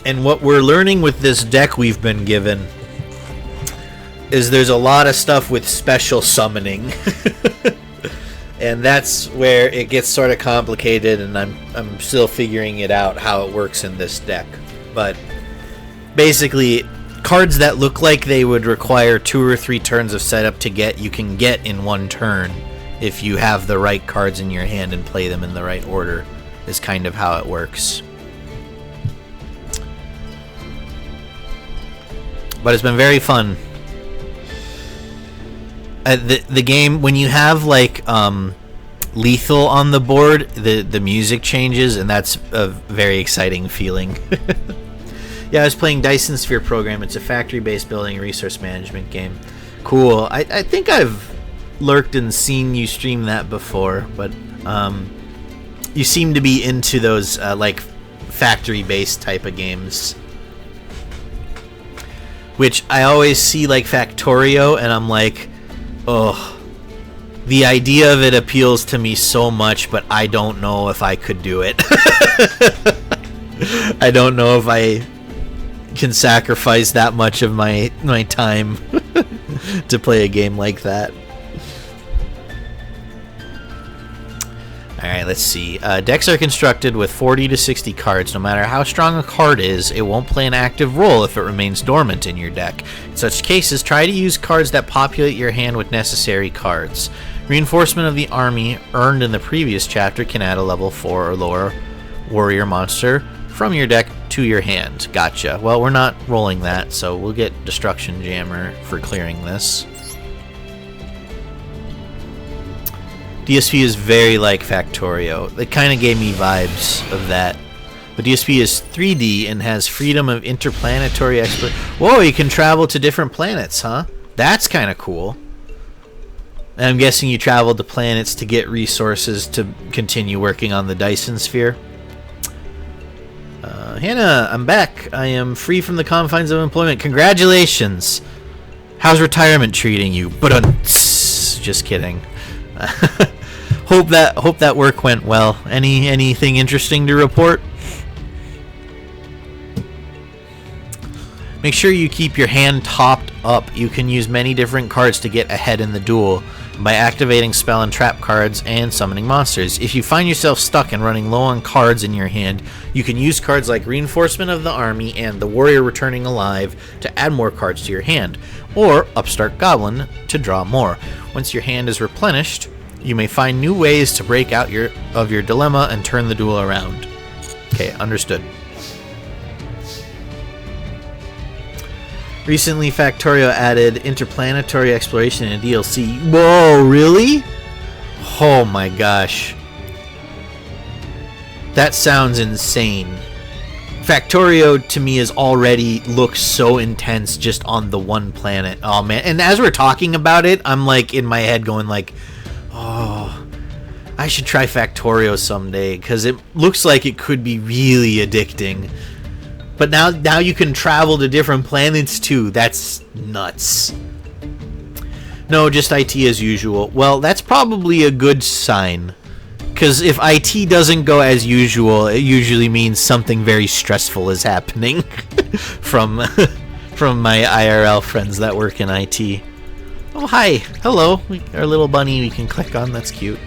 And what we're learning with this deck we've been given is there's a lot of stuff with special summoning. And that's where it gets sort of complicated, and I'm still figuring it out how it works in this deck. But basically, cards that look like they would require 2 or 3 turns of setup to get, you can get in 1 turn if you have the right cards in your hand and play them in the right order, is kind of how it works. But it's been very fun. The game, when you have like lethal on the board, the music changes, and that's a very exciting feeling. Yeah, I was playing Dyson Sphere Program. It's a factory-based building and resource management game. Cool. I think I've lurked and seen you stream that before, but you seem to be into those like factory-based type of games. Which I always see like Factorio, and I'm like, oh, the idea of it appeals to me so much, but I don't know if I could do it. I don't know if I can sacrifice that much of my time to play a game like that. Alright, let's see. Decks are constructed with 40 to 60 cards. No matter how strong a card is, it won't play an active role if it remains dormant in your deck. In such cases, try to use cards that populate your hand with necessary cards. Reinforcement of the Army, earned in the previous chapter, can add a level 4 or lower warrior monster from your deck to your hand. Gotcha. Well, we're not rolling that, so we'll get Destruction Jammer for clearing this. DSP is very like Factorio. It kind of gave me vibes of that. But DSP is 3D and has freedom of interplanetary exploration. Whoa, you can travel to different planets, huh? That's kind of cool. And I'm guessing you traveled to planets to get resources to continue working on the Dyson Sphere. Hannah, I'm back. I am free from the confines of employment. Congratulations. How's retirement treating you? Just kidding. Hope that work went well. Anything interesting to report? Make sure you keep your hand topped up. You can use many different cards to get ahead in the duel by activating spell and trap cards and summoning monsters. If you find yourself stuck and running low on cards in your hand, you can use cards like Reinforcement of the Army and the Warrior Returning Alive to add more cards to your hand, or Upstart Goblin to draw more. Once your hand is replenished, you may find new ways to break out of your dilemma and turn the duel around. Okay, understood. Recently, Factorio added interplanetary exploration in a DLC. Whoa, really? Oh my gosh. That sounds insane. Factorio, to me, already looks so intense just on the one planet. Oh, man. And as we're talking about it, I'm, like, in my head going, like, oh, I should try Factorio someday, because it looks like it could be really addicting. But now you can travel to different planets too. That's nuts. No, just IT as usual. Well, that's probably a good sign. Because if IT doesn't go as usual, it usually means something very stressful is happening from my IRL friends that work in IT. Oh, hi. Hello. Our little bunny we can click on. That's cute.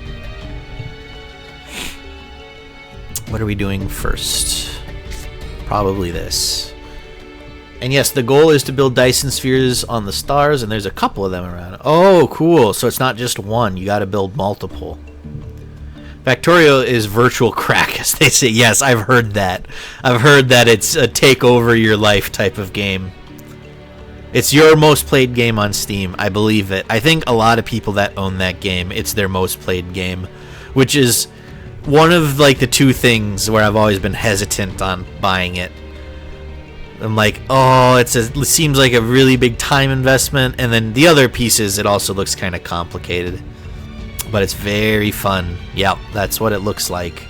What are we doing first? Probably this. And yes, the goal is to build Dyson Spheres on the stars, and there's a couple of them around. Oh, cool. So it's not just one. You got to build multiple. Factorio is virtual crack, as they say. Yes, I've heard that. I've heard that it's a take over your life type of game. It's your most played game on Steam. I believe it. I think a lot of people that own that game, it's their most played game, which is one of like the two things where I've always been hesitant on buying it. I'm like, oh, it seems like a really big time investment, and then the other pieces, it also looks kind of complicated, but it's very fun. Yep, that's what it looks like.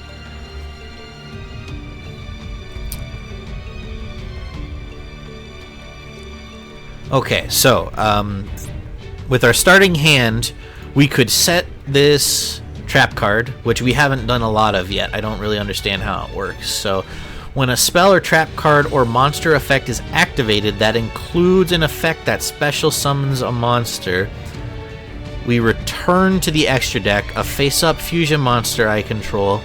Okay, so with our starting hand, we could set this trap card, which we haven't done a lot of yet. I don't really understand how it works. So when a spell or trap card or monster effect is activated that includes an effect that special summons a monster, we return to the extra deck a face-up fusion monster I control,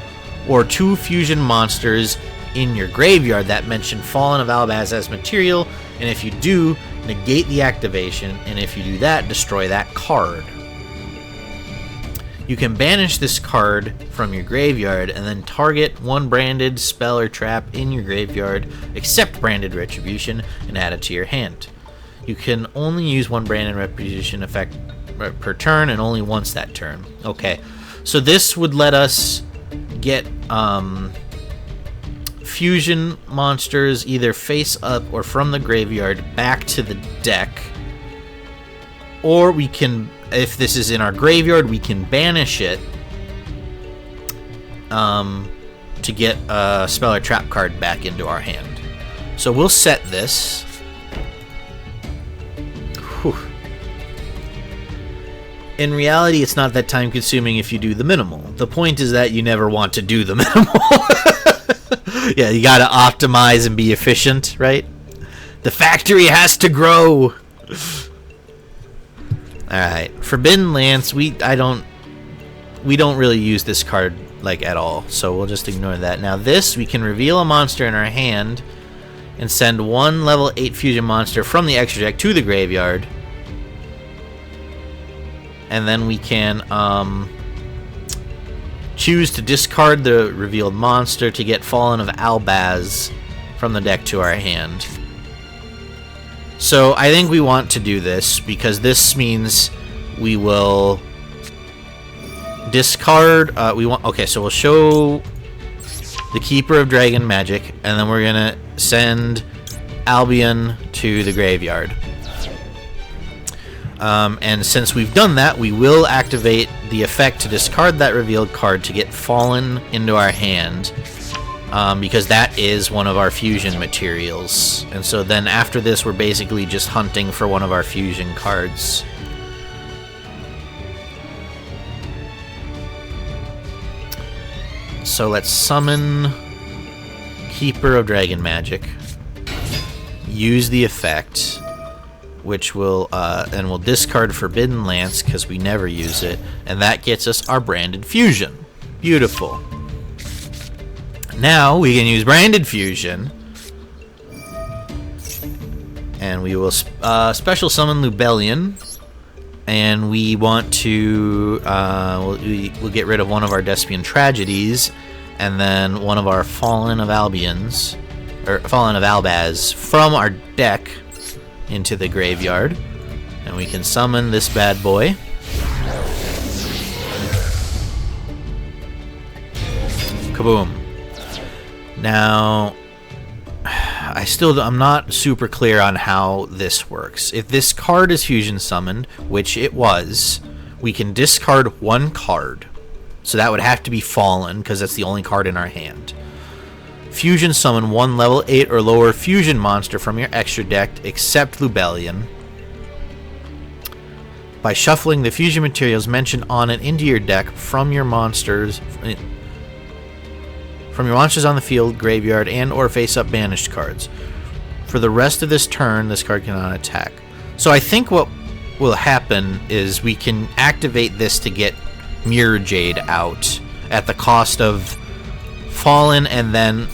or 2 fusion monsters in your graveyard that mention Fallen of Albaz as material, and if you do, negate the activation, and if you do that, destroy that card. You can banish this card from your graveyard and then target one branded spell or trap in your graveyard, except branded Retribution, and add it to your hand. You can only use one branded Retribution effect per turn, and only once that turn. Okay, so this would let us get fusion monsters either face up or from the graveyard back to the deck, or we can, if this is in our graveyard, we can banish it to get a spell or trap card back into our hand. So we'll set this. Whew. In reality, it's not that time consuming if you do the minimal. The point is that you never want to do the minimal. Yeah, you gotta optimize and be efficient, right? The factory has to grow. Alright, Forbidden Lance, we don't really use this card like at all, so we'll just ignore that. Now this, we can reveal a monster in our hand and send one level 8 fusion monster from the extra deck to the graveyard. And then we can choose to discard the revealed monster to get Fallen of Albaz from the deck to our hand. So I think we want to do this because this means we will discard. Okay, so we'll show the Keeper of Dragon Magic, and then we're gonna send Albion to the graveyard. And since we've done that, we will activate the effect to discard that revealed card to get Fallen into our hand, because that is one of our fusion materials. And so then after this, we're basically just hunting for one of our fusion cards. So let's summon Keeper of Dragon Magic, use the effect, which will, and we'll discard Forbidden Lance because we never use it, and that gets us our Branded Fusion. Beautiful. Now we can use Branded Fusion, and we will special summon Lubellion, and we want to, we'll get rid of one of our Despian Tragedies, and then one of our Fallen of Albions, or Fallen of Albaz, from our deck into the graveyard, and we can summon this bad boy. Kaboom. Now, I'm not super clear on how this works. If this card is fusion summoned, which it was, we can discard one card. So that would have to be Fallen, because that's the only card in our hand. Fusion summon one level 8 or lower fusion monster from your extra deck, except Lubellion, by shuffling the fusion materials mentioned on it into your deck from your monsters on the field, graveyard, and or face-up banished cards. For the rest of this turn, this card cannot attack. So I think what will happen is we can activate this to get Mirror Jade out at the cost of Fallen, and then...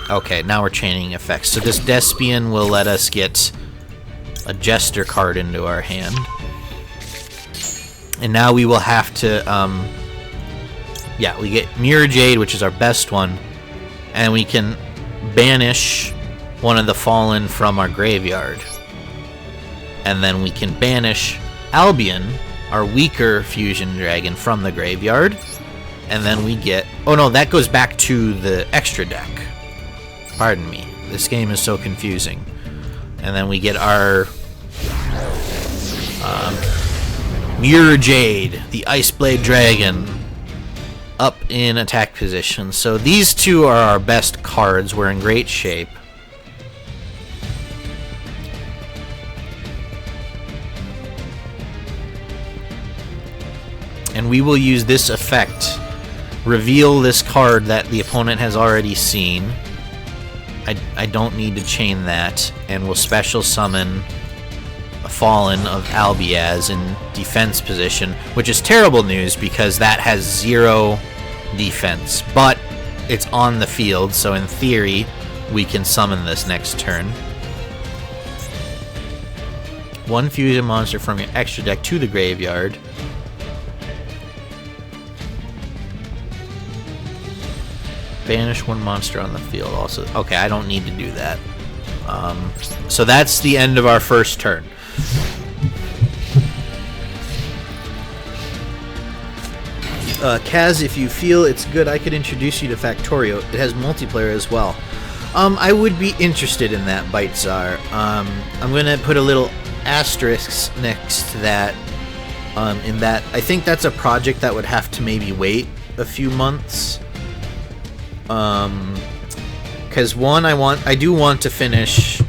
Okay, now we're chaining effects. So this Despian will let us get a Jester card into our hand. And now we will have to, we get Mirror Jade, which is our best one, and we can banish one of the Fallen from our graveyard. And then we can banish Albion, our weaker fusion dragon, from the graveyard. And then we get... Oh no, that goes back to the extra deck. Pardon me. This game is so confusing. And then we get our... Mirror Jade, the Iceblade Dragon, up in attack position. So these two are our best cards. We're in great shape. And we will use this effect. Reveal this card that the opponent has already seen. I don't need to chain that. And we'll special summon a Fallen of Albiaz in defense position, which is terrible news because that has 0 defense. But it's on the field, so in theory, we can summon this next turn. One fusion monster from your extra deck to the graveyard. Banish one monster on the field also. Okay, I don't need to do that. So that's the end of our first turn. Kaz, if you feel it's good, I could introduce you to Factorio. It has multiplayer as well. I would be interested in that, Bitesar. I'm going to put a little asterisk next to that. In that, I think that's a project that would have to maybe wait a few months. Because one, I do want to finish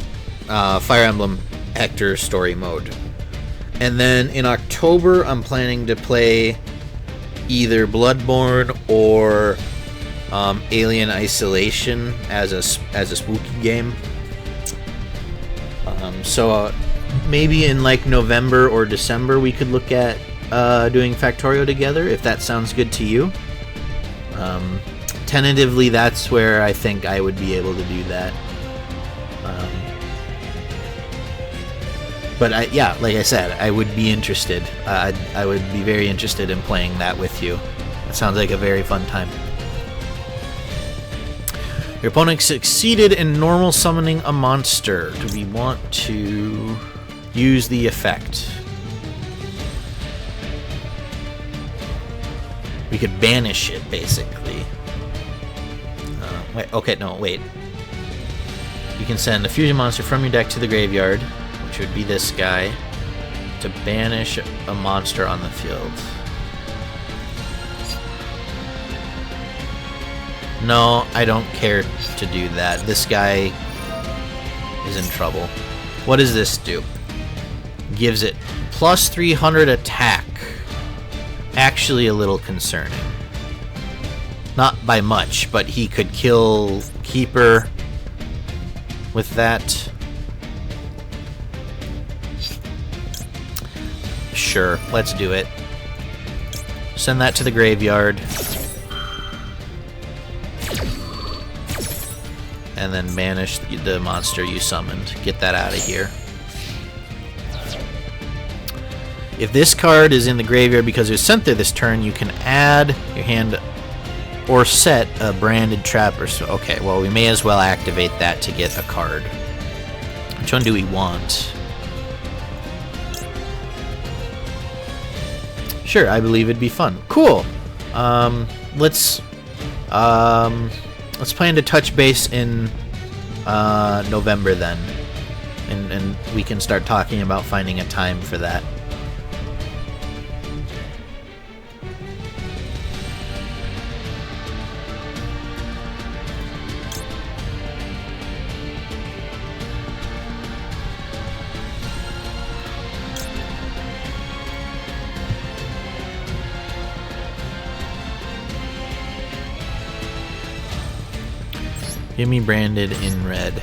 Fire Emblem Hector story mode, and then in October I'm planning to play either Bloodborne or Alien Isolation as a spooky game. So maybe in like November or December we could look at doing Factorio together, if that sounds good to you. Tentatively, that's where I think I would be able to do that. But yeah, like I said, I would be interested. I would be very interested in playing that with you. It sounds like a very fun time. Your opponent succeeded in normal summoning a monster. Do we want to use the effect? We could banish it, basically. Wait, okay, no, wait. You can send a fusion monster from your deck to the graveyard, which would be this guy, to banish a monster on the field. No, I don't care to do that. This guy is in trouble. What does this do? Gives it plus 300 attack. Actually a little concerning. Not by much, but he could kill Keeper with that. Sure, let's do it. Send that to the graveyard. And then banish the monster you summoned. Get that out of here. If this card is in the graveyard because it was sent there this turn, you can add your hand or set a branded trap or so. Okay, well, we may as well activate that to get a card. Which one do we want? Sure, I believe it'd be fun. Cool. Let's plan to touch base in November then, and we can start talking about finding a time for that. Give me branded in red.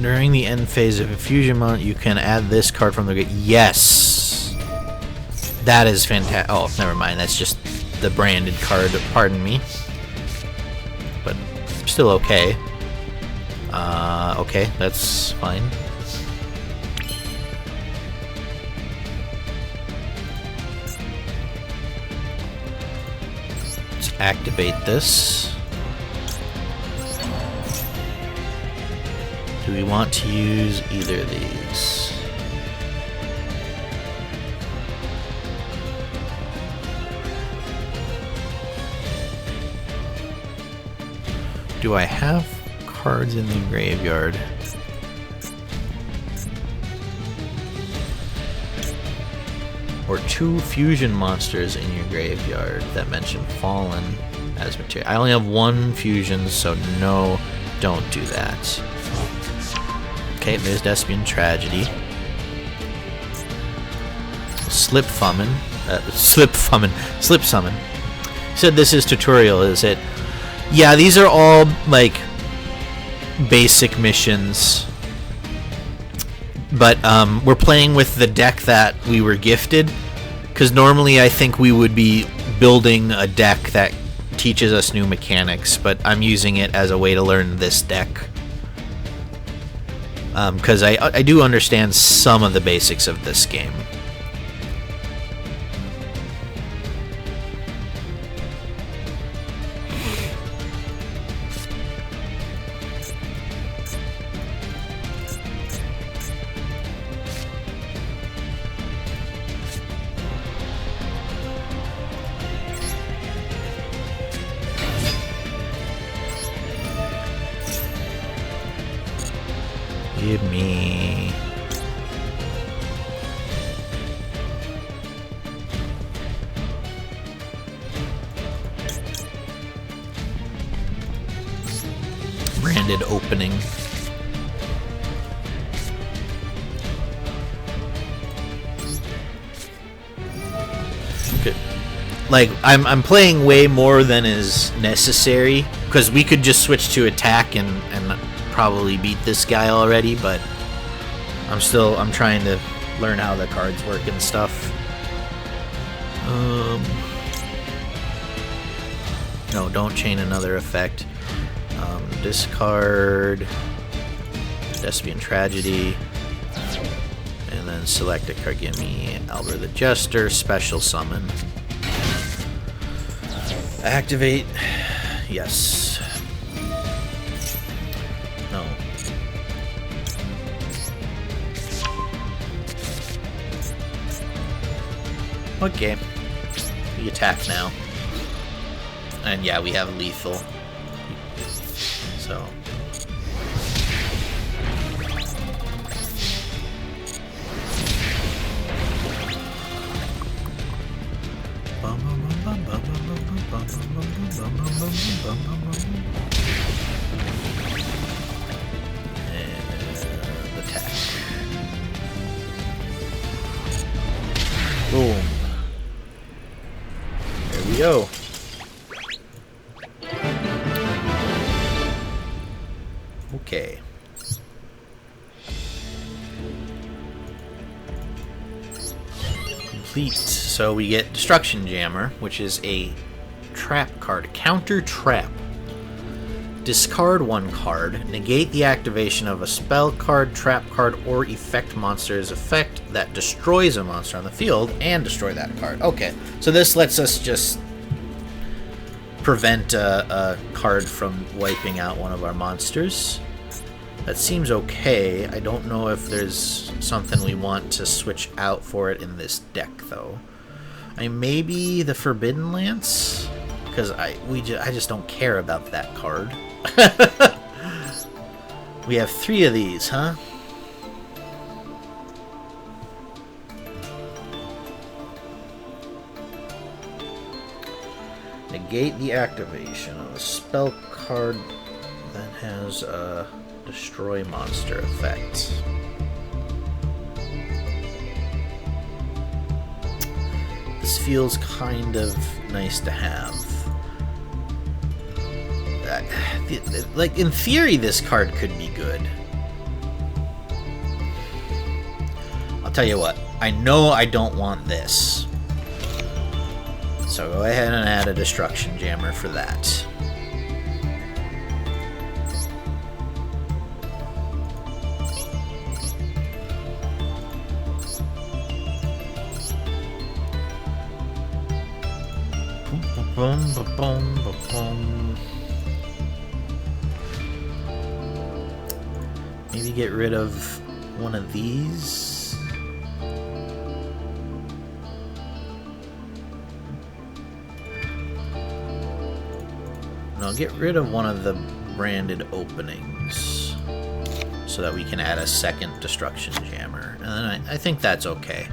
During the end phase of a fusion mount, you can add this card from the gate. Yes! That is fantastic. Oh, never mind. That's just the branded card. Pardon me. But still okay. Okay, that's fine. Activate this. Do we want to use either of these? Do I have cards in the graveyard? Or 2 fusion monsters in your graveyard that mention Fallen as material. I only have 1 fusion, so no, don't do that. Okay, there's Despian Tragedy. Slip Summon. You said this is tutorial, is it? Yeah, these are all, like, basic missions. But we're playing with the deck that we were gifted, because normally I think we would be building a deck that teaches us new mechanics, but I'm using it as a way to learn this deck. Because I do understand some of the basics of this game. Give me... branded opening. Good. Like, I'm playing way more than is necessary, because we could just switch to attack and probably beat this guy already, but I'm trying to learn how the cards work and stuff. No, don't chain another effect. Discard Thespian Tragedy, and then select a card. Give me Albert the Jester, special summon. Activate. Yes. No. Okay. We attack now. And yeah, we have lethal. So. And attack. Boom. There we go. Okay. Complete. So we get Destruction Jammer, which is a trap card. Counter trap. Discard one card. Negate the activation of a spell card, trap card, or effect monster's effect that destroys a monster on the field and destroy that card. Okay. So this lets us just prevent a card from wiping out one of our monsters. That seems okay. I don't know if there's something we want to switch out for it in this deck, though. I mean, maybe the Forbidden Lance? Because I just don't care about that card. We have 3 of these, huh? Negate the activation of a spell card that has a destroy monster effect. This feels kind of nice to have. Like, in theory, this card could be good. I'll tell you what, I know I don't want this. So go ahead and add a Destruction Jammer for that. Boom, boom, boom, boom, boom. Maybe get rid of one of these. No, get rid of one of the branded openings so that we can add a second Destruction Jammer. And then I think that's okay.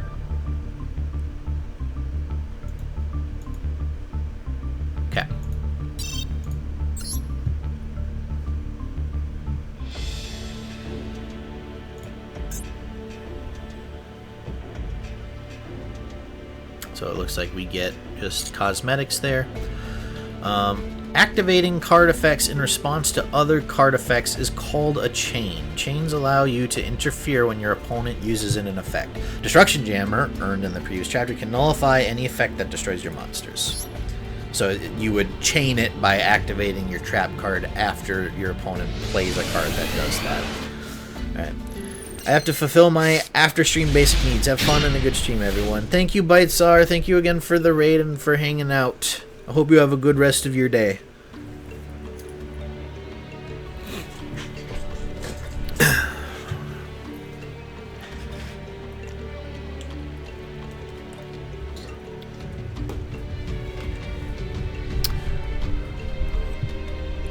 Okay. So it looks like we get just cosmetics there. Activating card effects in response to other card effects is called a chain. Chains allow you to interfere when your opponent uses an effect. Destruction Jammer, earned in the previous chapter, can nullify any effect that destroys your monsters. So you would chain it by activating your trap card after your opponent plays a card that does that. Alright. I have to fulfill my after-stream basic needs. Have fun and a good stream, everyone. Thank you, Bitesar. Thank you again for the raid and for hanging out. I hope you have a good rest of your day.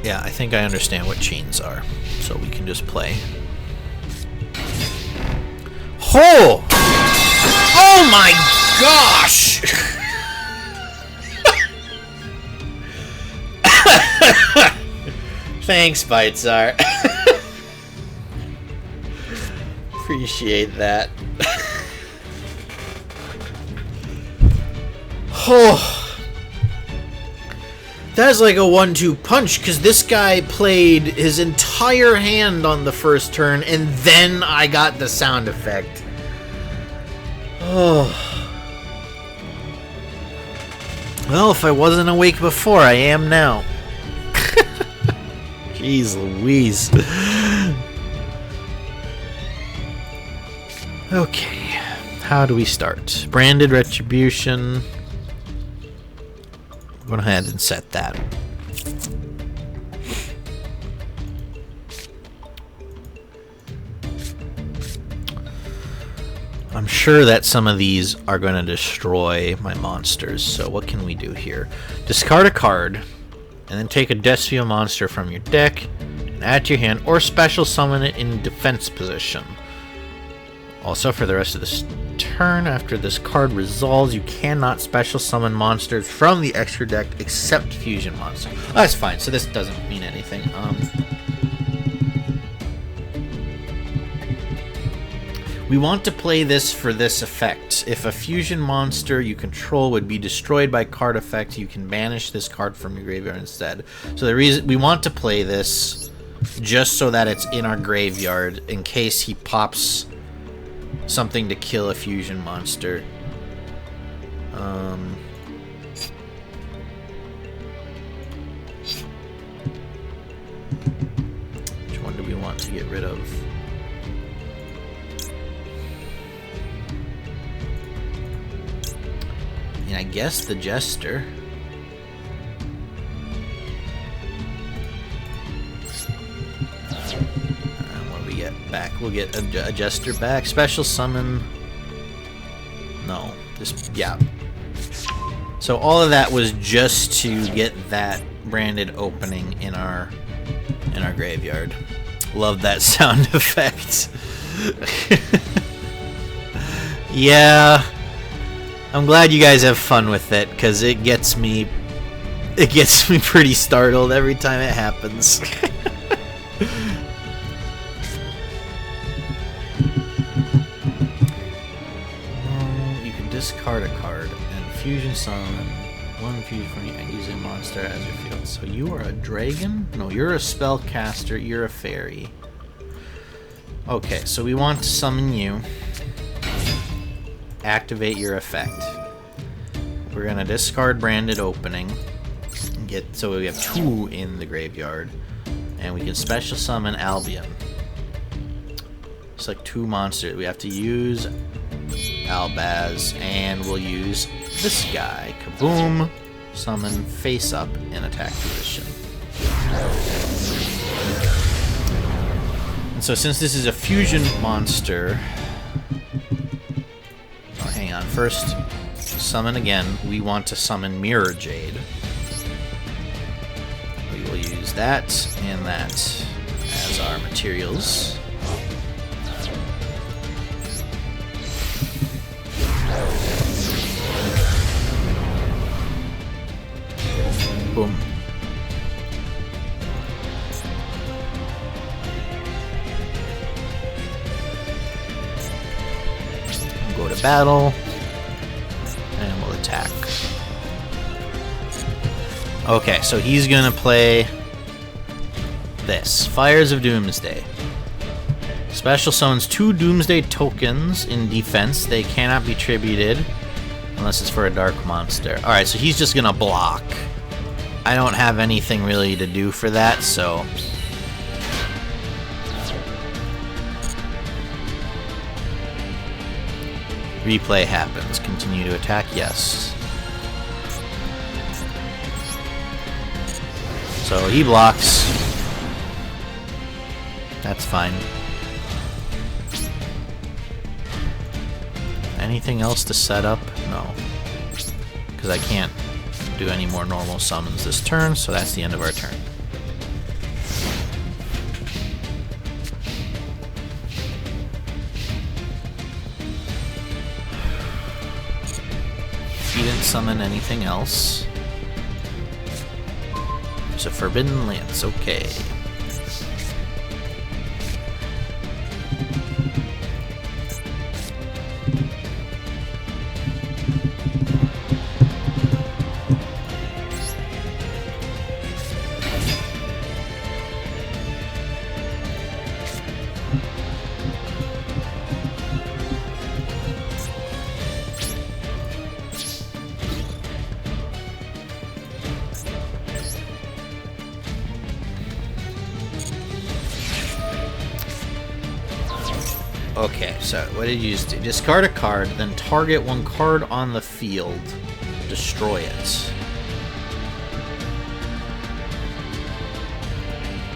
Yeah, I think I understand what chains are, so we can just play. Oh! Oh my gosh! Thanks, Bitesar. Appreciate that. Oh. That's like a 1-2 punch, because this guy played his entire hand on the first turn, and then I got the sound effect. Oh. Well, if I wasn't awake before, I am now. Jeez Louise. Okay, how do we start? Branded Retribution. Go ahead and set that. I'm sure that some of these are going to destroy my monsters, so what can we do here? Discard a card, and then take a Deathfield monster from your deck, and add to your hand, or special summon it in defense position. Also, for the rest of this turn, after this card resolves, you cannot special summon monsters from the extra deck except fusion monsters. Oh, that's fine, so this doesn't mean anything. We want to play this for this effect. If a fusion monster you control would be destroyed by card effect, you can banish this card from your graveyard instead. So the reason we want to play this just so that it's in our graveyard in case he pops something to kill a fusion monster. Which one do we want to get rid of? And I guess the Jester. What do we get back? We'll get a Jester back. Special summon. No, just yeah. So all of that was just to get that branded opening in our graveyard. Love that sound effect. Yeah. I'm glad you guys have fun with it, because it gets me pretty startled every time it happens. You can discard a card and fusion summon one fusion from you and use a monster as your field. So you are a dragon? No, you're a spellcaster, you're a fairy. Okay, so we want to summon you. Activate your effect. We're gonna discard branded opening. So we have 2 in the graveyard, and we can special summon Albion. It's like 2 monsters. We have to use Albaz, and we'll use this guy. Kaboom! Summon face up in attack position. And so since this is a fusion monster. Hang on, first, summon again. We want to summon Mirror Jade. We will use that and that as our materials. Boom. Go to battle, and we'll attack. Okay, so he's gonna play this. Fires of Doomsday. Special summons 2 Doomsday tokens in defense. They cannot be tributed unless it's for a dark monster. Alright, so he's just gonna block. I don't have anything really to do for that, so... Replay happens. Continue to attack? Yes. So he blocks. That's fine. Anything else to set up? No. Because I can't do any more normal summons this turn, so that's the end of our turn. He didn't summon anything else. There's a Forbidden Lance, okay. Okay, so what did you just do? Discard a card, then target one card on the field. Destroy it.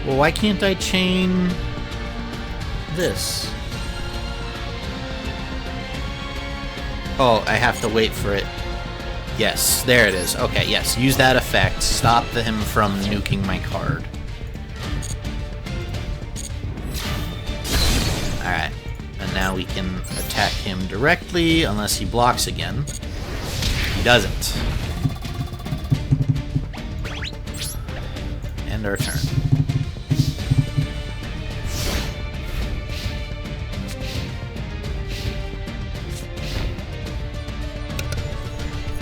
Well, why can't I chain this? Oh, I have to wait for it. Yes, there it is. Okay, yes, use that effect. Stop him from nuking my card. Alright, and now we can attack him directly, unless he blocks again. He doesn't. End our turn.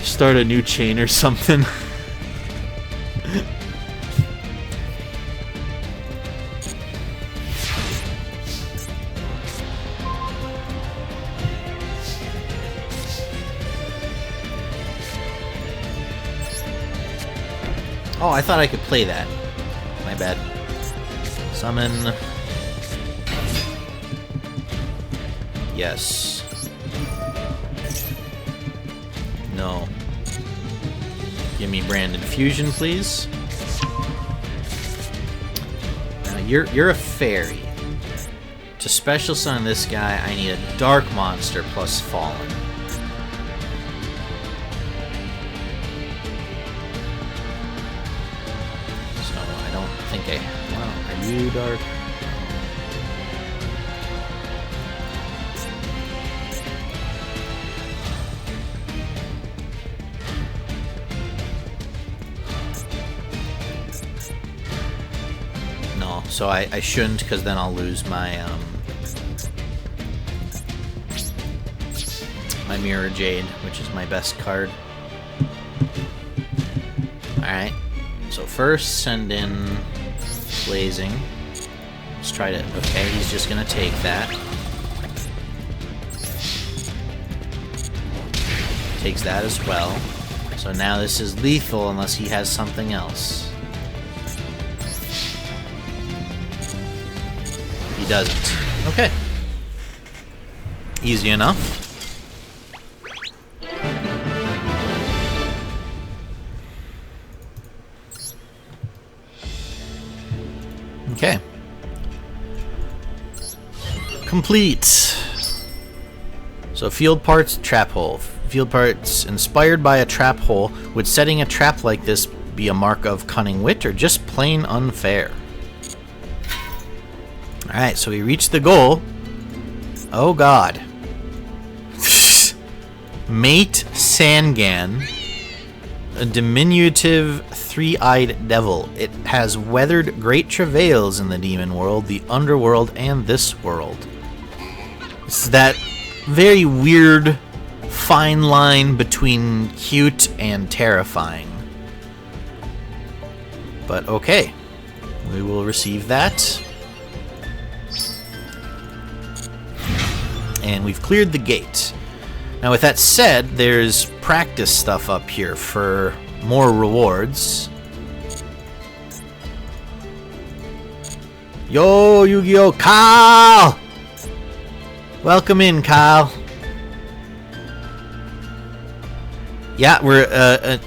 Start a new chain or something. Oh, I thought I could play that. My bad. Summon. Yes. No. Give me Branded Fusion, please. Now you're a fairy. To special summon this guy, I need a dark monster plus Fallen. So I don't think I. Well, are you dark? So I shouldn't, because then I'll lose my my Mirror Jade, which is my best card. Alright, so first send in Blazing. Let's try to... Okay, he's just gonna take that. Takes that as well. So now this is lethal unless he has something else. He doesn't. Okay. Easy enough. Okay. Complete. So field parts, trap hole. Field parts inspired by a trap hole. Would setting a trap like this be a mark of cunning wit or just plain unfair? Alright, so we reached the goal. Oh god. Mate Sangan. A diminutive three-eyed devil. It has weathered great travails in the demon world, the underworld, and this world. It's that very weird fine line between cute and terrifying. But okay. We will receive that. And we've cleared the gate. Now with that said, there's practice stuff up here for more rewards. Yo, Yu-Gi-Oh! Kyle! Welcome in, Kyle. Yeah, we're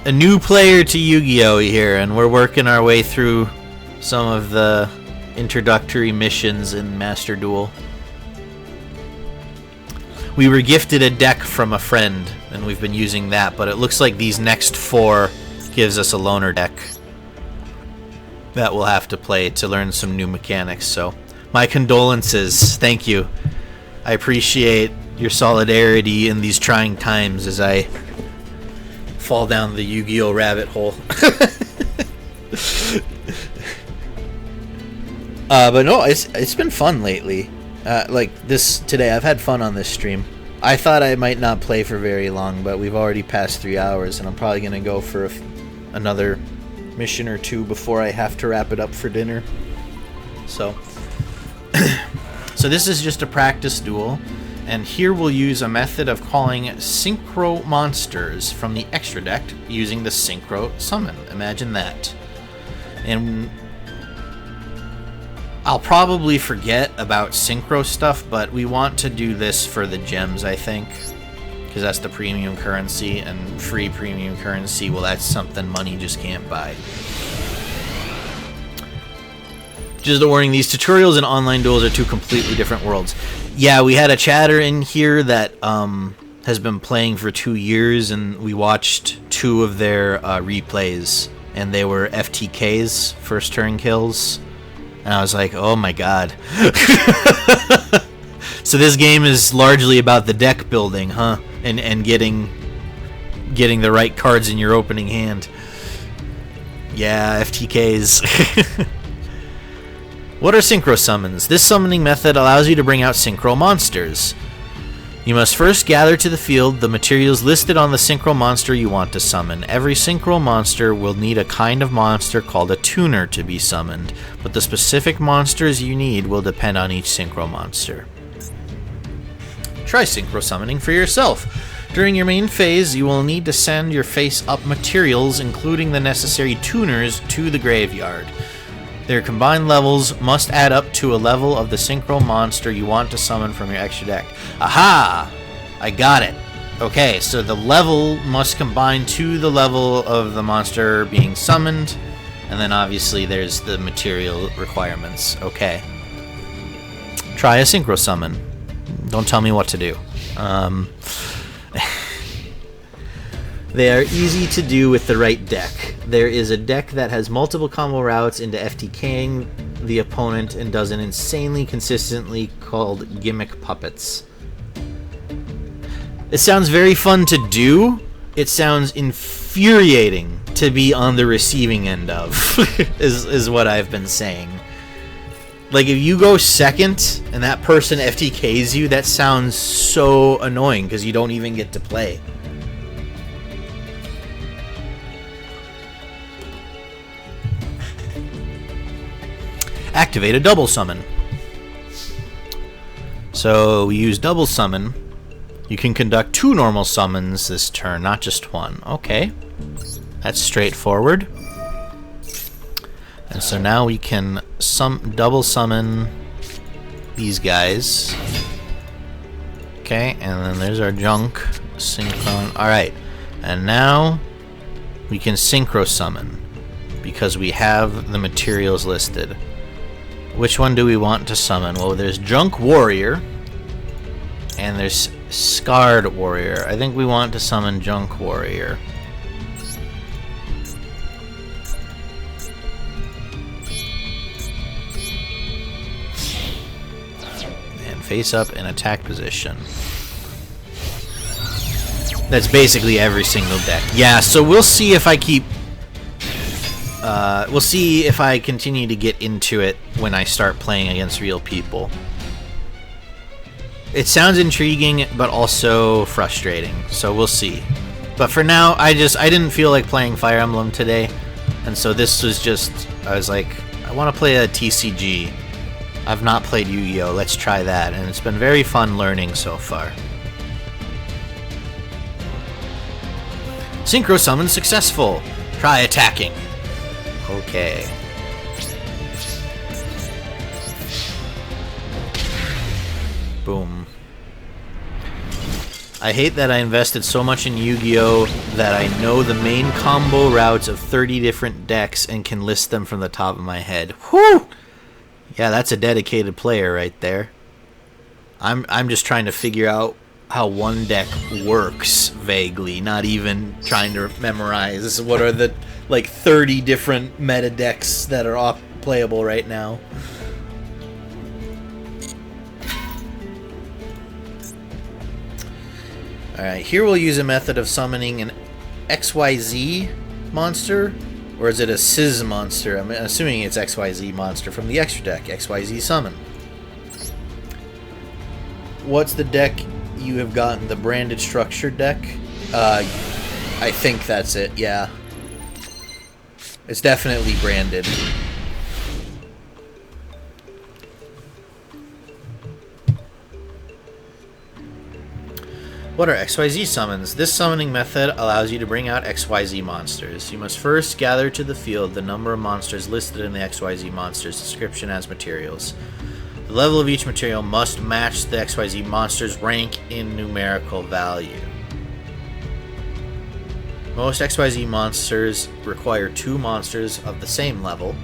a new player to Yu-Gi-Oh! Here, and we're working our way through some of the introductory missions in Master Duel. We were gifted a deck from a friend, and we've been using that, but it looks like these next 4 gives us a loaner deck that we'll have to play to learn some new mechanics, so my condolences. Thank you. I appreciate your solidarity in these trying times as I fall down the Yu-Gi-Oh! Rabbit hole. But no, it's been fun lately. Like this today, I've had fun on this stream. I thought I might not play for very long, but we've already passed 3 hours, and I'm probably gonna go for another mission or 2 before I have to wrap it up for dinner. So, so this is just a practice duel, and here we'll use a method of calling synchro monsters from the extra deck using the synchro summon. Imagine that. And I'll probably forget about synchro stuff, but we want to do this for the gems, I think. Because that's the premium currency, and free premium currency, well, that's something money just can't buy. Just a warning, these tutorials and online duels are two completely different worlds. Yeah, we had a chatter in here that has been playing for 2 years, and we watched 2 of their replays, and they were FTKs, first turn kills. And I was like, oh my god. So this game is largely about the deck building, huh? And getting the right cards in your opening hand. Yeah, FTKs. What are synchro summons? This summoning method allows you to bring out synchro monsters. You must first gather to the field the materials listed on the synchro monster you want to summon. Every synchro monster will need a kind of monster called a tuner to be summoned, but the specific monsters you need will depend on each synchro monster. Try synchro summoning for yourself. During your main phase, you will need to send your face-up materials, including the necessary tuners, to the graveyard. Their combined levels must add up to a level of the synchro monster you want to summon from your extra deck. Aha! I got it. Okay, so the level must combine to the level of the monster being summoned, and then obviously there's the material requirements. Okay. Try a synchro summon. Don't tell me what to do. They are easy to do with the right deck. There is a deck that has multiple combo routes into FTKing the opponent and does it insanely consistently called Gimmick Puppets. It sounds very fun to do. It sounds infuriating to be on the receiving end of, is what I've been saying. Like, if you go second and that person FTKs you, that sounds so annoying because you don't even get to play. Activate a double summon. So we use double summon. You can conduct 2 normal summons this turn, not just 1. Okay. That's straightforward. And so now we can double summon these guys. Okay, and then there's our junk. Synchron. Alright. And now we can synchro summon because we have the materials listed. Which one do we want to summon? Well, there's Junk Warrior, and there's Scarred Warrior. I think we want to summon Junk Warrior. And face up in attack position. That's basically every single deck. Yeah, so we'll see if I keep... we'll see if I continue to get into it when I start playing against real people. It sounds intriguing, but also frustrating, so we'll see. But for now, I didn't feel like playing Fire Emblem today, and so this was just, I was like, I want to play a TCG. I've not played Yu-Gi-Oh! Let's try that, and it's been very fun learning so far. Synchro summon successful. Try attacking. Okay. Boom. I hate that I invested so much in Yu-Gi-Oh! That I know the main combo routes of 30 different decks and can list them from the top of my head. Whew! Yeah, that's a dedicated player right there. I'm just trying to figure out how one deck works vaguely, not even trying to memorize what are the like 30 different meta decks that are all playable right now. Alright, here we'll use a method of summoning an XYZ monster, or is it a SIZ monster? I'm assuming it's XYZ monster from the extra deck, XYZ summon. What's the deck you have gotten? The branded structured deck? I think that's it, yeah. It's definitely branded. What are XYZ summons? This summoning method allows you to bring out XYZ monsters. You must first gather to the field the number of monsters listed in the XYZ monsters description as materials. The level of each material must match the XYZ monster's rank in numerical value. Most XYZ monsters require 2 monsters of the same level,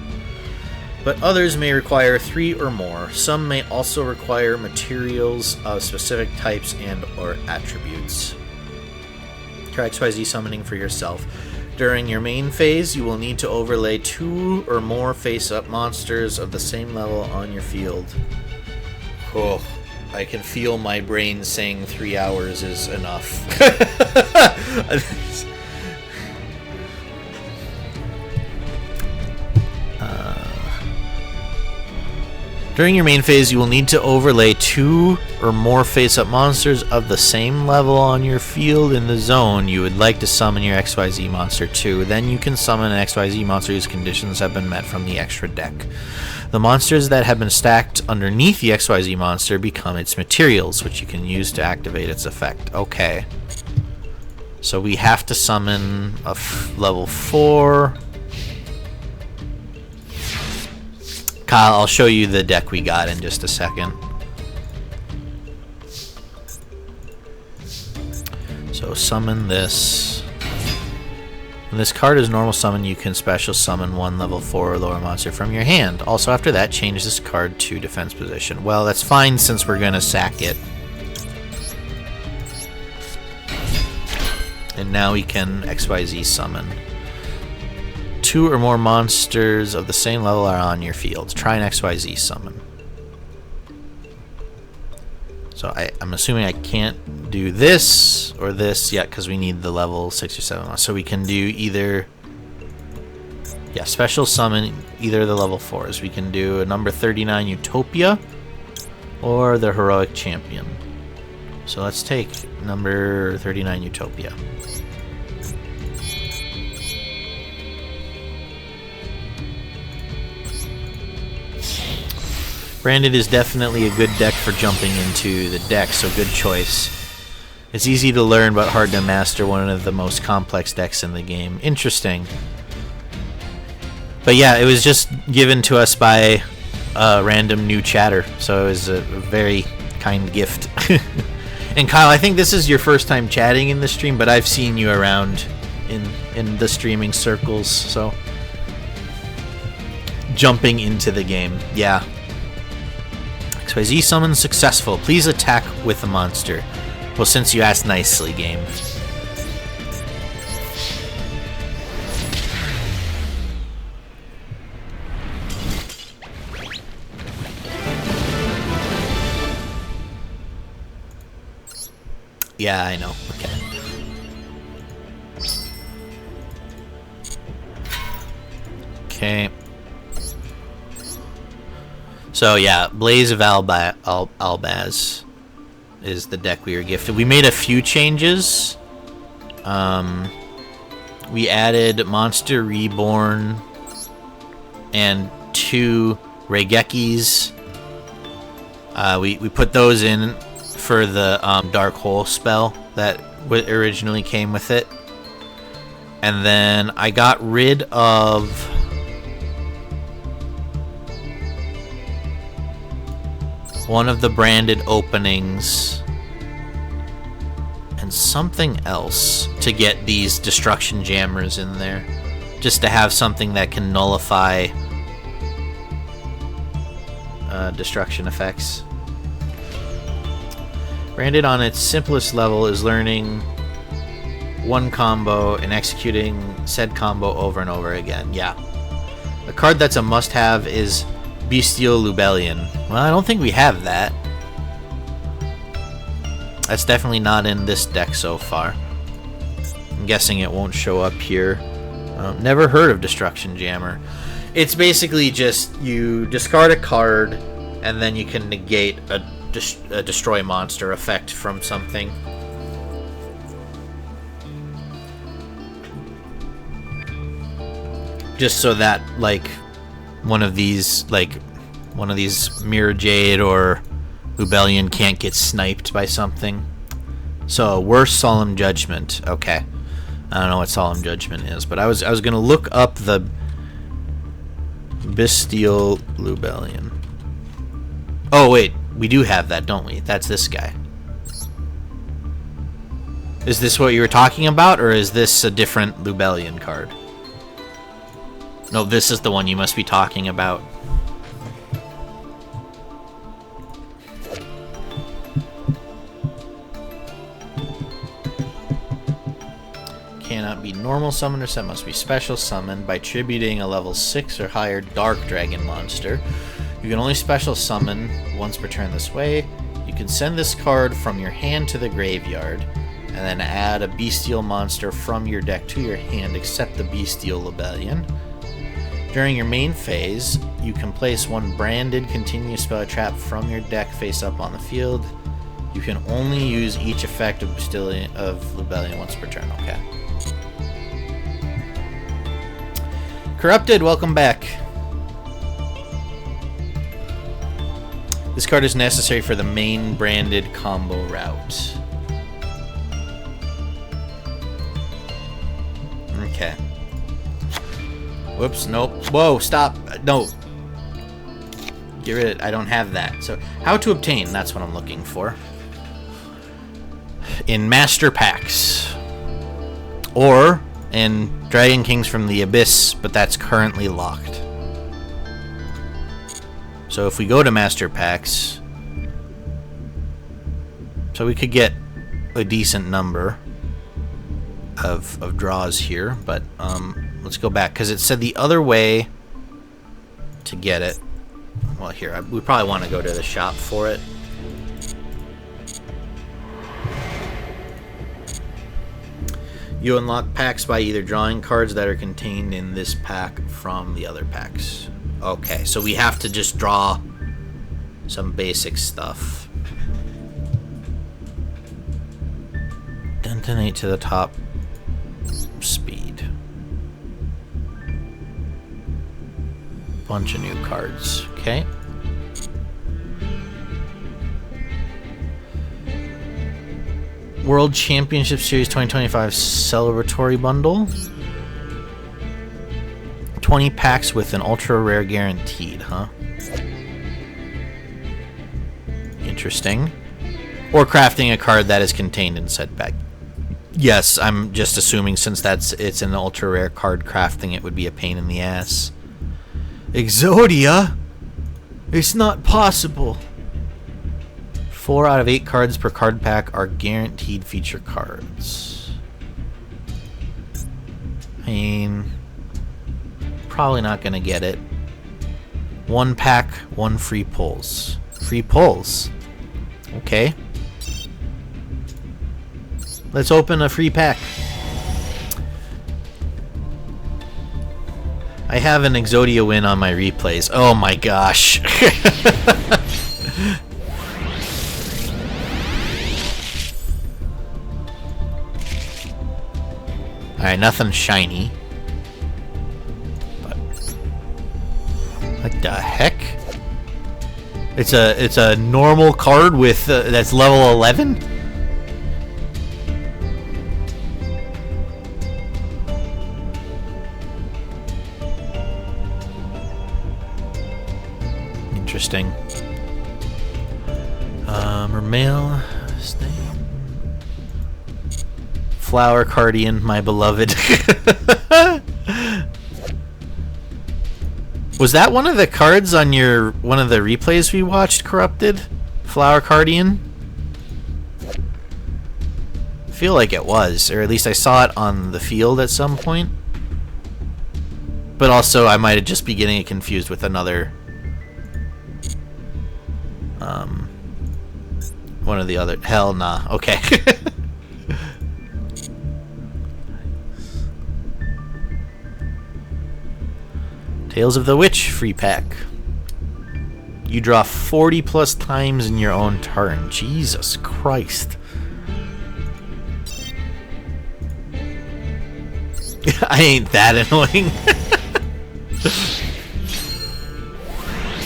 but others may require 3 or more. Some may also require materials of specific types and or attributes. Try XYZ summoning for yourself. During your main phase, you will need to overlay 2 or more face-up monsters of the same level on your field. Oh, I can feel my brain saying 3 hours is enough. During your main phase, you will need to overlay 2 or more face-up monsters of the same level on your field in the zone you would like to summon your XYZ monster to. Then you can summon an XYZ monster whose conditions have been met from the extra deck. The monsters that have been stacked underneath the XYZ monster become its materials, which you can use to activate its effect. Okay. So we have to summon a level 4... Kyle, I'll show you the deck we got in just a second. So summon this. When this card is normal summon, you can special summon 1 level 4 or lower monster from your hand. Also after that, change this card to defense position. Well, that's fine since we're going to sack it. And now we can XYZ summon. 2 or more monsters of the same level are on your field. Try an XYZ summon. So I'm assuming I can't do this or this yet because we need the level 6 or 7. So we can do either... Yeah, special summon either of the level 4s. We can do a number 39 Utopia or the Heroic Champion. So let's take number 39 Utopia. Branded is definitely a good deck for jumping into the deck, so good choice. It's easy to learn but hard to master, one of the most complex decks in the game. Interesting. But yeah, it was just given to us by a random new chatter, so it was a very kind gift. And Kyle, I think this is your first time chatting in the stream, but I've seen you around in the streaming circles, so... Jumping into the game, yeah. XYZ summon successful. Please attack with a monster. Well, since you asked nicely, game. Yeah, I know. Okay. Okay. So yeah, Blaze of Albaz is the deck we were gifted. We made a few changes. We added Monster Reborn and 2 Regekis. We put those in for the Dark Hole spell that originally came with it. And then I got rid of... one of the branded openings and something else to get these destruction jammers in there, just to have something that can nullify destruction effects. Branded on its simplest level is learning one combo and executing said combo over and over again. Yeah, a card that's a must-have is Bestial Lubellion. Well, I don't think we have that. That's definitely not in this deck so far. I'm guessing it won't show up here. Never heard of Destruction Jammer. It's basically just you discard a card and then you can negate a destroy monster effect from something. Just so that, like, one of these Mirror Jade or Lubellion can't get sniped by something. So, worst Solemn Judgment. Okay. I don't know what Solemn Judgment is, but I was gonna look up the Bestial Lubellion. Oh wait, we do have that, don't we? That's this guy. Is this what you were talking about, or is this a different Lubellion card? No, this is the one you must be talking about. Cannot be normal summon or set, must be special summon by tributing a level 6 or higher Dark Dragon monster. You can only special summon once per turn this way. You can send this card from your hand to the graveyard, and then add a bestial monster from your deck to your hand except the Bestial Lubellion. During your main phase, you can place one branded continuous spell or trap from your deck face up on the field. You can only use each effect of Lubellion once per turn. Okay. Corrupted, welcome back. This card is necessary for the main branded combo route. Okay. Whoops, nope. Whoa, stop. No. Get rid of it. I don't have that. So, how to obtain, that's what I'm looking for. In Master Packs. Or in Dragon Kings from the Abyss, but that's currently locked. So if we go to Master Packs, so we could get a decent number of draws here, but let's go back, because it said the other way to get it. Well, here, we probably want to go to the shop for it. You unlock packs by either drawing cards that are contained in this pack from the other packs. Okay, so we have to just draw some basic stuff. Detonate to the top speed. Bunch of new cards. Okay. World Championship Series 2025 Celebratory Bundle. 20 packs with an ultra rare guaranteed, huh? Interesting. Or crafting a card that is contained in said pack. Yes, I'm just assuming since it's an ultra rare card, crafting it would be a pain in the ass. Exodia? It's not possible. 4 out of 8 cards per card pack are guaranteed feature cards. I mean, probably not gonna get it. 1 pack, 1 free pulls. Free pulls. Okay. Let's open a free pack. I have an Exodia win on my replays. Oh my gosh. Alright, nothing shiny. But what the heck? It's a normal card with that's level 11? Interesting. Mermail. Flower Cardian, my beloved. Was that one of the cards on one of the replays we watched, Corrupted? Flower Cardian? I feel like it was, or at least I saw it on the field at some point. But also, I might just be getting it confused with another one of the other. Hell nah. Okay. Tales of the Witch free pack. You draw 40 plus times in your own turn. Jesus Christ. I ain't that annoying.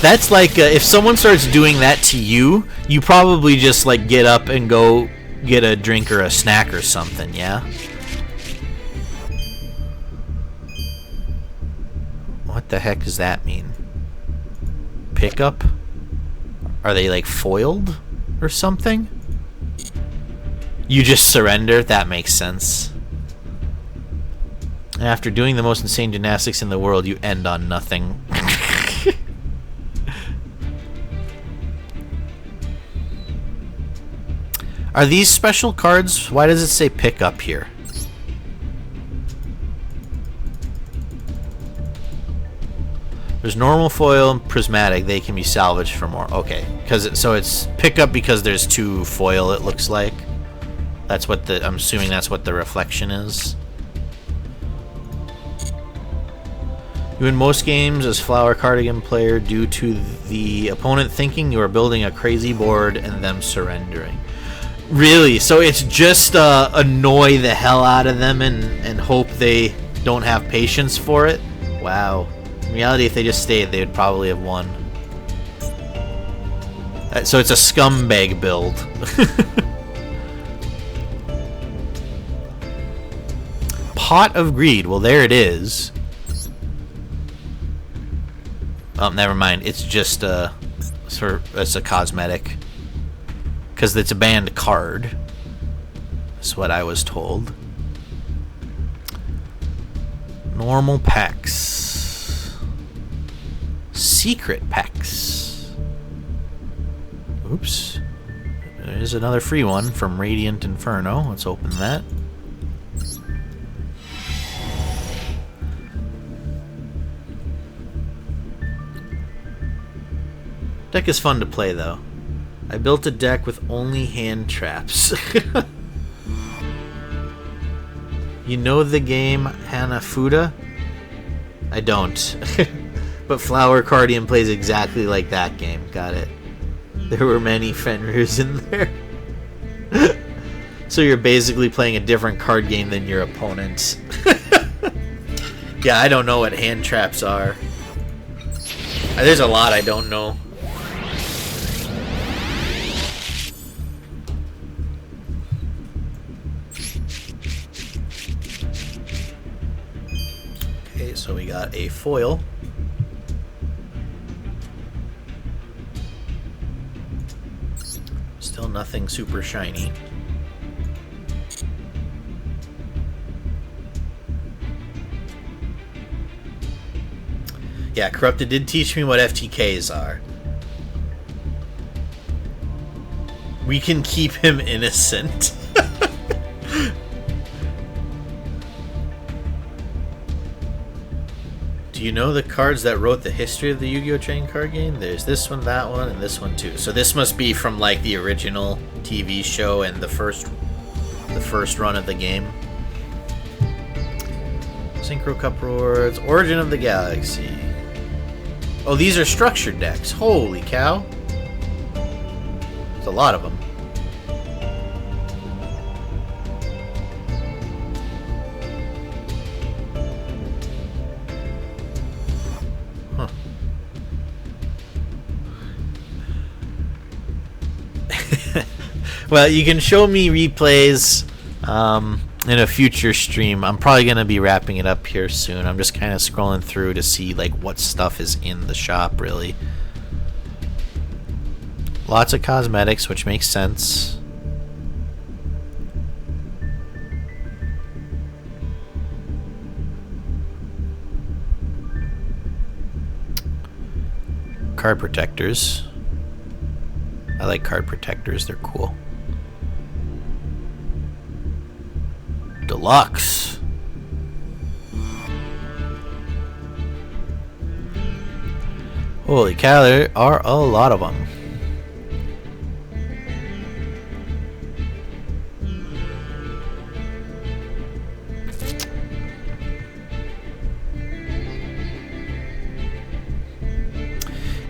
That's like if someone starts doing that to you, you probably just like get up and go get a drink or a snack or something, yeah? What the heck does that mean? Pickup? Are they like foiled or something? You just surrender? That makes sense. After doing the most insane gymnastics in the world, you end on nothing. Are these special cards? Why does it say pick up here? There's normal, foil, and prismatic. They can be salvaged for more. Okay, so it's pick up because there's 2 foil. It looks like that's what I'm assuming that's what the reflection is. You win most games as Flower Cardigan player due to the opponent thinking you are building a crazy board and them surrendering. Really? So it's just annoy the hell out of them and hope they don't have patience for it? Wow. In reality, if they just stayed, they would probably have won. So it's a scumbag build. Pot of Greed. Well, there it is. Oh, never mind. It's just it's a cosmetic. Because it's a banned card. That's what I was told. Normal packs. Secret packs. Oops. There's another free one from Radiant Inferno. Let's open that. Deck is fun to play, though. I built a deck with only hand traps. You know the game Hanafuda? I don't. But Flower Cardian plays exactly like that game. Got it. There were many Fenrirs in there. So you're basically playing a different card game than your opponent. Yeah, I don't know what hand traps are. There's a lot I don't know. Okay, so we got a foil. Still nothing super shiny. Yeah, Corrupted did teach me what FTKs are. We can keep him innocent. Do you know the cards that wrote the history of the Yu-Gi-Oh! Trading card game? There's this one, that one, and this one too. So this must be from like the original TV show and the first run of the game. Synchro Cup Rewards, Origin of the Galaxy. Oh, these are structured decks. Holy cow. There's a lot of them. Huh. Well, you can show me replays in a future stream. I'm probably going to be wrapping it up here soon. I'm just kind of scrolling through to see like what stuff is in the shop, really. Lots of cosmetics, which makes sense. Card protectors. I like card protectors, they're cool. Deluxe. Holy cow, there are a lot of them.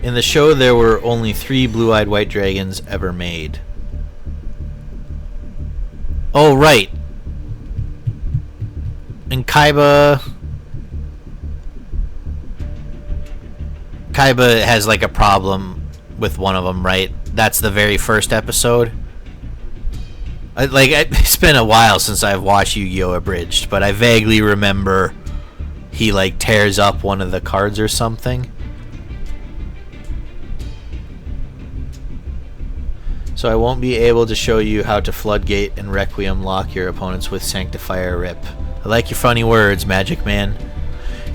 In the show, there were only 3 blue-eyed white dragons ever made. Oh, right. And Kaiba has like a problem with one of them, right? That's the very first episode. It's been a while since I've watched Yu-Gi-Oh! Abridged, but I vaguely remember he like tears up one of the cards or something. So I won't be able to show you how to Floodgate and Requiem lock your opponents with Sanctifier Rip. I like your funny words, Magic Man.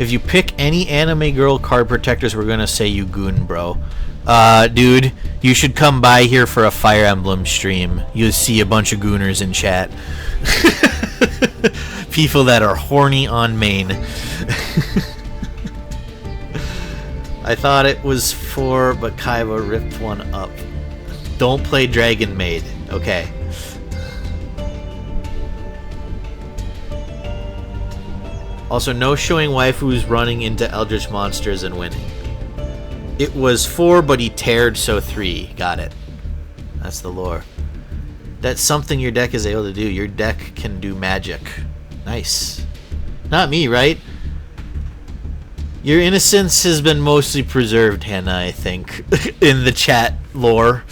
If you pick any anime girl card protectors, we're gonna say you goon, bro. Dude, you should come by here for a Fire Emblem stream. You'll see a bunch of gooners in chat. People that are horny on main. I thought it was 4, but Kaiba ripped one up. Don't play Dragon Maid. Okay. Also, no showing waifus running into Eldritch monsters and winning. It was 4, but he teared, so 3. Got it. That's the lore. That's something your deck is able to do. Your deck can do magic. Nice. Not me, right? Your innocence has been mostly preserved, Hannah, I think, in the chat lore.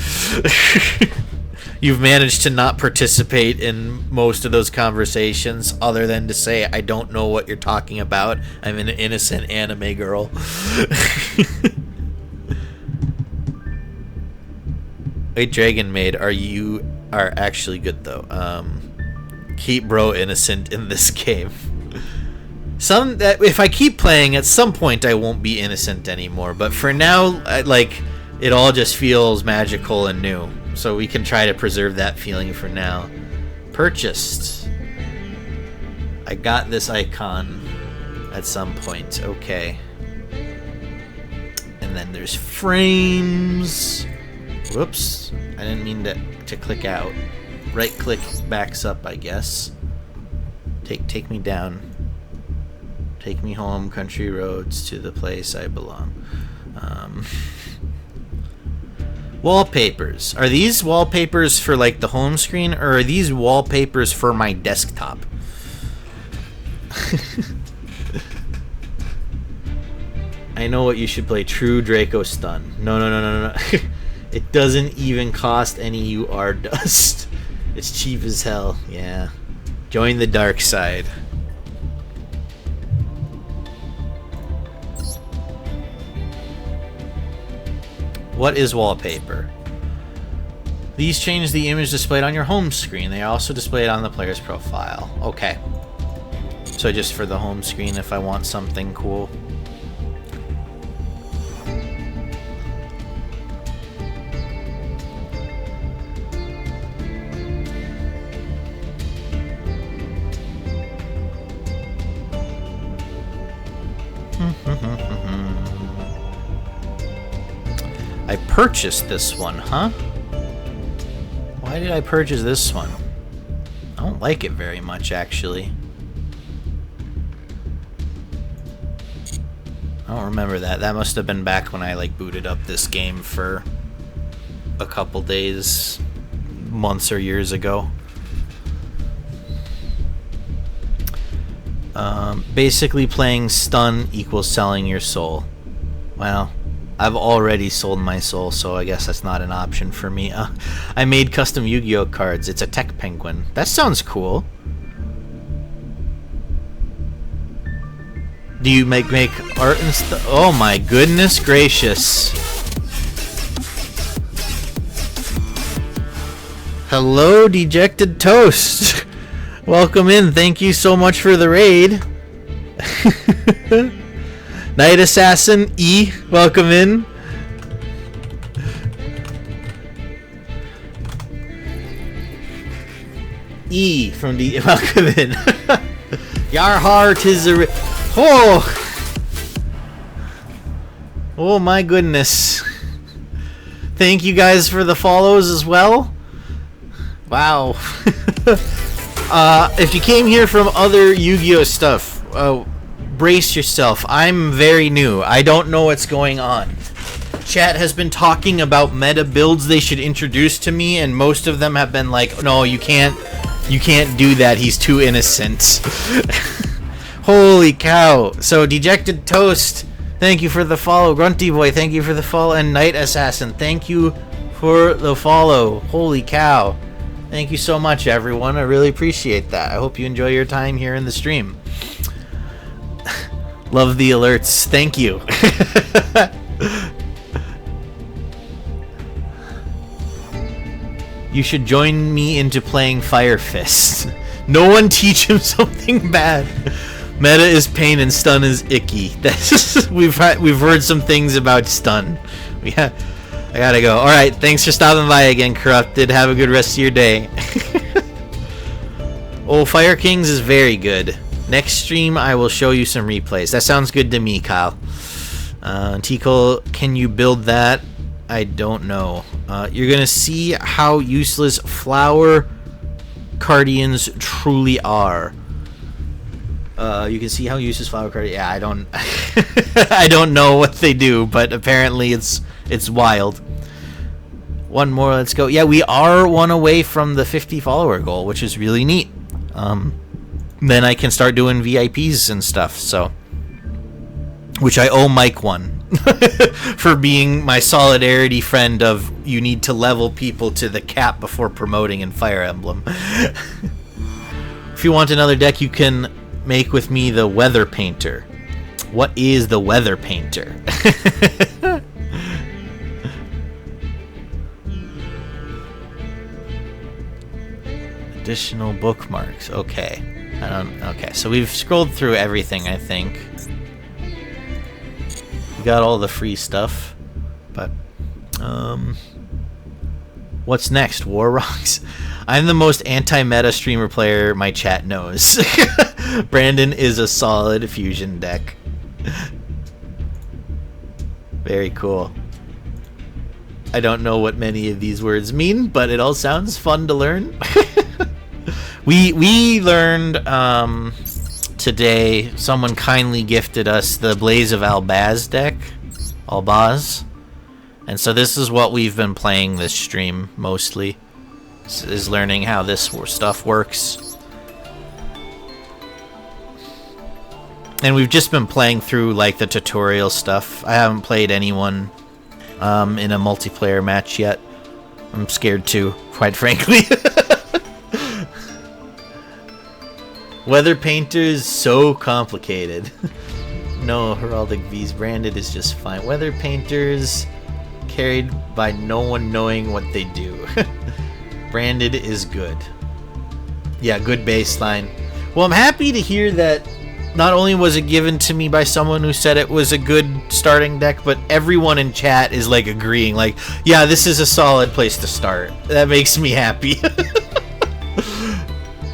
You've managed to not participate in most of those conversations, other than to say, I don't know what you're talking about. I'm an innocent anime girl. Wait, Dragon Maid, you are actually good, though. Keep bro innocent in this game. If I keep playing, at some point I won't be innocent anymore. But for now, it all just feels magical and new. So we can try to preserve that feeling for now. Purchased. I got this icon at some point. Okay. And then there's frames. Whoops. I didn't mean to click out. Right click backs up, I guess. Take me down. Take me home, country roads, to the place I belong. Wallpapers. Are these wallpapers for like the home screen, or are these wallpapers for my desktop? I know what you should play. True Draco Stun. No. It doesn't even cost any UR dust. It's cheap as hell. Yeah. Join the dark side. What is wallpaper? These change the image displayed on your home screen. They are also displayed on the player's profile. Okay. So just for the home screen if I want something cool. I purchased this one, huh? Why did I purchase this one? I don't like it very much, actually. I don't remember that. That must have been back when I booted up this game for a couple days, months or years ago. Basically playing stun equals selling your soul. Well, I've already sold my soul, so I guess that's not an option for me. I made custom Yu-Gi-Oh cards. It's a tech penguin. That sounds cool. Do you make art and stuff? Oh my goodness gracious. Hello, Dejected Toast. Welcome in. Thank you so much for the raid. Night Assassin E, welcome in. E from the welcome in. Your heart is a oh my goodness. Thank you guys for the follows as well. Wow. If you came here from other Yu-Gi-Oh stuff, brace yourself. I'm very new. I don't know what's going on. Chat has been talking about meta builds they should introduce to me, and most of them have been like, no, you can't do that. He's too innocent. Holy cow. So Dejected Toast, thank you for the follow. Grunty Boy, thank you for the follow. And Night Assassin, thank you for the follow. Holy cow. Thank you so much, everyone. I really appreciate that. I hope you enjoy your time here in the stream. Love the alerts. Thank you. You should join me into playing Fire Fist. No one teach him something bad. Meta is pain and stun is icky. That's we've heard some things about stun. I gotta go. All right, thanks for stopping by again, Corrupted. Have a good rest of your day. Oh, Fire Kings is very good. Next stream, I will show you some replays. That sounds good to me, Kyle. Tico, can you build that? I don't know. You're gonna see how useless flower Cardians truly are. You can see how useless flower Cardians. Yeah, I don't. I don't know what they do, but apparently it's wild. One more, let's go. Yeah, we are one away from the 50 follower goal, which is really neat. Then I can start doing VIPs and stuff. So, which I owe Mike one. For being my solidarity friend of you need to level people to the cap before promoting in Fire Emblem. If you want another deck, you can make with me the Weather Painter. What is the Weather Painter? Additional bookmarks. Okay. Okay, so we've scrolled through everything, I think. We got all the free stuff, but what's next? War Rocks? I'm the most anti-meta streamer player my chat knows. Brandon is a solid fusion deck. Very cool. I don't know what many of these words mean, but it all sounds fun to learn. We learned today, someone kindly gifted us the Blaze of Albaz deck. Albaz. And so this is what we've been playing this stream, mostly. Is learning how this stuff works. And we've just been playing through, like, the tutorial stuff. I haven't played anyone in a multiplayer match yet. I'm scared to, quite frankly. Weather Painter is so complicated. No, Heraldic V's branded is just fine. Weather Painters carried by no one knowing what they do. Branded is good. Yeah, good baseline. Well, I'm happy to hear that not only was it given to me by someone who said it was a good starting deck, but everyone in chat is like agreeing, like, yeah, this is a solid place to start. That makes me happy.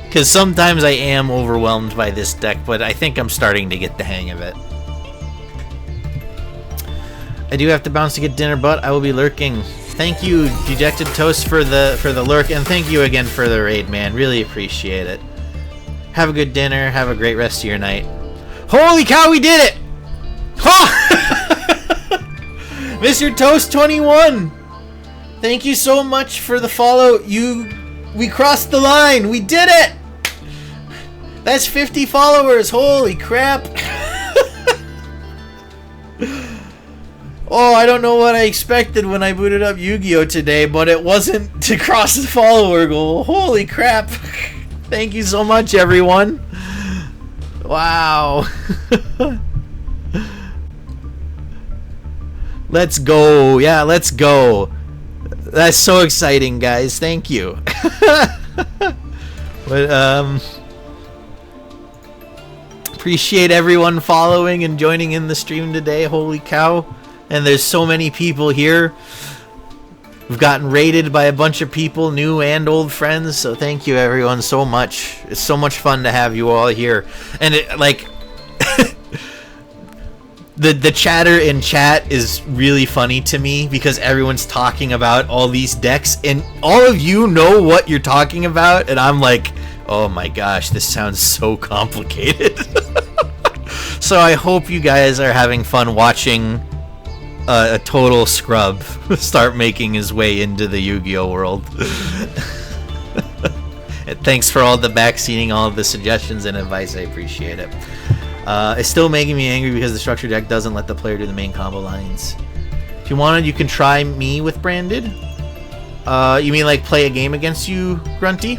Because sometimes I am overwhelmed by this deck, but I think I'm starting to get the hang of it. I do have to bounce to get dinner, but I will be lurking. Thank you, Dejected Toast, for the lurk, and thank you again for the raid, man. Really appreciate it. Have a good dinner. Have a great rest of your night. Holy cow, we did it! Mr. Toast 21. Thank you so much for the follow. We crossed the line. We did it. That's 50 followers. Holy crap. Oh, I don't know what I expected when I booted up Yu-Gi-Oh today, but it wasn't to cross the follower goal. Holy crap. Thank you so much, everyone. Wow. Let's go. Yeah, let's go. That's so exciting, guys. Thank you. But appreciate everyone following and joining in the stream today. Holy cow. And there's so many people here. We've gotten raided by a bunch of people, new and old friends, so thank you everyone so much. It's so much fun to have you all here. And it, like, the chatter in chat is really funny to me because everyone's talking about all these decks and all of you know what you're talking about, and I'm like, oh my gosh, this sounds so complicated. So I hope you guys are having fun watching a total scrub start making his way into the Yu-Gi-Oh world. And thanks for all the backseating, all of the suggestions and advice. I appreciate it. It's still making me angry because the structure deck doesn't let the player do the main combo lines. If you wanted, you can try me with Branded. You mean like play a game against you, Grunty?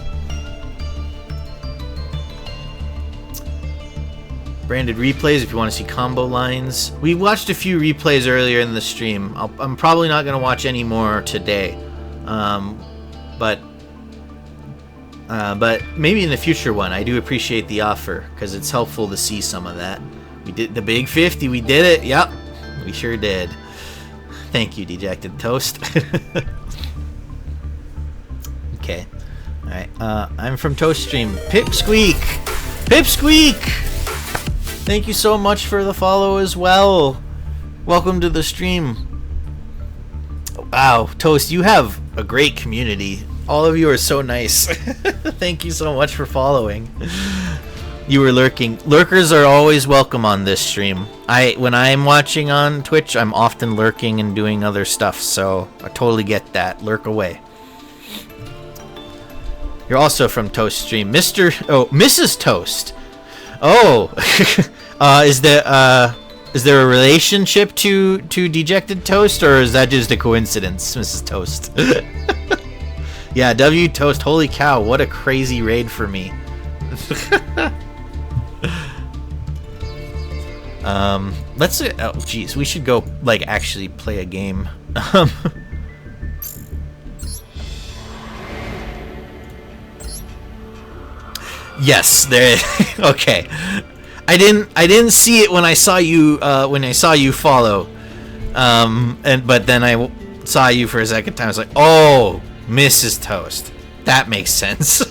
Branded replays if you want to see combo lines. We watched a few replays earlier in the stream. I'm probably not going to watch any more today. But maybe in the future one. I do appreciate the offer because it's helpful to see some of that. We did the big 50. We did it. Yep, we sure did. Thank you, Dejected Toast. Okay. All right. I'm from Toast Stream. Pipsqueak. Pipsqueak. Thank you so much for the follow as well. Welcome to the stream. Wow, Toast, you have a great community. All of you are so nice. Thank you so much for following. You were lurking. Lurkers are always welcome on this stream. When I'm watching on Twitch, I'm often lurking and doing other stuff, so I totally get that. Lurk away. You're also from Toast Stream. Mrs. Toast. Oh, is there a relationship to Dejected Toast, or is that just a coincidence, Mrs. Toast? Yeah, W Toast. Holy cow, what a crazy raid for me. Let's. Oh, jeez, we should go like actually play a game. Yes, there. Okay, I didn't see it when I saw you follow, but then I saw you for a second time. I was like, oh, Mrs. Toast, that makes sense.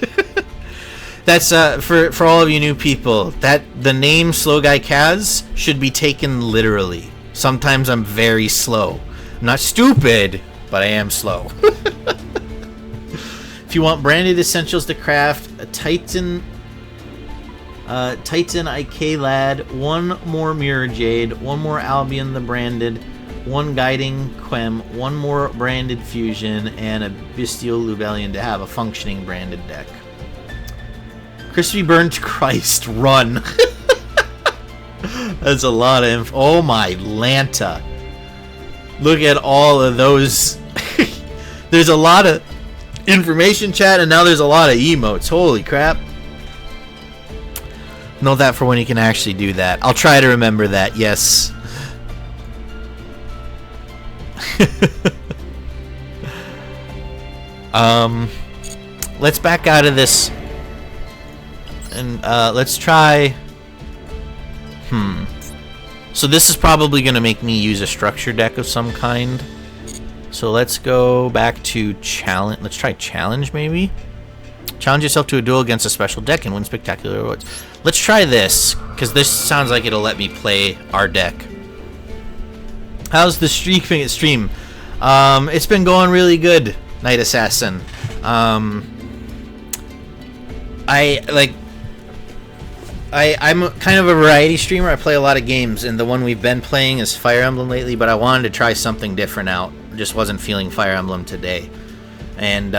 That's for all of you new people. That the name Slow Guy Kaz should be taken literally. Sometimes I'm very slow. I'm not stupid, but I am slow. If you want branded essentials to craft, a Titan IK Lad, one more Mirror Jade, one more Albion the Branded, one Guiding Quem, one more Branded Fusion, and a Bestial Lubellion to have a functioning branded deck. Crispy Burnt Christ, run. That's a lot of info. Oh my Lanta. Look at all of those. There's a lot of information, chat, and now there's a lot of emotes. Holy crap. Know that for when you can actually do that. I'll try to remember that, yes. Let's back out of this. And let's try. So this is probably going to make me use a structure deck of some kind. So let's go back to challenge. Let's try challenge, maybe. Challenge yourself to a duel against a special deck and win spectacular rewards. Let's try this, because this sounds like it'll let me play our deck. How's the stream? It's been going really good, Night Assassin. I'm kind of a variety streamer. I play a lot of games, and the one we've been playing is Fire Emblem lately, but I wanted to try something different out. Just wasn't feeling Fire Emblem today. And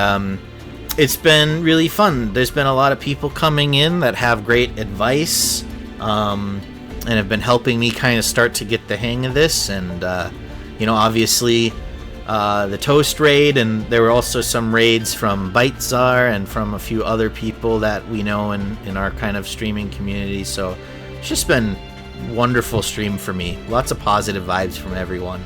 it's been really fun. There's been a lot of people coming in that have great advice, and have been helping me kind of start to get the hang of this. And, obviously, the Toast raid, and there were also some raids from Bitezar and from a few other people that we know in our kind of streaming community. So it's just been a wonderful stream for me. Lots of positive vibes from everyone.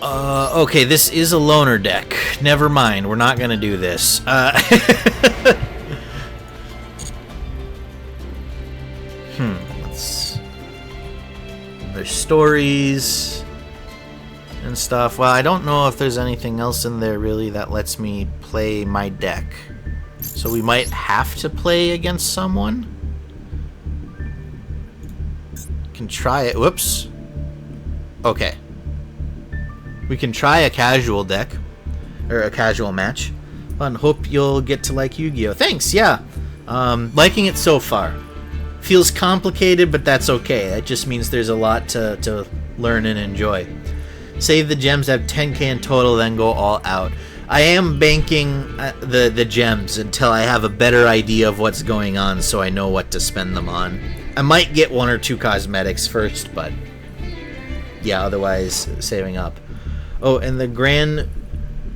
Okay, this is a loner deck. Never mind, we're not gonna do this. There's stories and stuff. Well, I don't know if there's anything else in there really that lets me play my deck. So we might have to play against someone. Can try it. Whoops. Okay. We can try a casual deck, or a casual match. Fun. Hope you'll get to like Yu-Gi-Oh. Thanks, yeah. Liking it so far. Feels complicated, but that's okay. It just means there's a lot to learn and enjoy. Save the gems, have 10k in total, then go all out. I am banking the gems until I have a better idea of what's going on, so I know what to spend them on. I might get one or two cosmetics first, but Yeah, otherwise saving up. Oh, and the Grand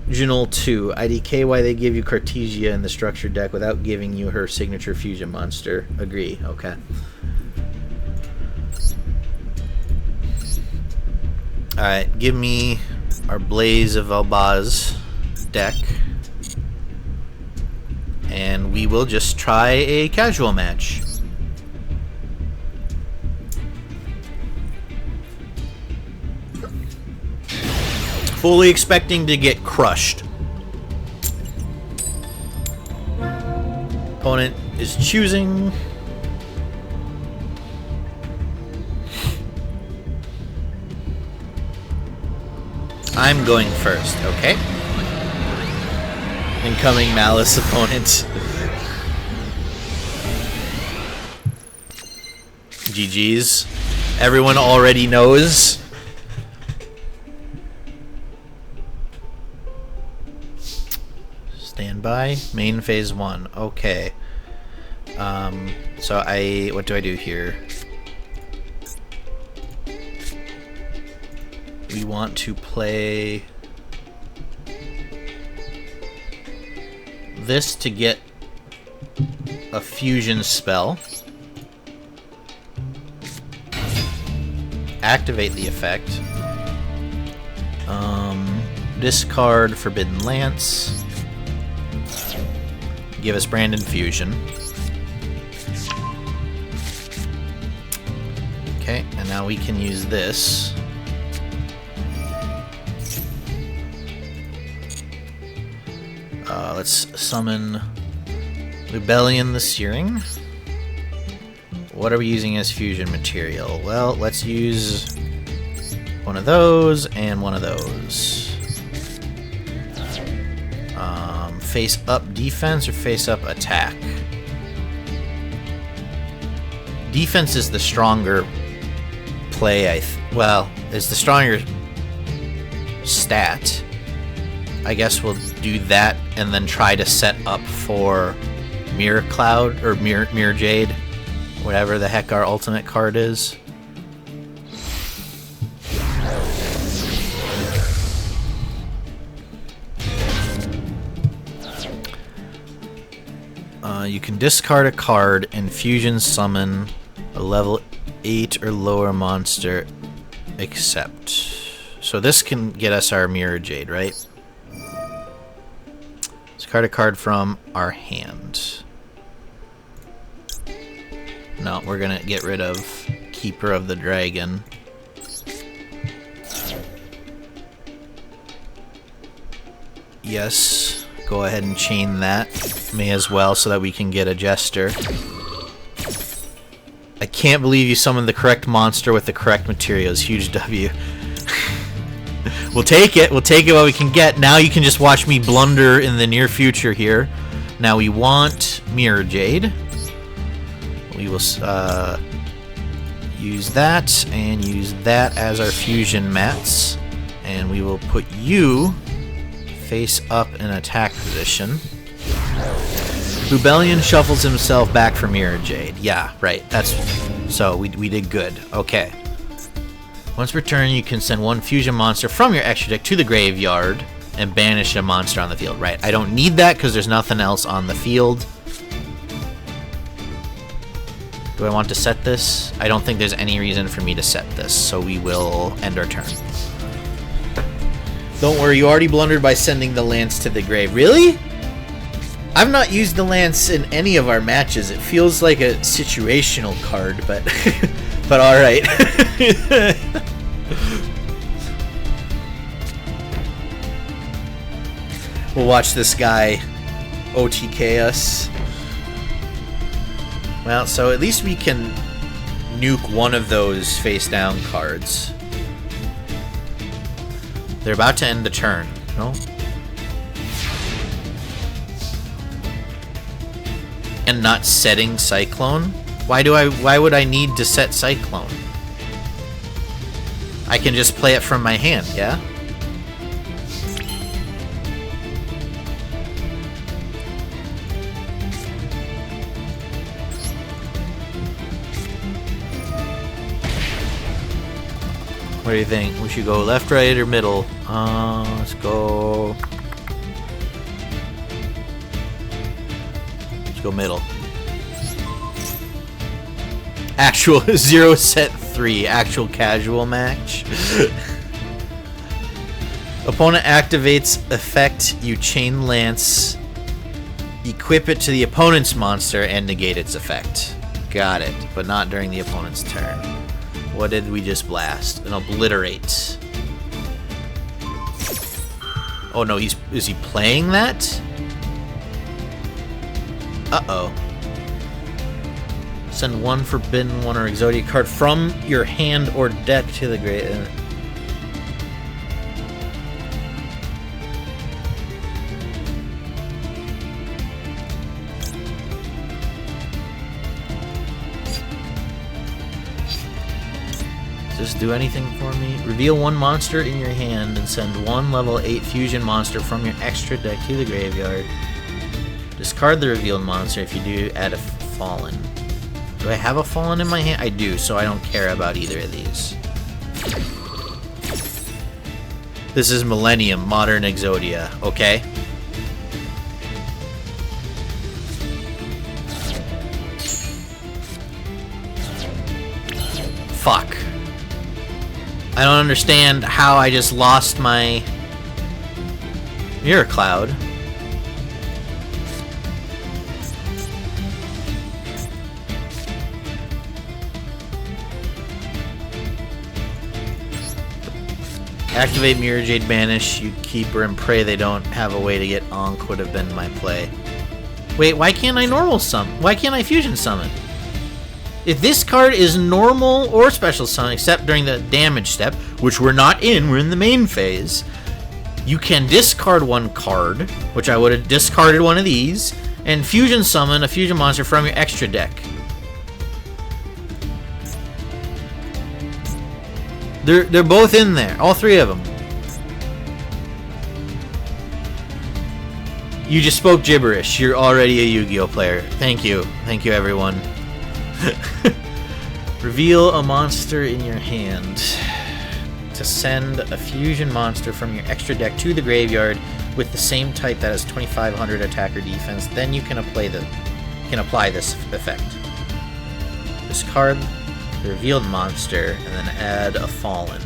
Junal 2. IDK why they give you Cartesia in the structured deck without giving you her signature fusion monster. Agree. Okay. Alright, give me our Blaze of Albaz deck. And we will just try a casual match. Fully expecting to get crushed. Opponent is choosing. I'm going first, okay? Incoming Malice opponent. GG's. Everyone already knows. Standby. Main phase 1. Okay. So what do I do here? We want to play this to get a fusion spell. Activate the effect. Discard Forbidden Lance. Give us Brandon Fusion. Okay, and now we can use this. Let's summon Rebellion the Searing. What are we using as fusion material? Well, let's use one of those and one of those. Face up defense or face up attack? Defense is the stronger play, well, is the stronger stat. I guess we'll do that and then try to set up for Mirror Cloud or Mirror Jade, whatever the heck our ultimate card is. You can discard a card and fusion summon a level 8 or lower monster except. So this can get us our Mirror Jade, right? Discard a card from our hand. No, we're gonna get rid of Keeper of the Dragon. Yes, go ahead and chain that. May as well, so that we can get a Jester. I can't believe you summoned the correct monster with the correct materials. Huge W. We'll take it. We'll take it what we can get. Now you can just watch me blunder in the near future here. Now we want Mirror Jade. We will use that and use that as our fusion mats. And we will put you face up in attack position. Rebellion shuffles himself back for Mirror Jade. Yeah, right. That's so we did good. Okay. Once per turn, you can send one fusion monster from your extra deck to the graveyard and banish a monster on the field. Right. I don't need that because there's nothing else on the field. Do I want to set this? I don't think there's any reason for me to set this, so we will end our turn. Don't worry, you already blundered by sending the lance to the grave. Really? I've not used the lance in any of our matches. It feels like a situational card, but but all right. We'll watch this guy OTK us. Well, so at least we can nuke one of those face down cards. They're about to end the turn. No? And not setting Cyclone? Why would I need to set Cyclone? I can just play it from my hand, yeah? What do you think? We should go left, right, or middle? Let's go... Let's go middle. Actual 0 set 3. Actual casual match. Opponent activates effect. You chain lance. Equip it to the opponent's monster and negate its effect. Got it. But not during the opponent's turn. What did we just blast? An obliterate. Oh no, is he playing that? Uh-oh. Send one forbidden one or Exodia card from your hand or deck to the grave. Does this do anything for me? Reveal one monster in your hand and send one level 8 fusion monster from your extra deck to the graveyard. Discard the revealed monster. If you do, add a fallen. Do I have a fallen in my hand? I do, so I don't care about either of these. This is Millennium, Modern Exodia, okay? Fuck. I don't understand how I just lost my Mirror Cloud. Activate Mirror Jade Banish. You keep her and pray they don't have a way to get Ankh would have been my play. Wait, why can't I normal summon? Why can't I fusion summon? If this card is normal or special summon, except during the damage step, which we're not in, we're in the main phase, you can discard one card, which I would have discarded one of these, and fusion summon a fusion monster from your extra deck. They're both in there, all three of them. You just spoke gibberish. You're already a Yu-Gi-Oh player. Thank you everyone. Reveal a monster in your hand to send a fusion monster from your extra deck to the graveyard with the same type that has 2500 attack or defense. Then you can apply this effect. Discard the revealed monster and then add a fallen.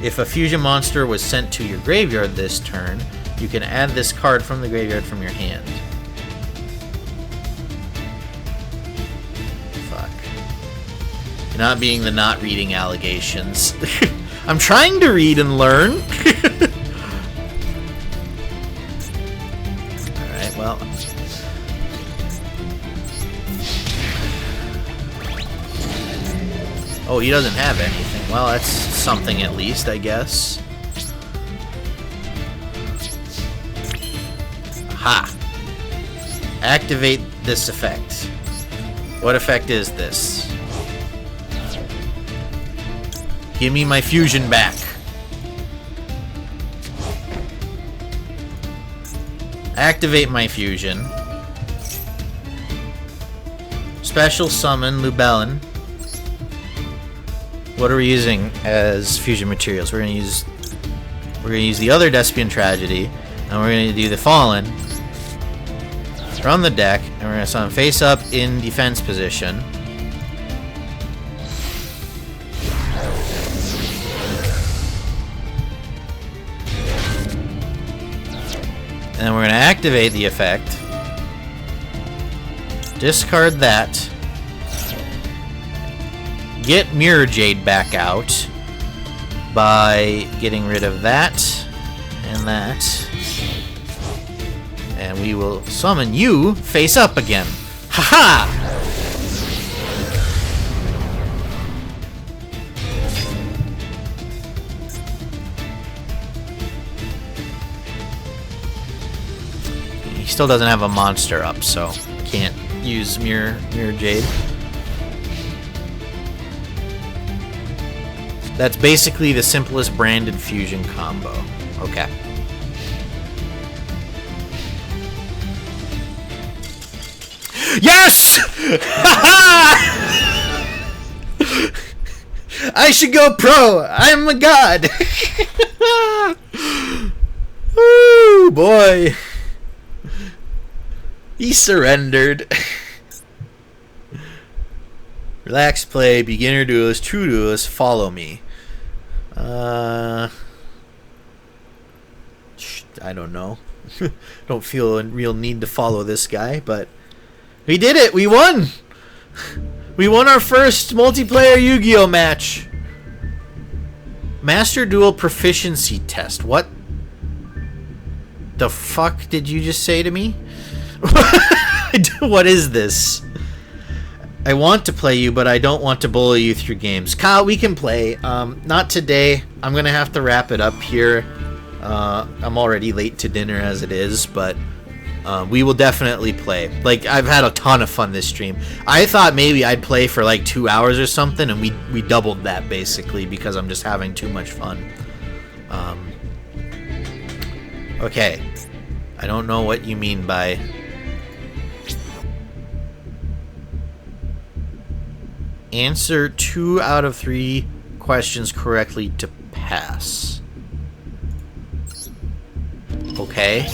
If a fusion monster was sent to your graveyard this turn, you can add this card from the graveyard from your hand. Not being the not reading allegations. I'm trying to read and learn. Alright, well. Oh, he doesn't have anything. Well, that's something at least, I guess. Ha! Activate this effect. What effect is this? Give me my fusion back. Activate my fusion. Special summon Lubellin. What are we using as fusion materials? We're gonna use the other Despian Tragedy, and we're gonna do the Fallen from the deck, and we're gonna summon face up in defense position. And then we're going to activate the effect. Discard that. Get Mirror Jade back out by getting rid of that and that. And we will summon you face up again. Haha! Still doesn't have a monster up, so can't use Mirror Jade. That's basically the simplest branded fusion combo. Okay. Yes! I should go pro. I'm a god. Ooh, boy. He surrendered. Relax, play, beginner duelist, true duelist, follow me. I don't know. Don't feel a real need to follow this guy, but we did it. We won. We won our first multiplayer Yu-Gi-Oh match. Master Duel Proficiency Test. What the fuck did you just say to me? What is this? I want to play you, but I don't want to bully you through games. Kyle, we can play. Not today. I'm gonna have to wrap it up here. I'm already late to dinner as it is, but we will definitely play. Like, I've had a ton of fun this stream. I thought maybe I'd play for like 2 hours or something, and we doubled that basically because I'm just having too much fun. Okay. I don't know what you mean by... Answer 2 out of 3 questions correctly to pass. Okay.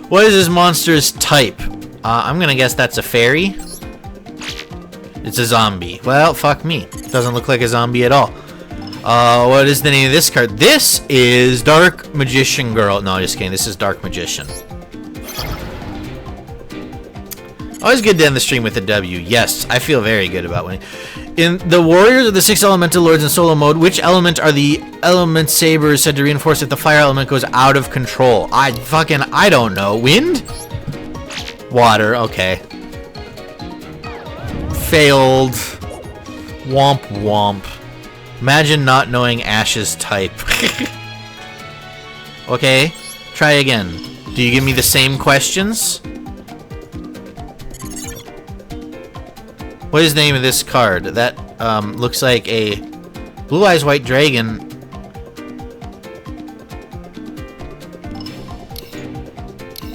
What is this monster's type? I'm gonna guess that's a fairy. It's a zombie. Well, fuck me. Doesn't look like a zombie at all. What is the name of this card? This is Dark Magician Girl. No, just kidding. This is Dark Magician. Always good to end the stream with a W. Yes, I feel very good about winning. In the Warriors of the 6 Elemental Lords in solo mode, which element are the element sabers said to reinforce if the fire element goes out of control? I don't know. Wind? Water, okay. Failed. Womp womp. Imagine not knowing Ash's type. Okay, try again. Do you give me the same questions? What is the name of this card? That looks like a Blue Eyes White Dragon.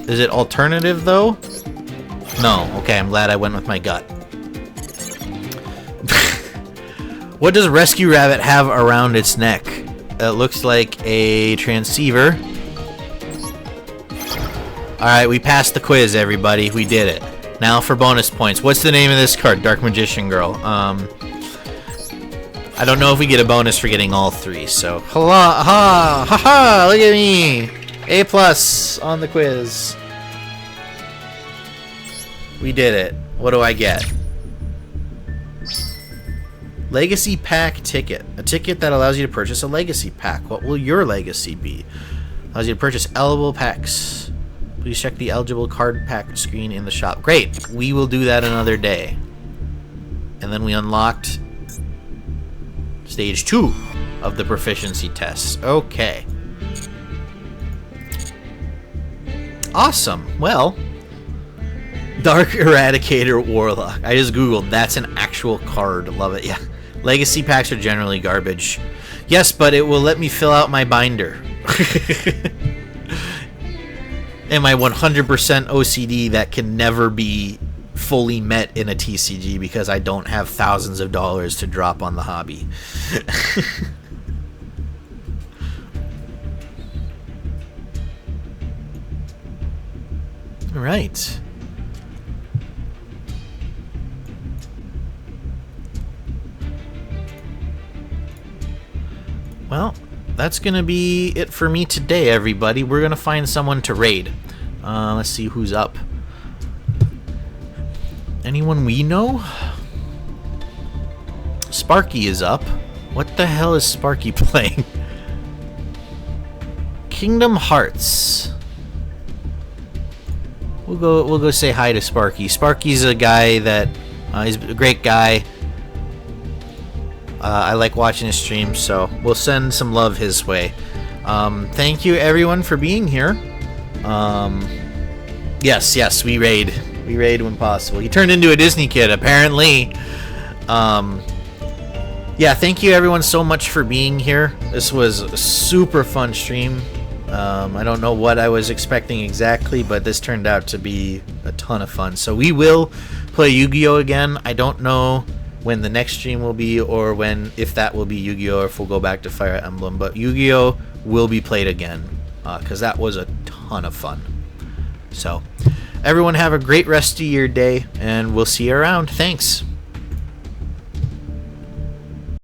Is it alternative though? No. Okay, I'm glad I went with my gut. What does Rescue Rabbit have around its neck? It looks like a transceiver. Alright, we passed the quiz, everybody. We did it. Now for bonus points. What's the name of this card? Dark Magician Girl. I don't know if we get a bonus for getting all 3, so... Ha ha! Ha ha! Look at me! A+ on the quiz. We did it. What do I get? Legacy Pack Ticket. A ticket that allows you to purchase a Legacy Pack. What will your legacy be? Allows you to purchase eligible packs. Please check the eligible card pack screen in the shop. Great. We will do that another day. And then we unlocked stage 2 of the proficiency tests. Okay. Awesome. Well, Dark Eradicator Warlock. I just googled. That's an actual card. Love it. Yeah. Legacy packs are generally garbage. Yes, but it will let me fill out my binder. And my 100% OCD that can never be fully met in a TCG because I don't have thousands of dollars to drop on the hobby. All right. Well, that's gonna be it for me today, everybody. We're gonna find someone to raid. Let's see who's up. Anyone we know? Sparky is up. What the hell is Sparky playing? Kingdom Hearts. We'll go say hi to Sparky. Sparky's a guy that he's a great guy. I like watching his streams, so we'll send some love his way. Thank you everyone for being here. Yes, we raid when possible. He turned into a Disney kid, apparently. Yeah, thank you everyone so much for being here. This was a super fun stream. I don't know what I was expecting exactly, but this turned out to be a ton of fun. So we will play Yu-Gi-Oh again. I don't know when the next stream will be, or if that will be Yu-Gi-Oh, or if we'll go back to Fire Emblem. But Yu-Gi-Oh will be played again, because that was a ton of fun. So everyone have a great rest of your day, and we'll see you around. Thanks.